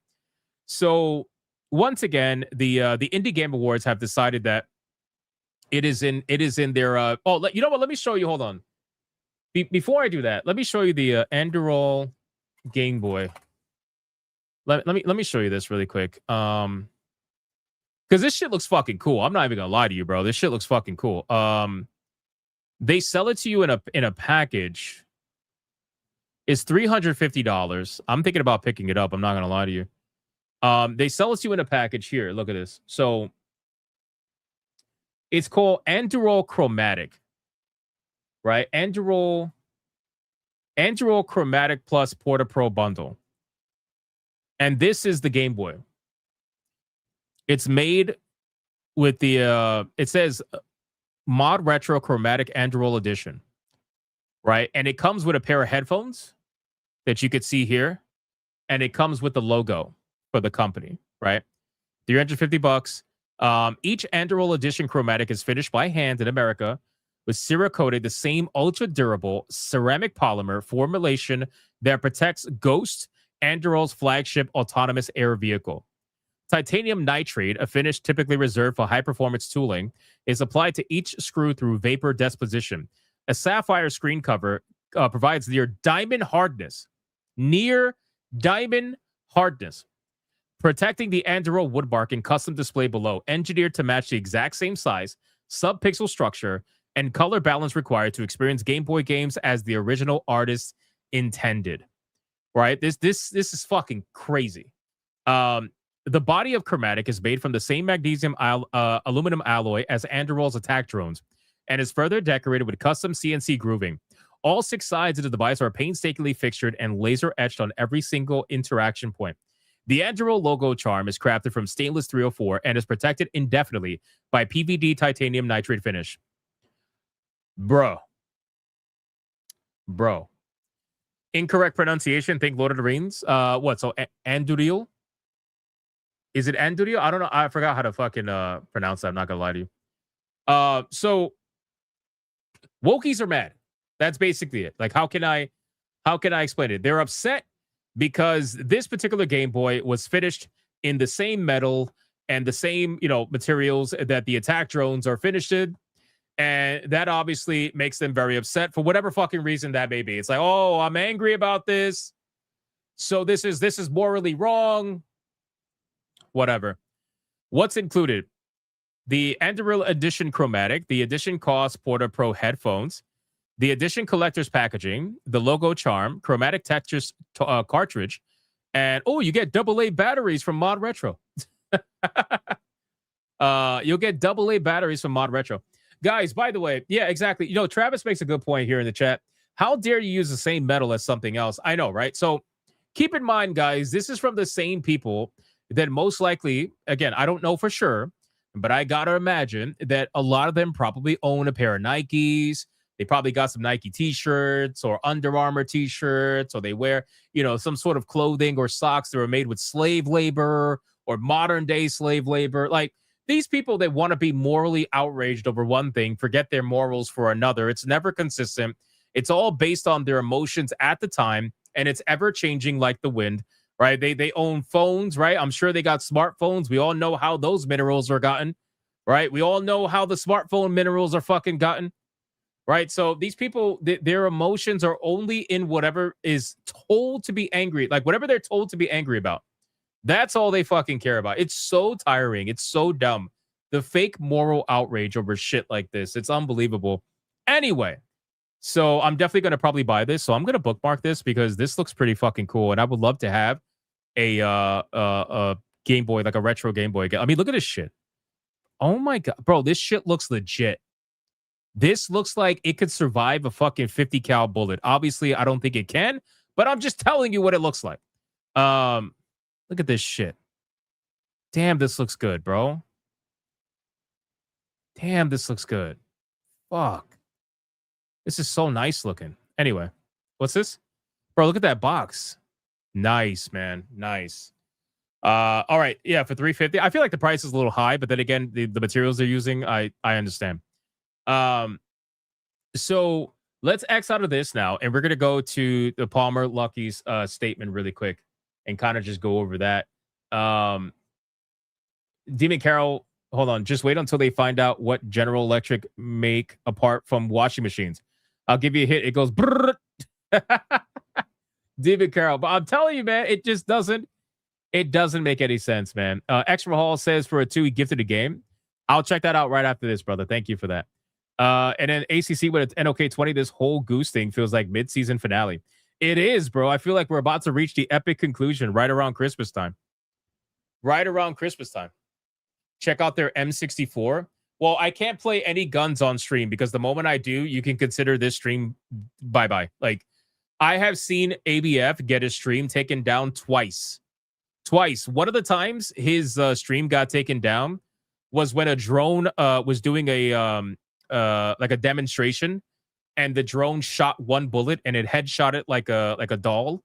So once again, the Indie Game Awards have decided that it is in their you know what? Let me show you. Hold on. Before I do that, let me show you the Anduril Game Boy. Let me show you this really quick. Because this shit looks fucking cool. I'm not even gonna lie to you, bro. This shit looks fucking cool. They sell it to you in a package. It's $350. I'm thinking about picking it up. I'm not gonna lie to you. They sell it to you in a package here. Look at this. So it's called Anduril Chromatic. Right? Anduril Chromatic Plus Porta Pro bundle. And this is the Game Boy. It's made with the it says Mod Retro Chromatic Anduril Edition. Right? And it comes with a pair of headphones that you could see here. And it comes with the logo for the company, right? $350. Each Anduril Edition Chromatic is finished by hand in America with Cerakote, the same ultra-durable ceramic polymer formulation that protects Ghost, Anduril's flagship autonomous air vehicle. Titanium nitride, a finish typically reserved for high-performance tooling, is applied to each screw through vapor deposition. A sapphire screen cover provides near diamond hardness, protecting the Anduril woodbark and custom display below, engineered to match the exact same size, sub-pixel structure, and color balance required to experience Game Boy games as the original artist intended. Right? This is fucking crazy. The body of Chromatic is made from the same magnesium aluminum alloy as Anduril's attack drones and is further decorated with custom CNC grooving. All 6 sides of the device are painstakingly fixtured and laser etched on every single interaction point. The Anduril logo charm is crafted from stainless 304 and is protected indefinitely by PVD titanium nitride finish. Bro. Incorrect pronunciation. Think Lord of the Rings. Anduril? Is it Andurio? I don't know. I forgot how to fucking pronounce that. I'm not gonna lie to you. So wokies are mad. That's basically it. Like, how can I explain it? They're upset because this particular Game Boy was finished in the same metal and the same, materials that the attack drones are finished in. And that obviously makes them very upset for whatever fucking reason that may be. It's like, oh, I'm angry about this. So this is morally wrong. Whatever. What's included? The Anduril Edition Chromatic, the Edition Cost Porta Pro headphones, the Edition Collector's packaging, the logo charm, chromatic textures cartridge, and you get AA batteries from Mod Retro. You'll get AA batteries from Mod Retro. Guys, by the way, yeah, exactly. Travis makes a good point here in the chat. How dare you use the same metal as something else? I know, right? So keep in mind, guys, this is from the same people that most likely, again, I don't know for sure, but I got to imagine that a lot of them probably own a pair of Nikes. They probably got some Nike t-shirts or Under Armour t-shirts, or they wear, some sort of clothing or socks that were made with slave labor or modern day slave labor. Like, these people that want to be morally outraged over one thing, forget their morals for another. It's never consistent. It's all based on their emotions at the time, and it's ever changing like the wind, right? They own phones, right? I'm sure they got smartphones. We all know how those minerals are gotten, right? We all know how the smartphone minerals are fucking gotten, right? So these people, their emotions are only in whatever is told to be angry, like whatever they're told to be angry about. That's all they fucking care about. It's so tiring. It's so dumb. The fake moral outrage over shit like this. It's unbelievable. Anyway, so I'm definitely going to probably buy this. So I'm going to bookmark this because this looks pretty fucking cool. And I would love to have a Game Boy, like a retro Game Boy. I mean, look at this shit. Oh my God. Bro, this shit looks legit. This looks like it could survive a fucking 50 cal bullet. Obviously, I don't think it can, but I'm just telling you what it looks like. Look at this shit. Damn, this looks good, bro. Damn, this looks good. Fuck. This is so nice looking. Anyway, what's this? Bro, look at that box. Nice, man. Nice. All right. Yeah, for $350. I feel like the price is a little high, but then again, the materials they're using, I understand. So let's X out of this now, and we're gonna go to the Palmer Lucky's statement really quick and kind of just go over that. Demon Carol, hold on. Just wait until they find out what General Electric make apart from washing machines. I'll give you a hit. It goes brrr. Demon Carol. But I'm telling you, man, it just doesn't make any sense, man. Extra Hall says for a 2, he gifted a game. I'll check that out right after this, brother. Thank you for that. And then ACC with its NOK 20, this whole goose thing feels like mid-season finale. It is, bro. I feel like we're about to reach the epic conclusion right around Christmas time. Right around Christmas time. Check out their M64. Well, I can't play any guns on stream because the moment I do, you can consider this stream bye-bye. Like, I have seen ABF get his stream taken down twice. One of the times his stream got taken down was when a drone was doing a demonstration, and the drone shot one bullet and it headshot it like a doll.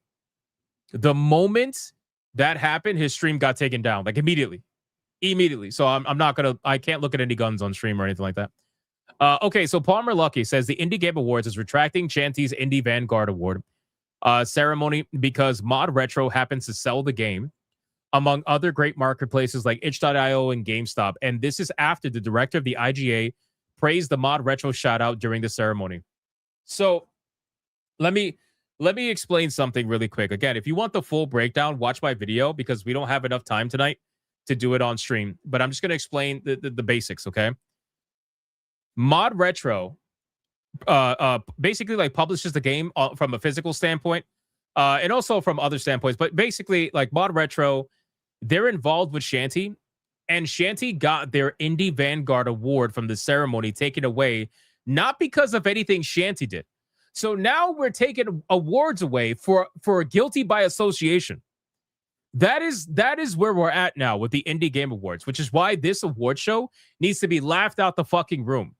The moment that happened, his stream got taken down, like immediately. So I can't look at any guns on stream or anything like that. Okay, so Palmer Lucky says the Indie Game Awards is retracting Chanty's Indie Vanguard Award ceremony because Mod Retro happens to sell the game among other great marketplaces like itch.io and GameStop. And this is after the director of the IGA praised the Mod Retro shout out during the ceremony. So let me explain something really quick. Again, if you want the full breakdown, watch my video because we don't have enough time tonight to do it on stream. But I'm just going to explain the basics, okay? Mod Retro basically like publishes the game from a physical standpoint and also from other standpoints. But basically, like Mod Retro, they're involved with Shanty, and Shanty got their Indie Vanguard Award from the ceremony taken away, not because of anything Shanty did. So now we're taking awards away for guilty by association. That is where we're at now with the Indie Game Awards, which is why this award show needs to be laughed out the fucking room.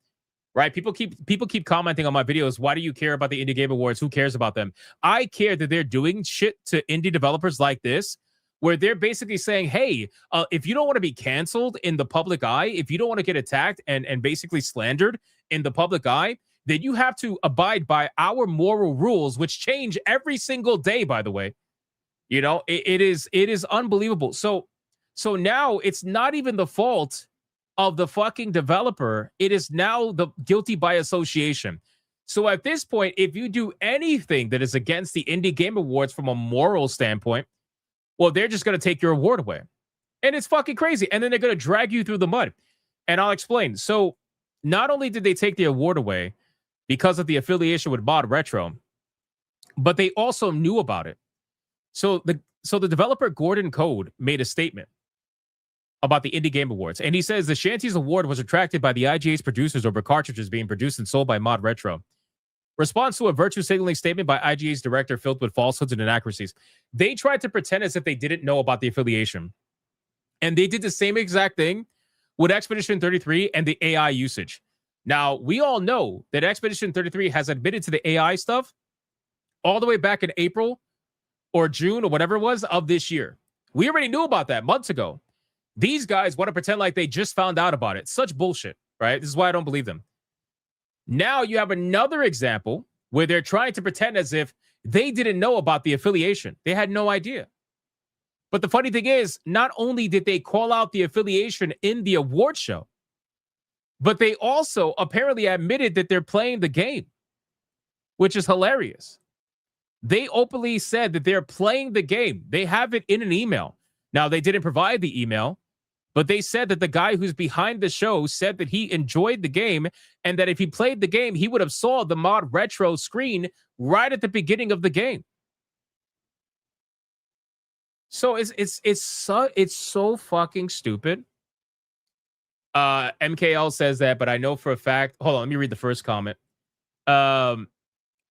Right? People keep commenting on my videos. Why do you care about the Indie Game Awards? Who cares about them? I care that they're doing shit to indie developers like this where they're basically saying, hey, if you don't want to be canceled in the public eye, if you don't want to get attacked and basically slandered in the public eye, then you have to abide by our moral rules, which change every single day, by the way. You know, it is unbelievable. So now it's not even the fault of the fucking developer. It is now the guilty by association. So at this point, if you do anything that is against the Indie Game Awards from a moral standpoint, well, they're just going to take your award away. And it's fucking crazy. And then they're going to drag you through the mud. And I'll explain. So not only did they take the award away because of the affiliation with Mod Retro, but they also knew about it. So the developer Gordon Code made a statement about the Indie Game Awards. And he says the Shanties Award was attracted by the IGA's producers over cartridges being produced and sold by Mod Retro. Response to a virtue signaling statement by IGA's director filled with falsehoods and inaccuracies. They tried to pretend as if they didn't know about the affiliation. And they did the same exact thing with Expedition 33 and the AI usage. Now, we all know that Expedition 33 has admitted to the AI stuff all the way back in April or June or whatever it was of this year. We already knew about that months ago. These guys want to pretend like they just found out about it. Such bullshit, right? This is why I don't believe them. Now you have another example where they're trying to pretend as if they didn't know about the affiliation. They had no idea. But the funny thing is, not only did they call out the affiliation in the award show, but they also apparently admitted that they're playing the game, which is hilarious. They openly said that they're playing the game. They have it in an email. Now, they didn't provide the email, but they said that the guy who's behind the show said that he enjoyed the game and that if he played the game, he would have saw the Mod Retro screen right at the beginning of the game. So it's so fucking stupid. MKL says that, but I know for a fact. Hold on, let me read the first comment.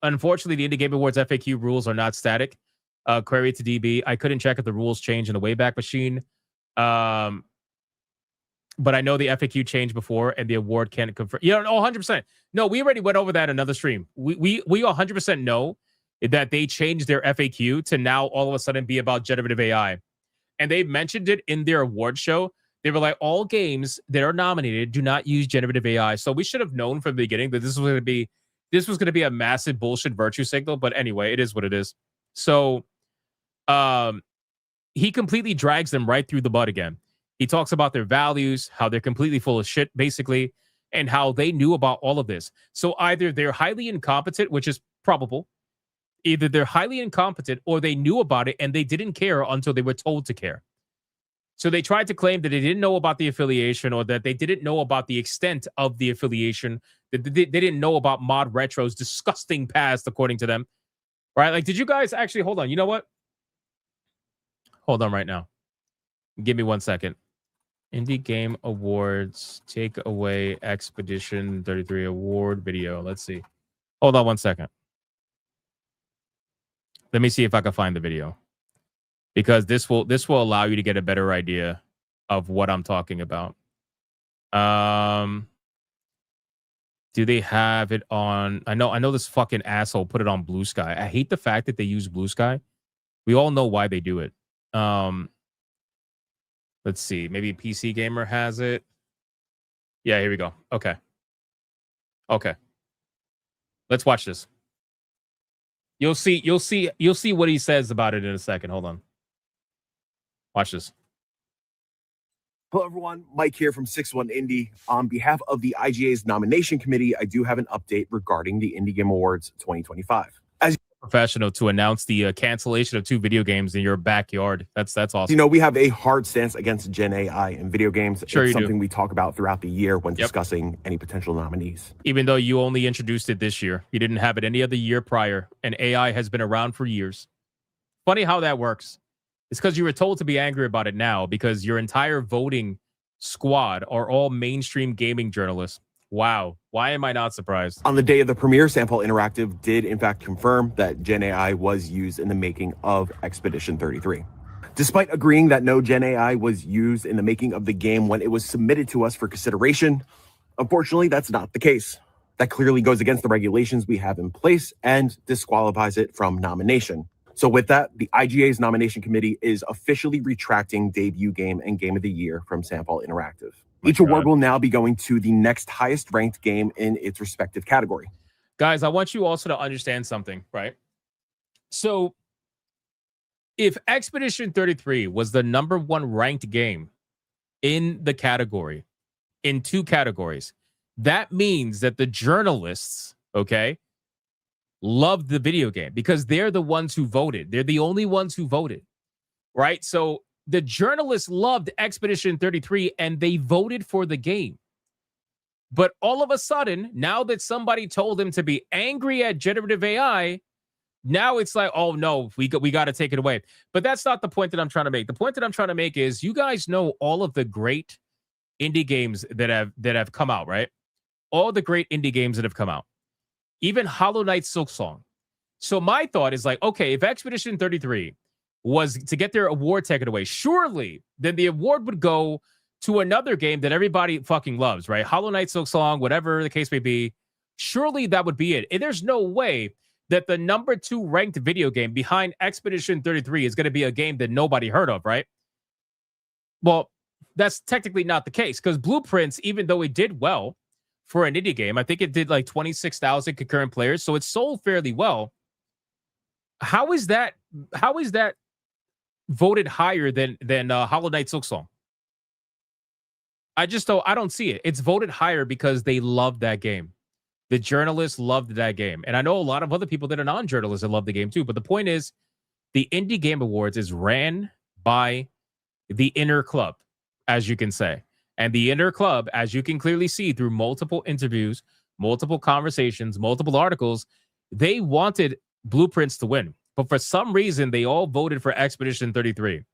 Unfortunately, the Indie Game Awards FAQ rules are not static. Query to DB. I couldn't check if the rules change in the Wayback Machine. But I know the FAQ changed before, and the award can't confirm. Yeah, no, 100%. No, we already went over that in another stream. We 100% know that they changed their FAQ to now all of a sudden be about generative AI. And they mentioned it in their award show. They were like, all games that are nominated do not use generative AI. So we should have known from the beginning that this was going to be a massive bullshit virtue signal. But anyway, it is what it is. So he completely drags them right through the mud again. He talks about their values, how they're completely full of shit, basically, and how they knew about all of this. So either they're highly incompetent, which is probable. Either they're highly incompetent or they knew about it and they didn't care until they were told to care. So they tried to claim that they didn't know about the affiliation or that they didn't know about the extent of the affiliation. That they didn't know about Mod Retro's disgusting past, according to them. Right? Like, did you guys actually, hold on. You know what? Hold on right now. Give me 1 second. Indie Game Awards take away Expedition 33 award video. Let's see. Hold on 1 second. Let me see if I can find the video, because this will allow you to get a better idea of what I'm talking about. Do they have it on? I know this fucking asshole put it on Blue Sky. I hate the fact that they use Blue Sky. We all know why they do it. Let's see. Maybe PC Gamer has it. Yeah, here we go. Okay. Let's watch this. You'll see what he says about it in a second. Hold on. Watch this. Hello, everyone. Mike here from 61 Indie. On behalf of the IGA's nomination committee, I do have an update regarding the Indie Game Awards 2025. As professional to announce the cancellation of 2 video games in your backyard. That's awesome. you know, we have a hard stance against Gen AI in video games. Sure, it's you do. something we talk about throughout the year when discussing any potential nominees. Even though you only introduced it this year. You didn't have it any other year prior, and AI has been around for years. Funny how that works. It's because you were told to be angry about it now because your entire voting squad are all mainstream gaming journalists. Wow. Why am I not surprised? On the day of the premiere, Sample Interactive did in fact confirm that Gen AI was used in the making of Expedition 33. Despite agreeing that no Gen AI was used in the making of the game when it was submitted to us for consideration, unfortunately, that's not the case. That clearly goes against the regulations we have in place and disqualifies it from nomination. So with that, the IGA's nomination committee is officially retracting debut game and game of the year from Sample Interactive. Each award will now be going to the next highest ranked game in its respective category. Guys, I want you also to understand something, right? So if Expedition 33 was the #1 ranked game in the category, in 2 categories, that means that the journalists, okay, loved the video game because they're the ones who voted. They're the only ones who voted, right? So the journalists loved Expedition 33 and they voted for the game. But all of a sudden, now that somebody told them to be angry at generative AI, now it's like, oh no, we got to take it away. But that's not the point that I'm trying to make. The point that I'm trying to make is you guys know all of the great indie games that have come out, right? All the great indie games that have come out. Even Hollow Knight Silksong. So my thought is like, okay, if Expedition 33 was to get their award taken away, surely then the award would go to another game that everybody fucking loves, right? Hollow Knight Silksong, whatever the case may be. Surely that would be it. And there's no way that the #2 ranked video game behind Expedition 33 is going to be a game that nobody heard of, right? Well, that's technically not the case because Blueprints, even though it did well for an indie game, I think it did like 26,000 concurrent players, so it sold fairly well. How is that voted higher than Hollow Knight Silksong? I don't see it. It's voted higher because they love that game. The journalists loved that game. And I know a lot of other people that are non-journalists that love the game too. But the point is, the Indie Game Awards is ran by the inner club, as you can say. And the inner club, as you can clearly see through multiple interviews, multiple conversations, multiple articles, they wanted Blueprints to win. But for some reason, they all voted for Expedition 33.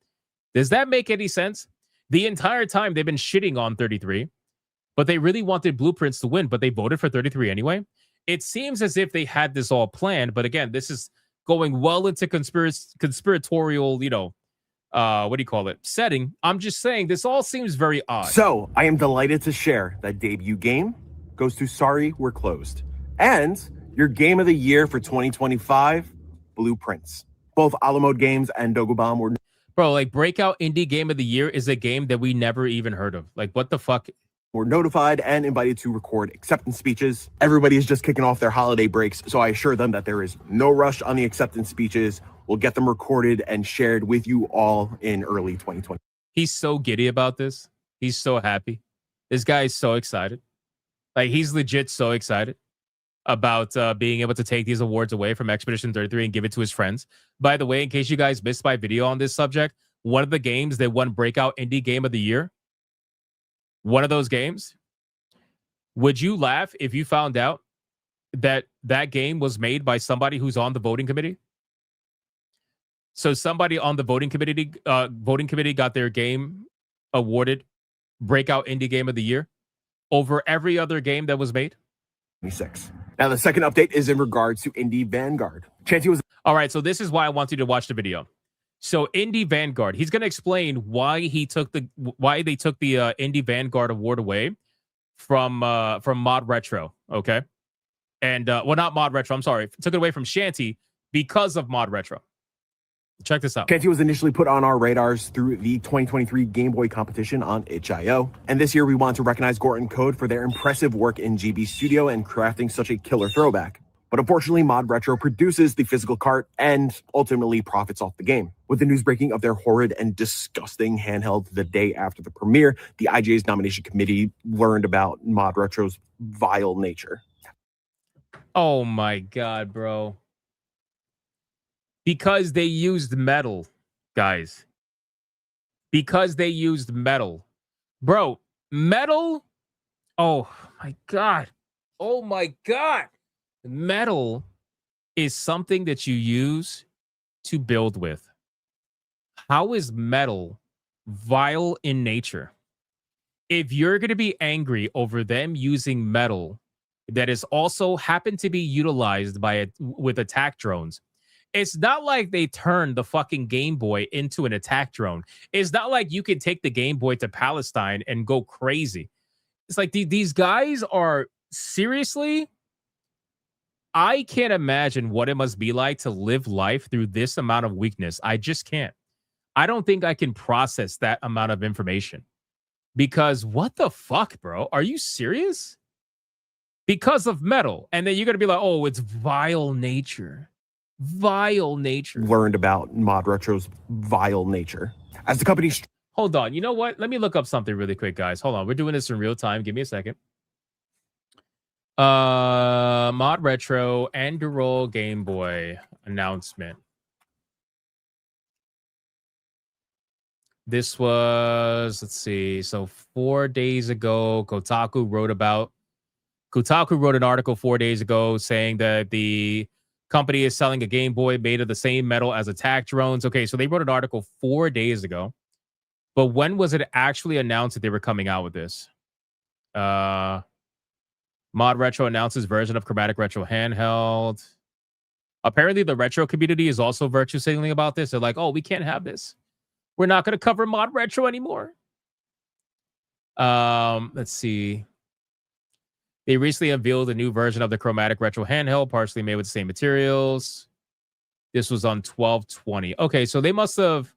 Does that make any sense? The entire time they've been shitting on 33, but they really wanted Blueprints to win, but they voted for 33 anyway. It seems as if they had this all planned, but again, this is going well into conspiratorial, what do you call it, setting. I'm just saying this all seems very odd. So I am delighted to share that debut game goes to Sorry We're Closed. And your game of the year for 2025, Blueprints. Both Alamode Games and Dogobomb were... Bro, like Breakout Indie Game of the Year is a game that we never even heard of. Like, what the fuck? Were notified and invited to record acceptance speeches. Everybody is just kicking off their holiday breaks, so I assure them that there is no rush on the acceptance speeches. We'll get them recorded and shared with you all in early 2020. He's so giddy about this. He's so happy. This guy is so excited. Like, he's legit so excited about being able to take these awards away from Expedition 33 and give it to his friends. By the way, in case you guys missed my video on this subject, one of the games that won Breakout Indie Game of the Year, one of those games, would you laugh if you found out that that game was made by somebody who's on the voting committee? So somebody on the voting committee got their game awarded Breakout Indie Game of the Year over every other game that was made. 26. Now, the second update is in regards to Indie Vanguard. Chancey was... All right, so this is why I want you to watch the video. So Indie Vanguard, he's going to explain why they took the Indie Vanguard award away from Mod Retro, okay? And well, not Mod Retro, I'm sorry. Took it away from Shanty because of Mod Retro. Check this out. Shanty was initially put on our radars through the 2023 Game Boy competition on itch.io. And this year we want to recognize Gorton Code for their impressive work in GB Studio and crafting such a killer throwback. But unfortunately, Mod Retro produces the physical cart and ultimately profits off the game. With the news breaking of their horrid and disgusting handheld the day after the premiere, the IGA's nomination committee learned about Mod Retro's vile nature. Oh my God, bro. Because they used metal, guys. Because they used metal. Bro, metal? Oh my God. Oh my God. Metal is something that you use to build with. How is metal vile in nature? If you're going to be angry over them using metal that is also happened to be utilized with attack drones, it's not like they turned the fucking Game Boy into an attack drone. It's not like you can take the Game Boy to Palestine and go crazy. It's like these guys are seriously I can't imagine what it must be like to live life through this amount of weakness. I just can't. I don't think I can process that amount of information. Because what the fuck, bro? Are you serious? Because of metal. And then you're going to be like, oh, it's vile nature. Vile nature. Learned about Mod Retro's vile nature. As the company... Hold on. You know what? Let me look up something really quick, guys. Hold on. We're doing this in real time. Give me a second. Mod Retro and Durol Game Boy announcement. This was, let's see, so 4 days ago, Kotaku wrote an article 4 days ago saying that the company is selling a Game Boy made of the same metal as attack drones. Okay, so they wrote an article 4 days ago. But when was it actually announced that they were coming out with this? Mod Retro announces version of Chromatic Retro handheld. Apparently, the retro community is also virtue signaling about this. They're like, oh, we can't have this. We're not going to cover Mod Retro anymore. Let's see. They recently unveiled a new version of the Chromatic Retro handheld, partially made with the same materials. This was on 12/20. Okay, so they must have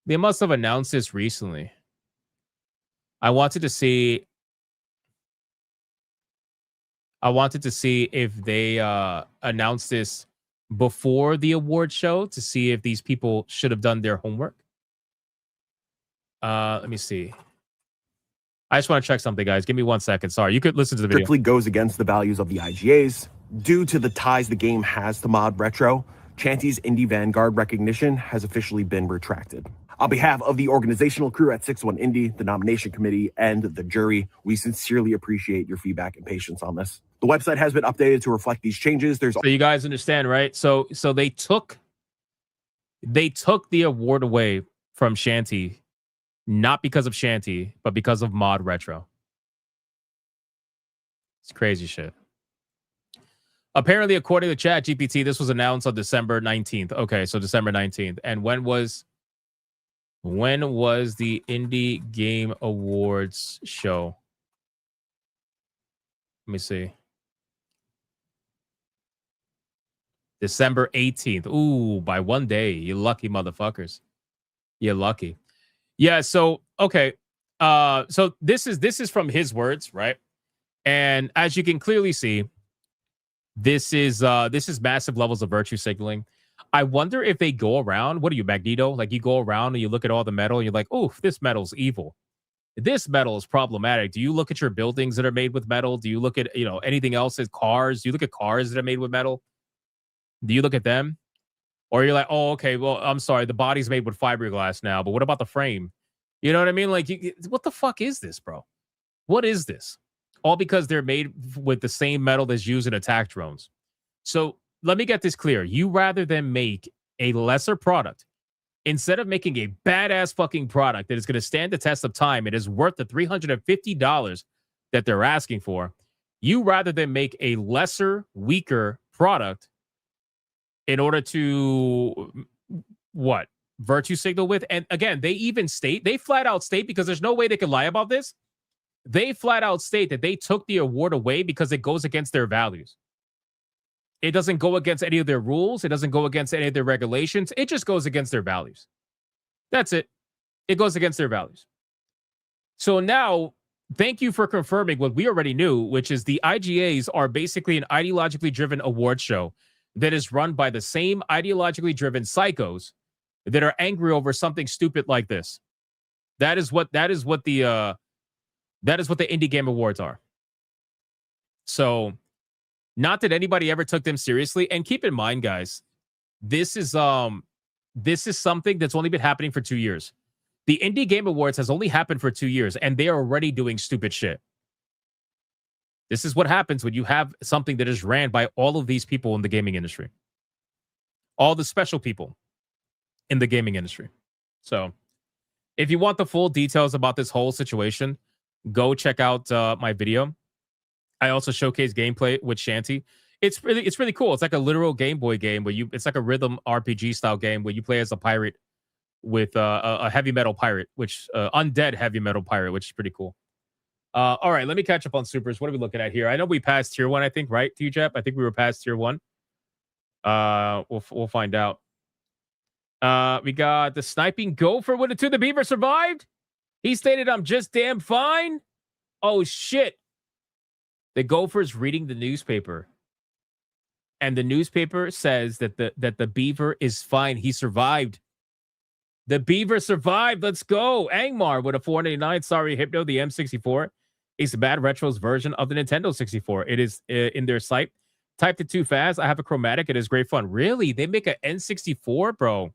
announced this recently. I wanted to see if they announced this before the award show to see if these people should have done their homework. Let me see. I just want to check something, guys. Give me 1 second. Sorry, you could listen to the video. Strictly goes against the values of the IGAs. Due to the ties the game has to Mod Retro, Chanty's Indie Vanguard recognition has officially been retracted. On behalf of the organizational crew at 6-1 Indie, the nomination committee, and the jury, we sincerely appreciate your feedback and patience on this. The website has been updated to reflect these changes. So you guys understand, right? So they took the award away from Shanty, not because of Shanty, but because of Mod Retro. It's crazy shit. Apparently, according to ChatGPT, this was announced on December 19th. Okay, so December 19th. And when was the Indie Game Awards show? Let me see. December 18th. Ooh, by 1 day. You lucky motherfuckers. You're lucky. Yeah, so okay. So this is from his words, right? And as you can clearly see, this is massive levels of virtue signaling. I wonder if they go around, what are you, Magneto? Like you go around and you look at all the metal and you're like, oh, this metal's evil. This metal is problematic. Do you look at your buildings that are made with metal? Do you look at, anything else as cars? Do you look at cars that are made with metal? Do you look at them? Or you're like, oh, okay, well, I'm sorry, the body's made with fiberglass now, but what about the frame? You know what I mean? Like, what the fuck is this, bro? What is this? All because they're made with the same metal that's used in attack drones. So let me get this clear. You rather than make a lesser product, instead of making a badass fucking product that is going to stand the test of time, it is worth the $350 that they're asking for. You rather than make a lesser, weaker product in order to what? Virtue signal with. And again, they flat out state, because there's no way they could lie about this. They flat out state that they took the award away because it goes against their values. It doesn't go against any of their rules. It doesn't go against any of their regulations. It just goes against their values. That's it. It goes against their values. So now, thank you for confirming what we already knew, which is the IGAs are basically an ideologically driven award show that is run by the same ideologically driven psychos that are angry over something stupid like this. That is what the Indie Game Awards are. So, not that anybody ever took them seriously. And keep in mind, guys, this is something that's only been happening for 2 years. The Indie Game Awards has only happened for 2 years, and they are already doing stupid shit. This is what happens when you have something that is ran by all of these people in the gaming industry. All the special people in the gaming industry. So, if you want the full details about this whole situation, go check out my video. I also showcase gameplay with Shanty. It's really cool. It's like a literal Game Boy game where it's like a rhythm RPG style game where you play as a pirate with a heavy metal pirate, which undead heavy metal pirate, which is pretty cool. All right, let me catch up on supers. What are we looking at here? I know we passed tier 1, I think, right, TJEP? I think we were past tier 1. We'll find out. We got the sniping gopher with it too. The beaver survived. He stated, "I'm just damn fine." Oh shit! The gopher's reading the newspaper, and the newspaper says that the beaver is fine. He survived. The beaver survived. Let's go. Angmar with a 489. Sorry, Hypno. The M64 is Bad Retro's version of the Nintendo 64. It is in their site. Typed it too fast. I have a chromatic. It is great fun. Really? They make an N64, bro.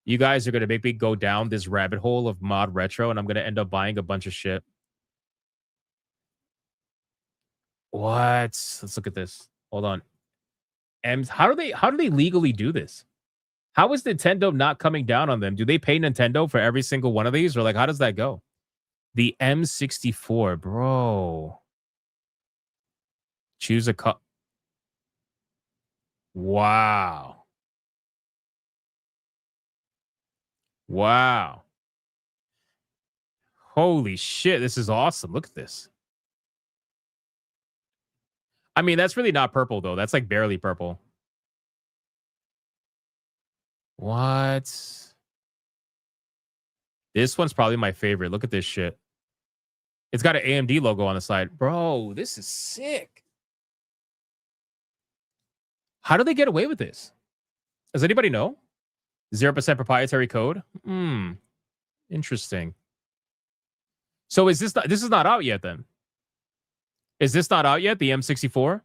You guys are going to make me go down this rabbit hole of mod retro, and I'm going to end up buying a bunch of shit. What? Let's look at this. Hold on. How do they legally do this? How is Nintendo not coming down on them? Do they pay Nintendo for every single one of these? Or like, how does that go? The M64, bro. Choose a cup. Wow. Wow. Holy shit, this is awesome. Look at this. I mean, that's really not purple, though. That's like barely purple. What? This one's probably my favorite. Look at this shit. It's got an AMD logo on the side. Bro, this is sick. How do they get away with this? Does anybody know? 0% proprietary code? Interesting. So is this is not out yet then? Is this not out yet, the M64?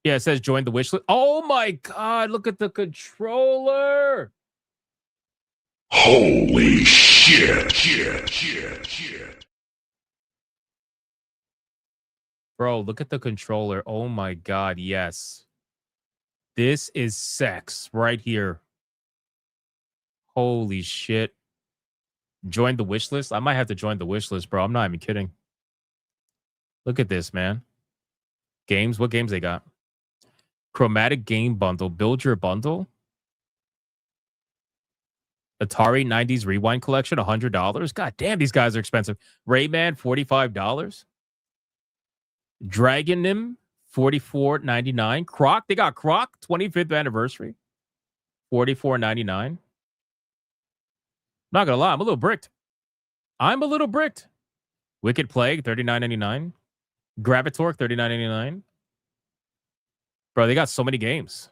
Yeah, it says join the wish list. Oh my god, look at the controller. Holy shit. Bro, look at the controller. Oh my god, yes. This is sex right here. Holy shit. Join the wish list? I might have to join the wish list, bro. I'm not even kidding. Look at this, man. Games? What games they got? Chromatic game bundle. Build your bundle. Atari 90s Rewind collection, $100. God damn, these guys are expensive. Rayman, $45. Dragon Nim, $44.99. Croc, they got Croc, 25th anniversary, $44.99. Not gonna lie, I'm a little bricked. Wicked Plague, $39.99. Gravitork, $39.99. Bro, they got so many games.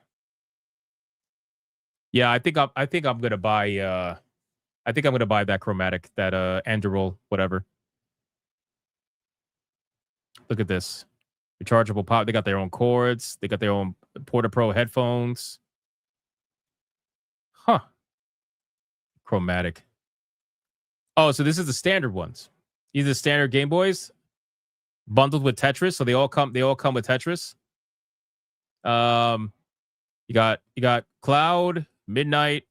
Yeah, I think I'm gonna buy that chromatic, that Anduril, whatever. Look at this. Rechargeable pop. They got their own cords. They got their own Porta Pro headphones. Huh. Chromatic. Oh, so this is the standard ones. These are the standard Game Boys bundled with Tetris. So they all come with Tetris. You got Cloud, Midnight,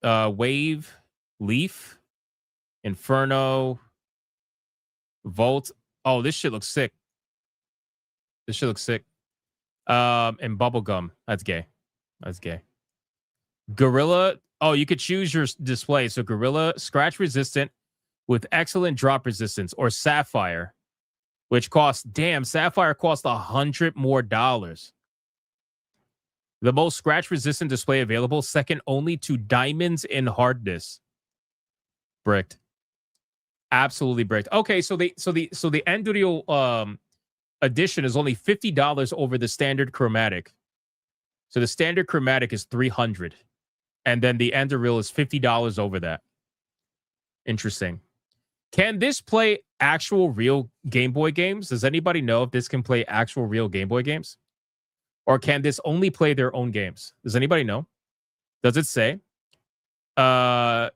Wave, Leaf, Inferno, Volt. Oh, this shit looks sick. And Bubblegum. That's gay. Gorilla. Oh, you could choose your display. So Gorilla, scratch resistant with excellent drop resistance, or Sapphire, which costs, Sapphire costs $100 more. The most scratch resistant display available, second only to diamonds in hardness. Bricked. Absolutely bricked. Okay, so the Anduril edition is only $50 over the standard chromatic. So the standard chromatic is $300, and then the Anduril is $50 over that. Interesting. Can this play actual real Game Boy games? Does anybody know if this can play actual real Game Boy games? Or can this only play their own games? Does anybody know? Does it say? No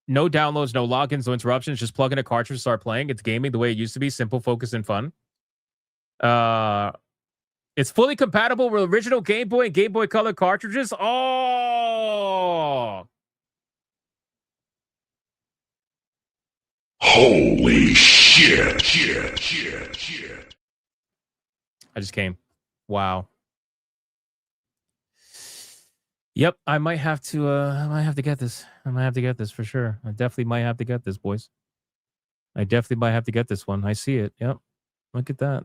downloads, no logins, no interruptions. Just plug in a cartridge and start playing. It's gaming the way it used to be. Simple, focused, and fun. It's fully compatible with original Game Boy and Game Boy Color cartridges. Oh! Holy shit. I just came. Wow. Yep, I might have to get this. I might have to get this for sure. I definitely might have to get this, boys. I definitely might have to get this one. I see it. Yep. Look at that.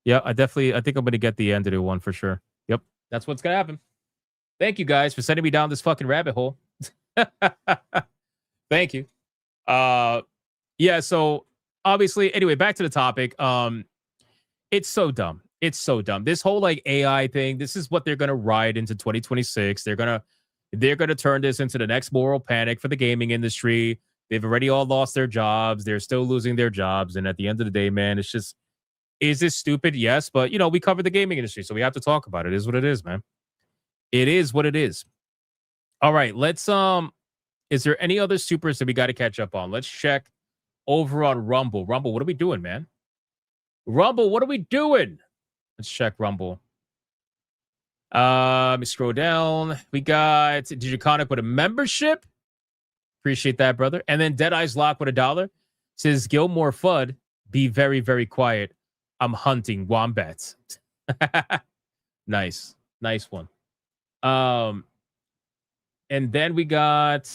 Yeah, I think I'm gonna get the Ender one for sure. Yep. That's what's gonna happen. Thank you guys for sending me down this fucking rabbit hole. Thank you. Yeah, so obviously, anyway, back to the topic. It's so dumb. It's so dumb. This whole like AI thing, this is what they're gonna ride into 2026. They're gonna turn this into the next moral panic for the gaming industry. They've already all lost their jobs. They're still losing their jobs. And at the end of the day, man, it's just, is this stupid? Yes, but you know, we cover the gaming industry, so we have to talk about it. It is what it is, man. It is what it is. All right, let's is there any other supers that we got to catch up on? Let's check over on Rumble. Rumble, what are we doing, man? Rumble, what are we doing? Let's check Rumble. Let me scroll down. We got Digiconic with a membership. Appreciate that, brother. And then Dead Eyes Lock with $1. Says Gilmore Fudd, be very, very quiet. I'm hunting wombats. Nice. Nice one. And then we got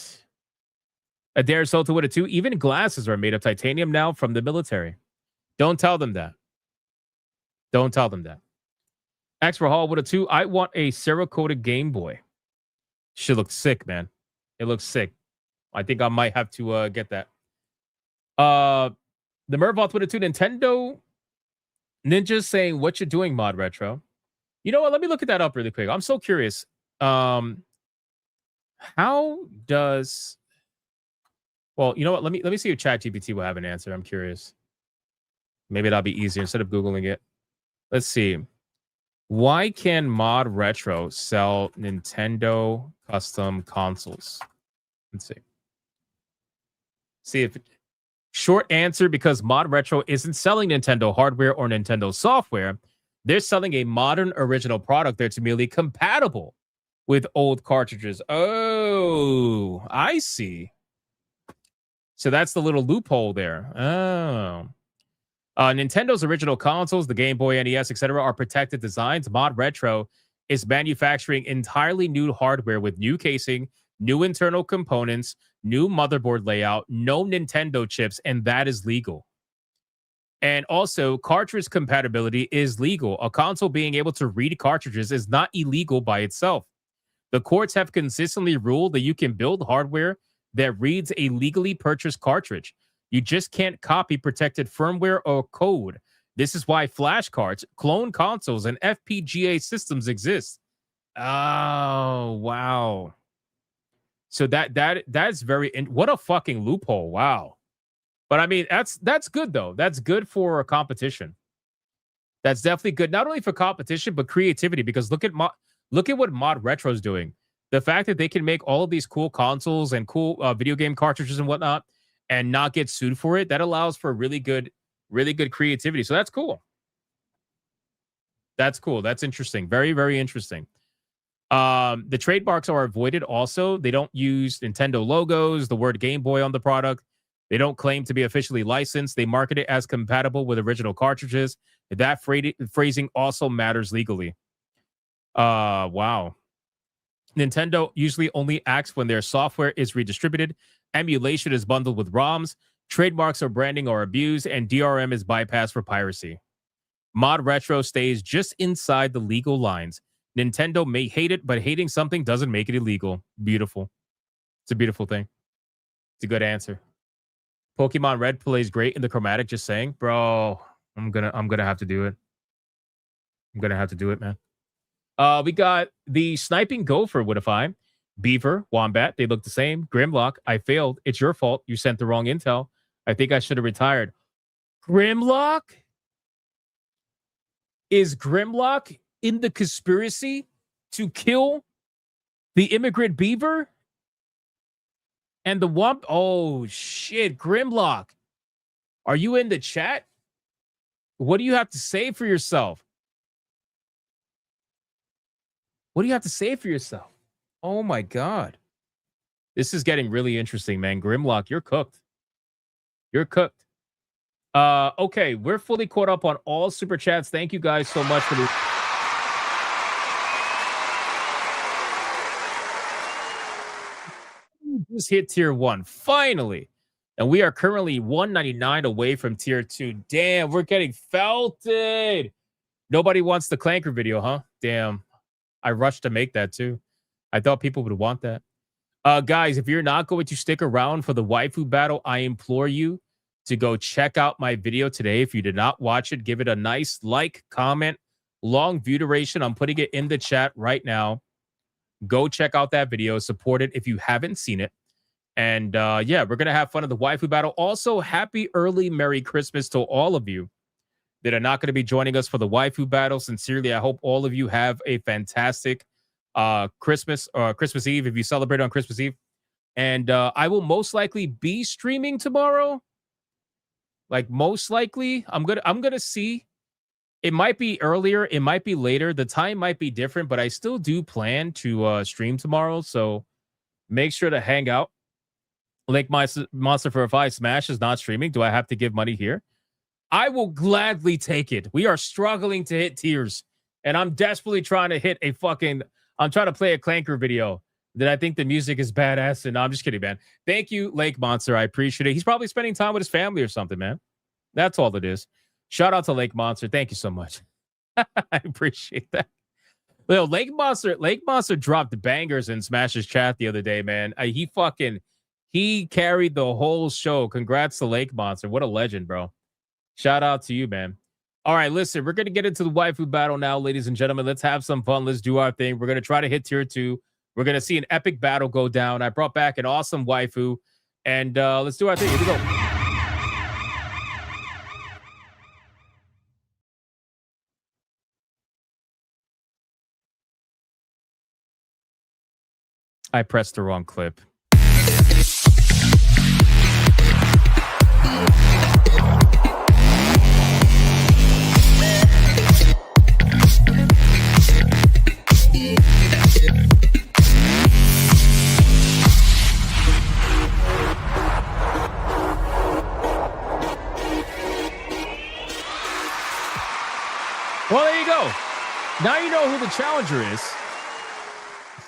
Adair Soto with a 2. Even glasses are made of titanium now from the military. Don't tell them that. Don't tell them that. X for Hall with a 2. I want a Cerakoted Game Boy. Shit looks sick, man. It looks sick. I think I might have to get that. The Mervoth with a 2. Nintendo Ninjas saying, what you doing, Mod Retro? You know what? Let me look at that up really quick. I'm so curious. How does... Well, you know what? Let me see if ChatGPT will have an answer. I'm curious. Maybe that'll be easier instead of Googling it. Let's see. Why can Mod Retro sell Nintendo custom consoles? Let's see. See if... Short answer, because Mod Retro isn't selling Nintendo hardware or Nintendo software. They're selling a modern original product that's merely compatible with old cartridges. Oh, I see. So that's the little loophole there. Oh. Nintendo's original consoles, the Game Boy, NES, etc., are protected designs. Mod Retro is manufacturing entirely new hardware with new casing, new internal components, new motherboard layout, no Nintendo chips, and that is legal. And also, cartridge compatibility is legal. A console being able to read cartridges is not illegal by itself. The courts have consistently ruled that you can build hardware that reads a legally purchased cartridge. You just can't copy protected firmware or code. This is why flashcards, clone consoles, and FPGA systems exist. Oh, wow. So that's very... what a fucking loophole. Wow. But I mean, that's good, though. That's good for a competition. That's definitely good, not only for competition, but creativity, because look at what Mod Retro's doing. The fact that they can make all of these cool consoles and cool video game cartridges and whatnot and not get sued for it, that allows for really good creativity. So that's cool. That's cool. That's interesting. Very, very interesting. The trademarks are avoided also. They don't use Nintendo logos, the word Game Boy on the product. They don't claim to be officially licensed. They market it as compatible with original cartridges. That phrasing also matters legally. Wow. Nintendo usually only acts when their software is redistributed. Emulation is bundled with ROMs. Trademarks or branding are abused, and DRM is bypassed for piracy. Mod Retro stays just inside the legal lines. Nintendo may hate it, but hating something doesn't make it illegal. Beautiful. It's a beautiful thing. It's a good answer. Pokemon Red plays great in the chromatic, just saying. Bro, I'm gonna have to do it. I'm gonna have to do it, man. We got the Sniping Gopher with a 5. Beaver, Wombat, they look the same. Grimlock, I failed. It's your fault. You sent the wrong intel. I think I should have retired. Grimlock? Is Grimlock in the conspiracy to kill the immigrant beaver? And the Womp... Oh, shit. Grimlock. Are you in the chat? What do you have to say for yourself? What do you have to say for yourself? Oh, my God. This is getting really interesting, man. Grimlock, you're cooked. You're cooked. Okay, we're fully caught up on all super chats. Thank you guys so much for this. Just hit tier 1. Finally. And we are currently 199 away from tier 2. Damn, we're getting felted. Nobody wants the Clanker video, huh? Damn. I rushed to make that too. I thought people would want that. Guys, if you're not going to stick around for the waifu battle, I implore you to go check out my video today. If you did not watch it, give it a nice like, comment, long view duration. I'm putting it in the chat right now. Go check out that video. Support it if you haven't seen it. And yeah, we're going to have fun at the waifu battle. Also, happy early Merry Christmas to all of you that are not going to be joining us for the waifu battle. Sincerely, I hope all of you have a fantastic Christmas Eve if you celebrate on Christmas Eve. And I will most likely be streaming tomorrow. Like most likely, I'm gonna see. It might be earlier, it might be later. The time might be different, but I still do plan to stream tomorrow. So make sure to hang out. Like my Monster for a 5 Smash is not streaming. Do I have to give money here? I will gladly take it. We are struggling to hit tiers, and I'm desperately trying to hit a fucking. I'm trying to play a Clanker video that I think the music is badass. And no, I'm just kidding, man. Thank you, Lake Monster. I appreciate it. He's probably spending time with his family or something, man. That's all it is. Shout out to Lake Monster. Thank you so much. I appreciate that. Yo, Lake Monster dropped bangers in Smash's chat the other day, man. He carried the whole show. Congrats to Lake Monster. What a legend, bro. Shout out to you, man. All right, listen, we're going to get into the waifu battle now, ladies and gentlemen. Let's have some fun. Let's do our thing. We're going to try to hit tier 2. We're going to see an epic battle go down. I brought back an awesome waifu, and let's do our thing. Here we go. I pressed the wrong clip. Well, there you go. Now you know who the challenger is.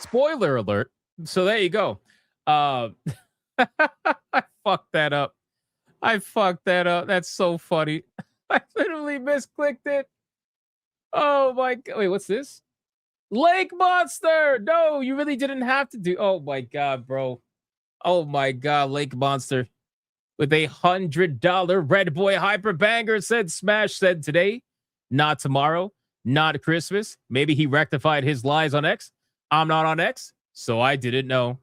Spoiler alert. So there you go. I fucked that up. That's so funny. I literally misclicked it. Oh my God. Wait, what's this? Lake Monster. No, you really didn't have to do. Oh my God, bro. Oh my God, Lake Monster. With a $100 Red Boy Hyper Banger said Smash said today, not tomorrow, not Christmas. Maybe he rectified his lies on X. I'm not on X. So I didn't know.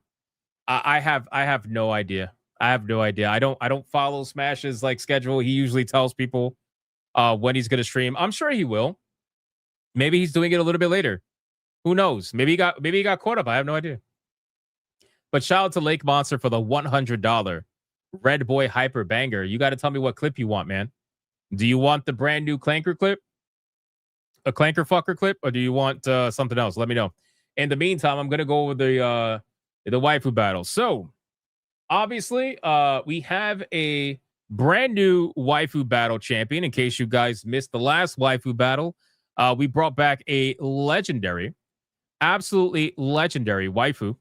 I have no idea. I have no idea. I don't follow Smash's like schedule. He usually tells people when he's gonna stream. I'm sure he will. Maybe he's doing it a little bit later. Who knows? Maybe he got caught up. I have no idea. But shout out to Lake Monster for the $100 Red Boy Hyper Banger. You got to tell me what clip you want, man. Do you want the brand new Clanker clip? A Clanker fucker clip? Or do you want something else? Let me know. In the meantime, I'm going to go over the waifu battle. So, obviously, we have a brand new waifu battle champion. In case you guys missed the last waifu battle, we brought back a legendary, absolutely legendary waifu.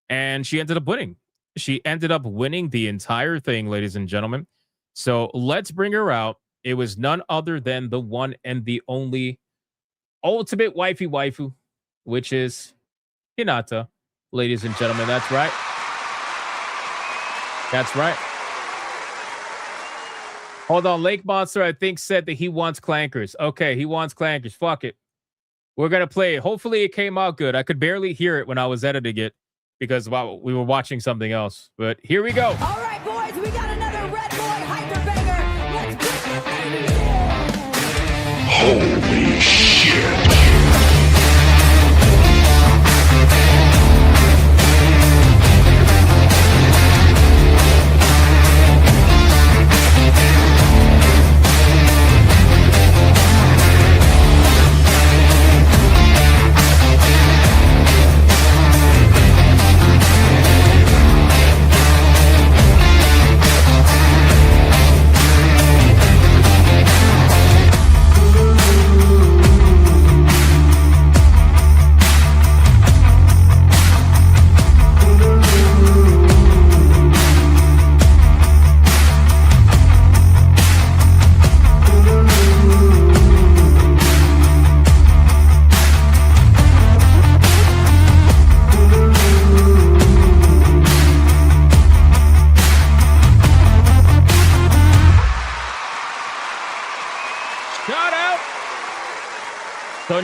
And she ended up winning. She ended up winning the entire thing, ladies and gentlemen. So let's bring her out. It was none other than the one and the only ultimate waifu, which is Hinata, ladies and gentlemen. That's right. That's right. Hold on. Lake Monster, I think, said that he wants clankers. Okay, he wants clankers. Fuck it. We're going to play it. Hopefully it came out good. I could barely hear it when I was editing it because we were watching something else. But here we go. All right, boys, we got another Red Boy Hyper Banger. Let's get Holy shit.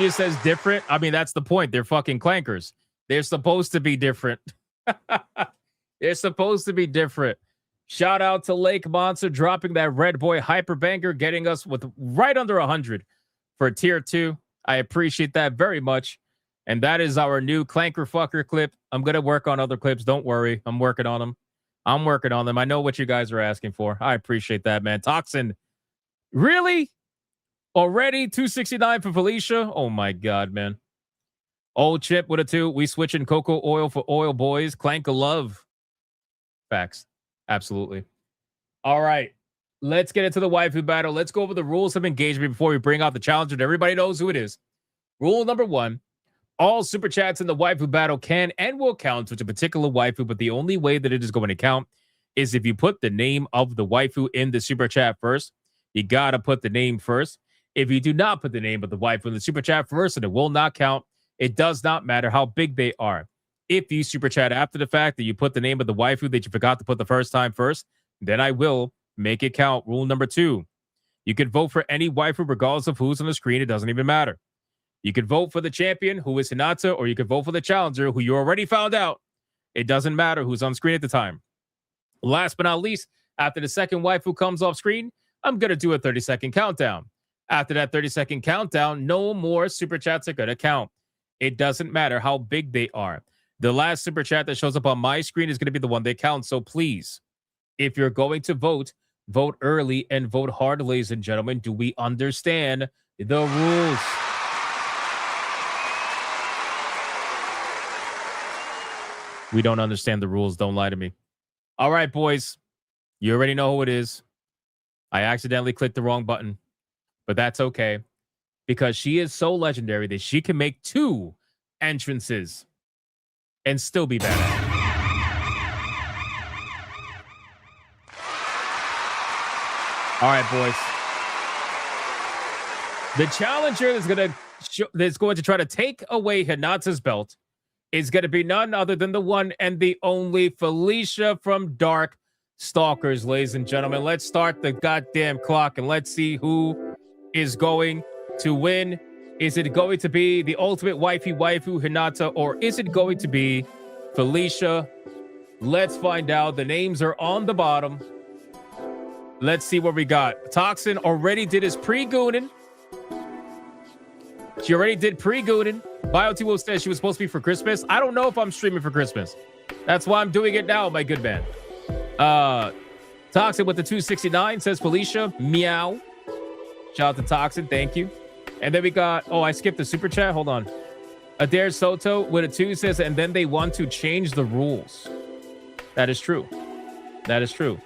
Sonya says different. I mean, that's the point. They're fucking clankers. They're supposed to be different. They're supposed to be different. Shout out to Lake Monster dropping that Red Boy Hyper Banger, getting us with right under 100 for tier 2. I appreciate that very much. And that is our new Clanker Fucker clip. I'm going to work on other clips. Don't worry. I'm working on them. I know what you guys are asking for. I appreciate that, man. Toxin. Really? Already? 269 for Felicia? Oh, my God, man. Old Chip with a 2. We switching cocoa oil for oil, boys. Clank of love. Facts. Absolutely. All right. Let's get into the waifu battle. Let's go over the rules of engagement before we bring out the challenger. Everybody knows who it is. Rule number 1. All super chats in the waifu battle can and will count to a particular waifu, but the only way that it is going to count is if you put the name of the waifu in the super chat first. You got to put the name first. If you do not put the name of the waifu in the super chat first, then it will not count. It does not matter how big they are. If you super chat after the fact that you put the name of the waifu that you forgot to put the first time first, then I will make it count. Rule number 2. You can vote for any waifu regardless of who's on the screen. It doesn't even matter. You could vote for the champion, who is Hinata, or you could vote for the challenger, who you already found out. It doesn't matter who's on screen at the time. Last but not least, after the second waifu comes off screen, I'm going to do a 30-second countdown. After that 30-second countdown, no more super chats are going to count. It doesn't matter how big they are. The last super chat that shows up on my screen is going to be the one that counts. So please, if you're going to vote, vote early and vote hard, ladies and gentlemen. Do we understand the rules? We don't understand the rules. Don't lie to me. All right, boys. You already know who it is. I accidentally clicked the wrong button, but that's okay because she is so legendary that she can make 2 entrances and still be badass. All right, boys. The challenger that's going to try to take away Hinata's belt is going to be none other than the one and the only Felicia from Dark Stalkers, ladies and gentlemen. Let's start the goddamn clock and let's see who is going to win. Is it going to be the ultimate waifu Hinata, or is it going to be Felicia? Let's find out. The names are on the bottom. Let's see what we got. Toxin already did his pre-gooning. She already did pre-gooning. BioT says she was supposed to be for Christmas. I don't know if I'm streaming for Christmas. That's why I'm doing it now, my good man. Toxin with the 269 says Felicia. Meow. Shout out to Toxin. Thank you. And then we got, I skipped the super chat. Hold on. Adair Soto with a 2 says, and then they want to change the rules. That is true. That is true.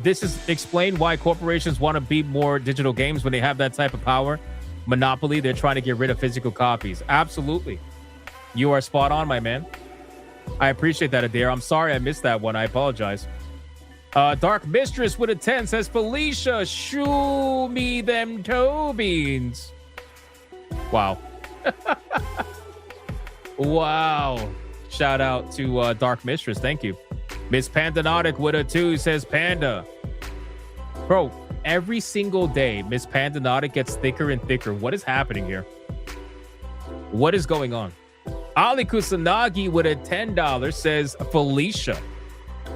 This is explain why corporations want to be more digital games when they have that type of power. Monopoly, they're trying to get rid of physical copies. Absolutely. You are spot on, my man. I appreciate that, Adair. I'm sorry I missed that one. I apologize. Dark Mistress with a 10 says, Felicia, shoo me them toe beans. Wow. Wow. Shout out to Dark Mistress. Thank you. Miss Pandanotic with a 2 says, Panda. Bro, every single day, Miss Pandanotic gets thicker and thicker. What is happening here? What is going on? Ali Kusanagi with a $10 says, Felicia.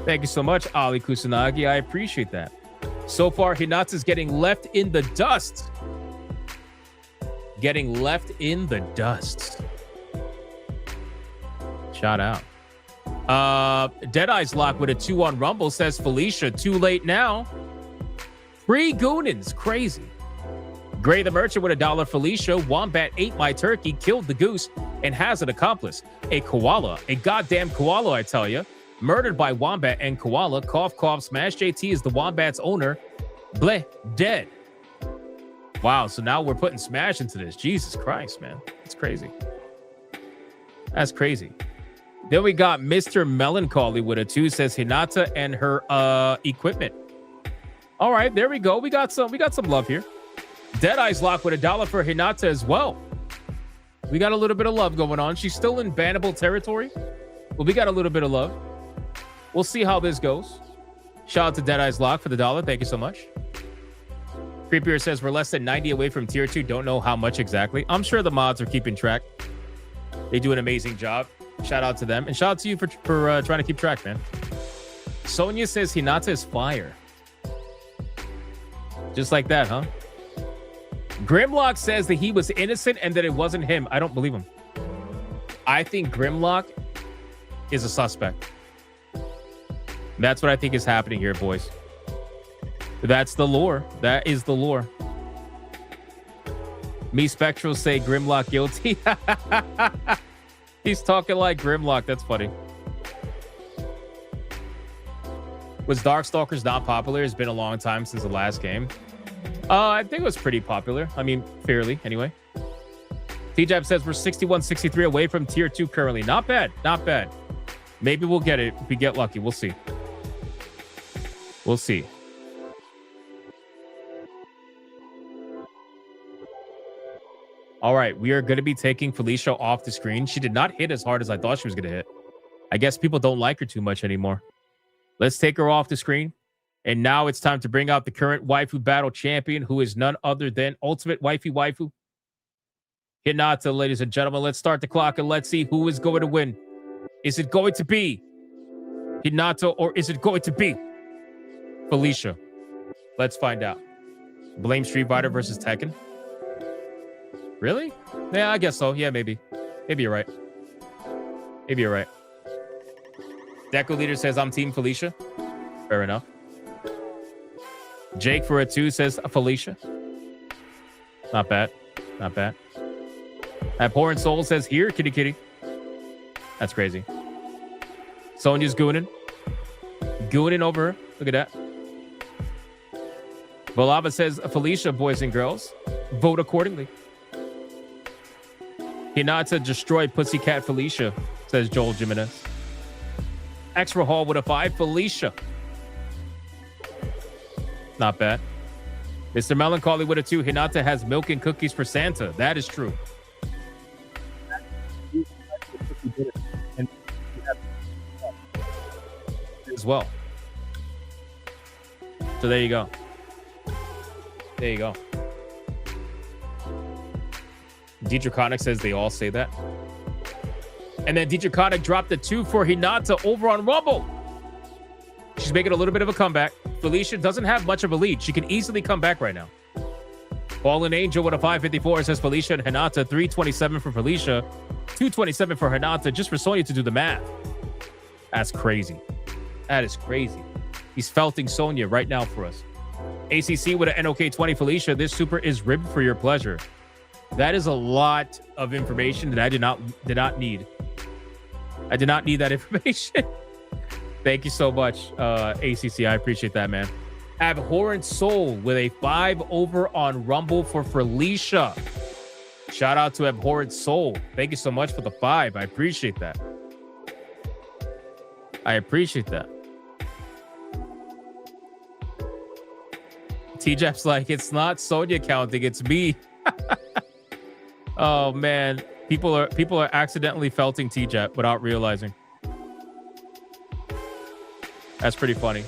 Thank you so much, Ali Kusanagi. I appreciate that. So far, Hinata's getting left in the dust. Getting left in the dust. Shout out. Deadeye's Lock with a 2 on Rumble says, Felicia, too late now. Pre-Goonins, crazy. Gray the Merchant with $1, Felicia. Wombat ate my turkey, killed the goose, and has an accomplice. A koala. A goddamn koala, I tell you. Murdered by Wombat and koala. Cough, cough. Smash JT is the Wombat's owner. Bleh, dead. Wow, so now we're putting Smash into this. Jesus Christ, man. That's crazy. That's crazy. Then we got Mr. Melancholy with a 2 says Hinata and her equipment. All right, there we go. We got some love here. Deadeye's Lock with $1 for Hinata as well. We got a little bit of love going on. She's still in bannable territory, but we got a little bit of love. We'll see how this goes. Shout out to Deadeye's Lock for the $1. Thank you so much. Creepier says we're less than 90 away from tier 2. Don't know how much exactly. I'm sure the mods are keeping track. They do an amazing job. Shout out to them. And shout out to you for trying to keep track, man. Sonia says Hinata is fire. Just like that, huh? Grimlock says that he was innocent and that it wasn't him. I don't believe him. I think Grimlock is a suspect. That's what I think is happening here, boys. That's the lore. That is the lore. Me Spectral say Grimlock guilty. He's talking like Grimlock. That's funny. Was Darkstalkers not popular? It's been a long time since the last game. I think it was pretty popular. I mean, fairly, anyway. T-Jab says we're 61-63 away from tier 2 currently. Not bad. Not bad. Maybe we'll get it if we get lucky. We'll see. We'll see. All right, we are going to be taking Felicia off the screen. She did not hit as hard as I thought she was going to hit. I guess people don't like her too much anymore. Let's take her off the screen. And now it's time to bring out the current Waifu Battle champion, who is none other than Ultimate Waifu. Hinata, ladies and gentlemen. Let's start the clock and let's see who is going to win. Is it going to be Hinata or is it going to be Felicia? Let's find out. Blame Street Fighter versus Tekken. Really? Yeah, I guess so. Yeah, maybe. Maybe you're right. Maybe you're right. Deco Leader says, I'm Team Felicia. Fair enough. Jake for a 2 says Felicia. Not bad. Not bad. Abhorrent Soul says, here, kitty kitty. That's crazy. Sonia's gooning. Gooning over her. Look at that. Volava says, Felicia, boys and girls. Vote accordingly. Hinata destroyed Pussycat Felicia, says Joel Jimenez. Extra Hall with a 5. Felicia. Not bad. Mr. Melancholy with a 2. Hinata has milk and cookies for Santa. That is true. As well. So there you go. There you go. Draconic says they all say that. And then Draconic dropped the 2 for Hinata over on Rumble. She's making a little bit of a comeback. Felicia doesn't have much of a lead. She can easily come back right now. Fallen Angel with a 554 says Felicia and Hinata. 327 for Felicia. 227 for Hinata. Just for Sonya to do the math. That's crazy. That is crazy. He's felting Sonya right now for us. ACC with an NOK 20 Felicia. This super is ribbed for your pleasure. That is a lot of information that I did not need. I did not need that information. Thank you so much, ACC. I appreciate that, man. Abhorrent Soul with a 5 over on Rumble for Felicia. Shout out to Abhorrent Soul. Thank you so much for the 5. I appreciate that. I appreciate that. T-Jap's like, it's not Sonya counting, it's me. Oh man, people are accidentally felting T-Jap without realizing. That's pretty funny.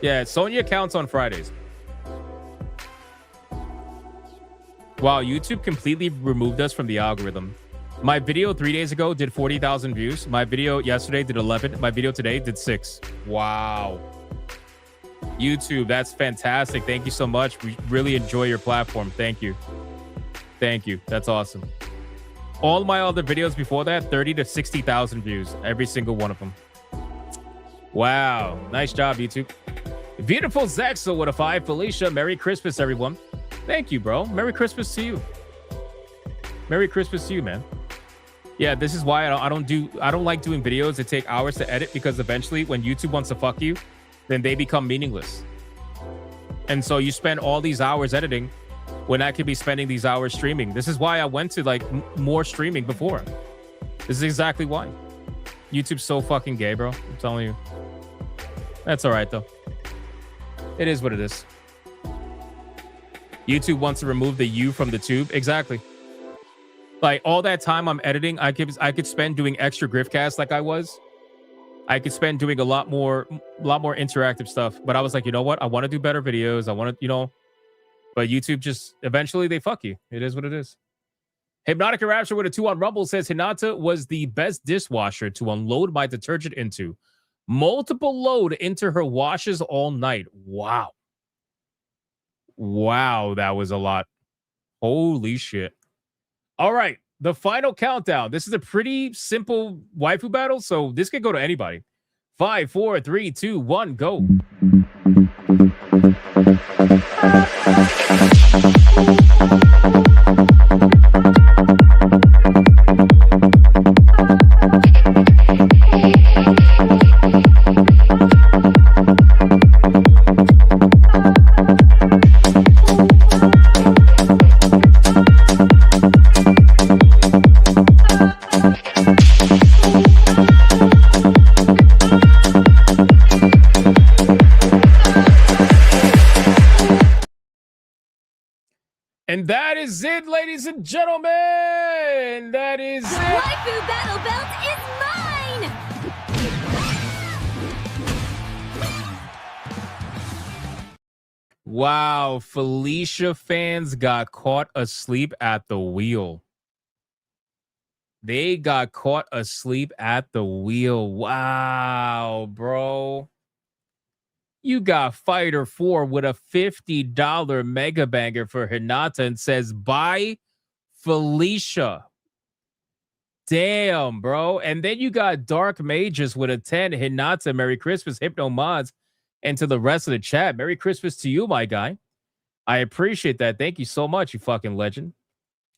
Yeah, Sonya counts on Fridays. Wow, YouTube completely removed us from the algorithm. My video 3 days ago did 40,000 views. My video yesterday did 11. My video today did 6. Wow. YouTube, that's fantastic. Thank you so much. We really enjoy your platform. Thank you. Thank you. That's awesome. All my other videos before that, 30 to 60,000 views. Every single one of them. Wow. Nice job, YouTube. Beautiful Zexel with a 5. Felicia, Merry Christmas, everyone. Thank you, bro. Merry Christmas to you. Merry Christmas to you, man. Yeah, this is why I don't like doing videos that take hours to edit, because eventually when YouTube wants to fuck you, then they become meaningless. And so you spend all these hours editing when I could be spending these hours streaming. This is why I went to like more streaming before. This is exactly why. YouTube's so fucking gay, bro. I'm telling you. That's all right, though. It is what it is. YouTube wants to remove the U from the tube. Exactly. Like all that time I'm editing, I could spend doing extra Griffcast like I was. I could spend doing a lot more interactive stuff. But I was like, you know what? I want to do better videos. I want to, but YouTube just eventually they fuck you. It is what it is. Hypnotica Rapture with a 2 on Rumble says Hinata was the best dishwasher to unload my detergent into. Multiple load into her washes all night. Wow. Wow, that was a lot. Holy shit. All right, the final countdown. This is a pretty simple waifu battle, so this could go to anybody. 5, 4, 3, 2, 1, go. And that is it, ladies and gentlemen. That is it. Waifu Battle Belt is mine! Wow, Felicia fans got caught asleep at the wheel. They got caught asleep at the wheel. Wow, bro. You got Fighter 4 with a $50 mega banger for Hinata and says, bye, Felicia. Damn, bro. And then you got Dark Mages with a 10. Hinata, Merry Christmas, Hypno Mods. And to the rest of the chat, Merry Christmas to you, my guy. I appreciate that. Thank you so much, you fucking legend.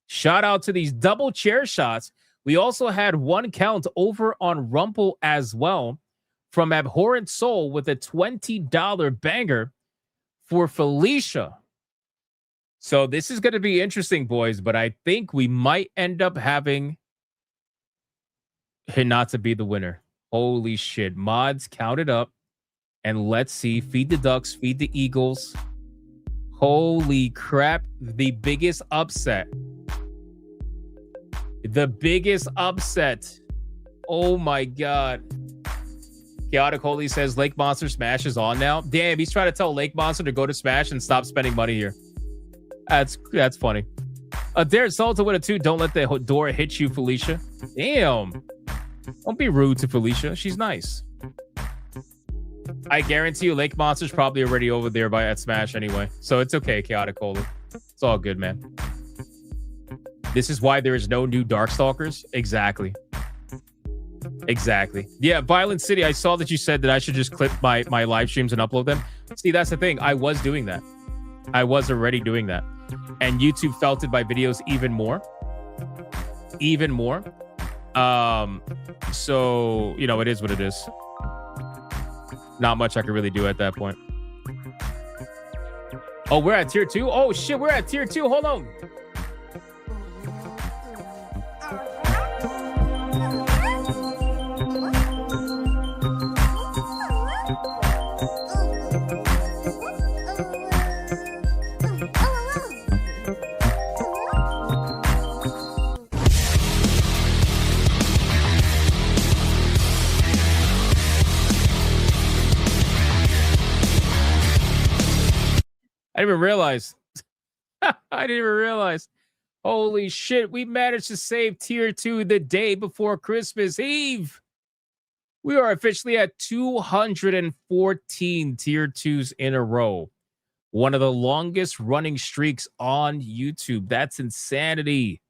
Shout out to these double chair shots. We also had one count over on Rumble as well from Abhorrent Soul with a $20 banger for Felicia. So this is going to be interesting, boys, but I think we might end up having Hinata be the winner. Holy shit. Mods, count it up. And let's see. Feed the ducks. Feed the eagles. Holy crap. The biggest upset. The biggest upset. Oh my God. Chaotic Holy says Lake Monster Smash is on now. Damn, he's trying to tell Lake Monster to go to Smash and stop spending money here. That's funny. Dare Salta with a 2. Don't let the door hit you, Felicia. Damn. Don't be rude to Felicia. She's nice. I guarantee you Lake Monster's probably already over there at Smash anyway. So it's okay, Chaotic Holy. It's all good, man. This is why there is no new Darkstalkers. Exactly. Exactly. Yeah, Violent City, I saw that you said that I should just clip my live streams and upload them. See, that's the thing. I was doing that. I was already doing that. And YouTube felt it by videos even more. Even more. So, it is what it is. Not much I could really do at that point. Oh, we're at tier 2? Oh, shit, we're at tier 2. Hold on. I didn't even realize. I didn't even realize. Holy shit. We managed to save tier 2 the day before Christmas Eve. We are officially at 214 tier 2s in a row. One of the longest running streaks on YouTube. That's insanity.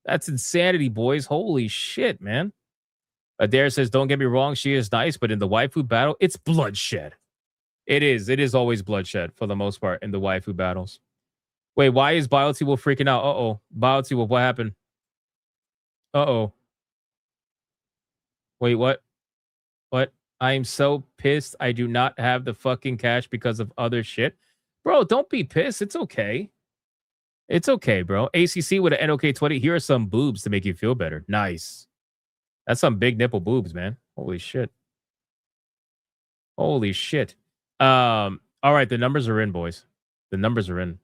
That's insanity, boys. Holy shit, man. Adair says, don't get me wrong. She is nice, but in the waifu battle, it's bloodshed. It is. It is always bloodshed for the most part in the waifu battles. Wait, why is Biotee Wolf freaking out? Uh-oh. Biotee Wolf, what happened? Uh-oh. Wait, what? What? I am so pissed I do not have the fucking cash because of other shit. Bro, don't be pissed. It's okay. It's okay, bro. ACC with an NOK20. Here are some boobs to make you feel better. Nice. That's some big nipple boobs, man. Holy shit. Holy shit. All right, the numbers are in, boys. The numbers are in.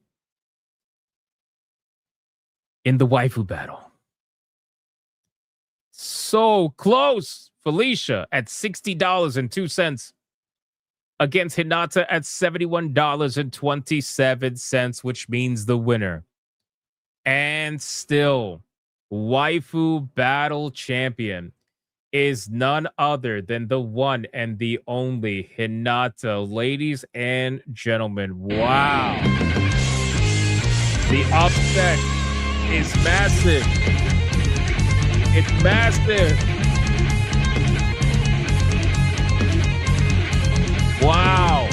In the waifu battle. So close. Felicia at $60.02 against Hinata at $71.27, which means the winner. And still, Waifu Battle champion is none other than the one and the only Hinata. Ladies and gentlemen, wow. The upset is massive. It's massive. Wow.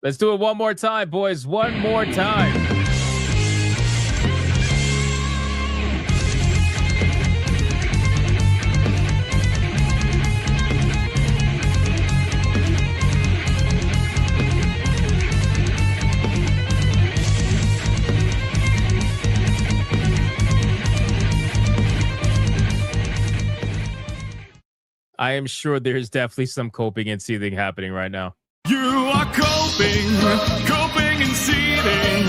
Let's do it one more time, boys. One more time. I am sure there's definitely some coping and seething happening right now. You are coping and seething.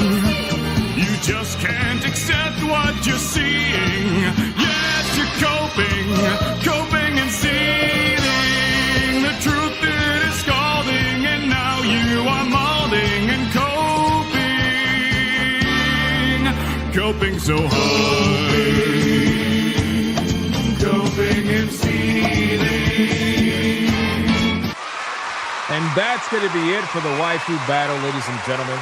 You just can't accept what you're seeing. Yes, you're coping and seething. The truth is scalding, and now you are molding and coping so hard. Coping and seething. And that's going to be it for the Waifu Battle, ladies and gentlemen.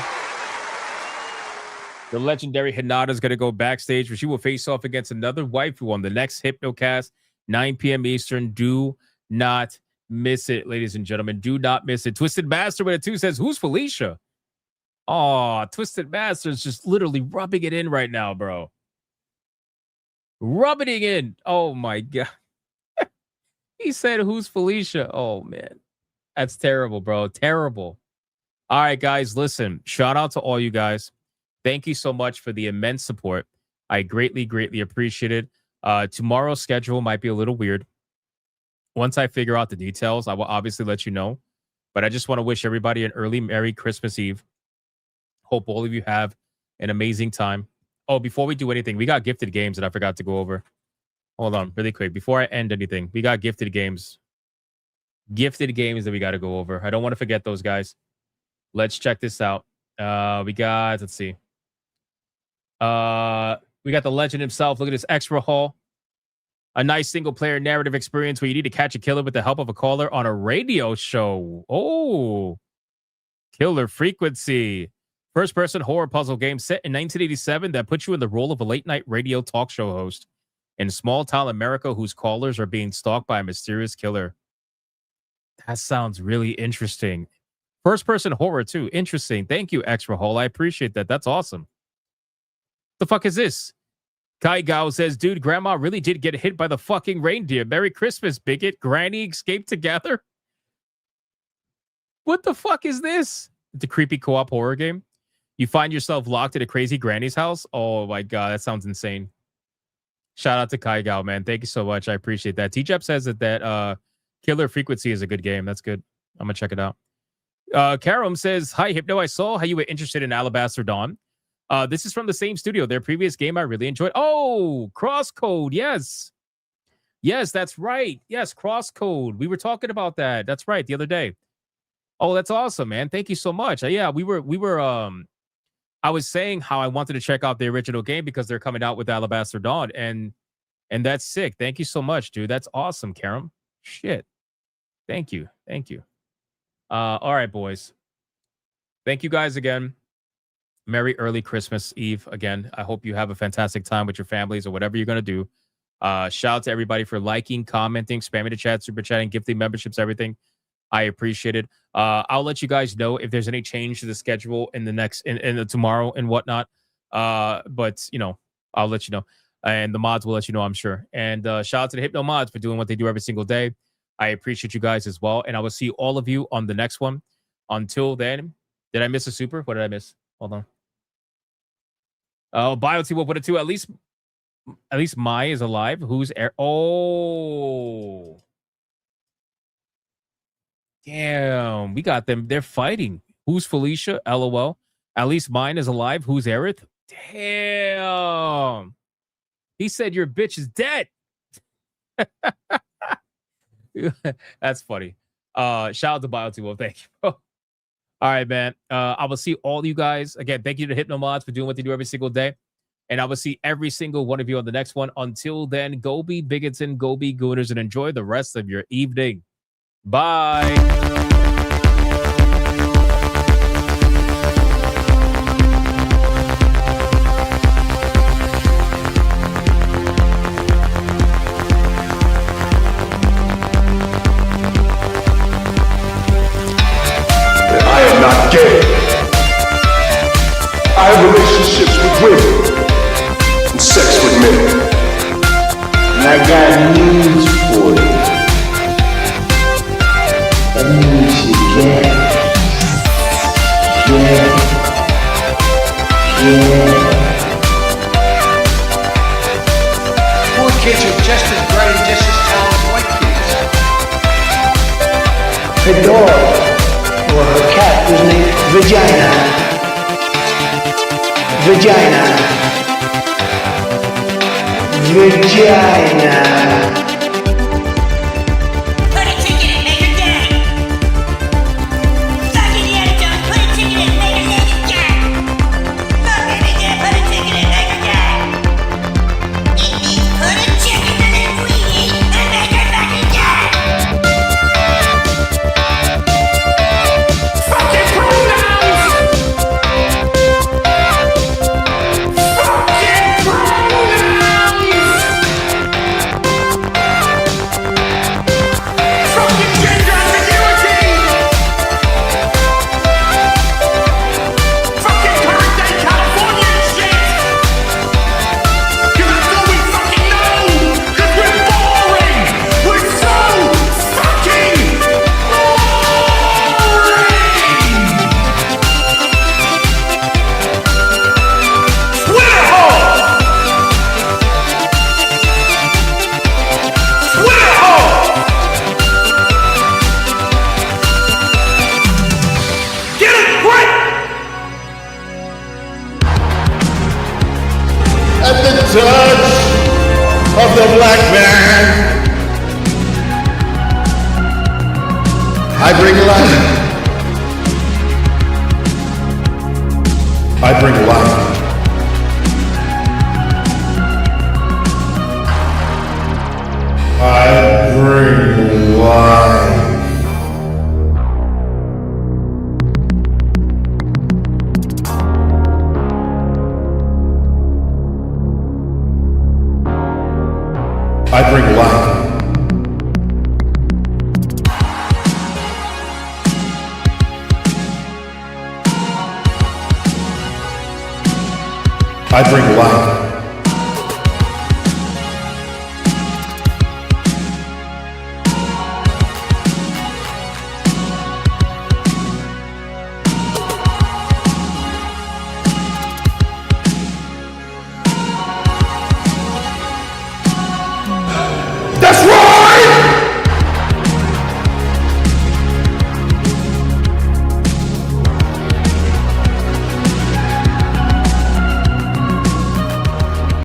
The legendary Hinata is going to go backstage, where she will face off against another waifu on the next Hypnocast, 9 p.m. Eastern. Do not miss it, ladies and gentlemen. Do not miss it. Twisted Master with a 2 says, who's Felicia? Oh, Twisted Master is just literally rubbing it in right now, bro. Rubbing it in. Oh, my God. He said, who's Felicia? Oh, man. That's terrible, bro. Terrible. All right, guys, listen. Shout out to all you guys. Thank you so much for the immense support. I greatly, greatly appreciate it. Tomorrow's schedule might be a little weird. Once I figure out the details, I will obviously let you know. But I just want to wish everybody an early Merry Christmas Eve. Hope all of you have an amazing time. Oh, before we do anything, we got gifted games that I forgot to go over. Hold on, really quick. Before I end anything, we got gifted games. Gifted games that we got to go over. I don't want to forget those, guys. Let's check this out. We got, let's see. We got the legend himself. Look at this extra haul. A nice single-player narrative experience where you need to catch a killer with the help of a caller on a radio show. Oh, Killer Frequency. First-person horror puzzle game set in 1987 that puts you in the role of a late-night radio talk show host in small-town America whose callers are being stalked by a mysterious killer. That sounds really interesting. First-person horror, too. Interesting. Thank you, Extra Hall. I appreciate that. That's awesome. The fuck is this? Kai Gao says, dude, Grandma really did get hit by the fucking reindeer. Merry Christmas, bigot. Granny escaped together? What the fuck is this? The creepy co-op horror game? You find yourself locked at a crazy granny's house? Oh, my God. That sounds insane. Shout out to Kai Gao, man. Thank you so much. I appreciate that. T-Jep says that Killer Frequency is a good game. That's good. I'm going to check it out. Karam says, hi, Hypno. I saw how you were interested in Alabaster Dawn. This is from the same studio. Their previous game I really enjoyed. Oh, Crosscode. Yes. Yes, that's right. Yes, Crosscode. We were talking about that. That's right. The other day. Oh, that's awesome, man. Thank you so much. Yeah, we were I was saying how I wanted to check out the original game because they're coming out with Alabaster Dawn, and that's sick. Thank you so much, dude. That's awesome, Karam. Shit. Thank you. Thank you. All right, boys. Thank you guys again. Merry early Christmas Eve again. I hope you have a fantastic time with your families or whatever you're going to do. Shout out to everybody for liking, commenting, spamming the chat, super chatting, gifting memberships, everything. I appreciate it. I'll let you guys know if there's any change to the schedule in the next, in the tomorrow and whatnot. But, you know, I'll let you know. And the mods will let you know, I'm sure. And shout out to the Hypno mods for doing what they do every single day. I appreciate you guys as well. And I will see all of you on the next one. Until then, did I miss a super? What did I miss? Hold on. Oh, BioT will put it too. At least Mai is alive. Who's air? Oh, damn. We got them. They're fighting. Who's Felicia? LOL. At least mine is alive. Who's Aerith? Damn. He said your bitch is dead. That's funny. Shout out to BioT. Thank you, bro. All right, man. I will see all you guys. Again, thank you to Hypnomods for doing what they do every single day. And I will see every single one of you on the next one. Until then, go be bigots, go be gooners, and enjoy the rest of your evening. Bye. I am not gay. I have relationships with women and sex with men. And I got news for you. That means you gay. Poor kids are just as bright and just as talented as white kids. Her dog or her cat was named Vagina. Put a ticket in, make her gay. Fuck Indiana Jones, put a ticket in, make her name is gay. Fuck Baby Jane, put a ticket in, make her gay. It means put a chicken in it, sweetie, and make her fucking gay. Fucking pronouns! Fucking pronouns! Fucking gender ambiguity! Fucking current day California shit! Cause that's all we fucking know! Cause we're boring! We're so fucking boring! Twitter hole! Twitter hole! Get it right! At the touch of the black man, I bring life. I bring life. I bring life. I bring life. I bring life.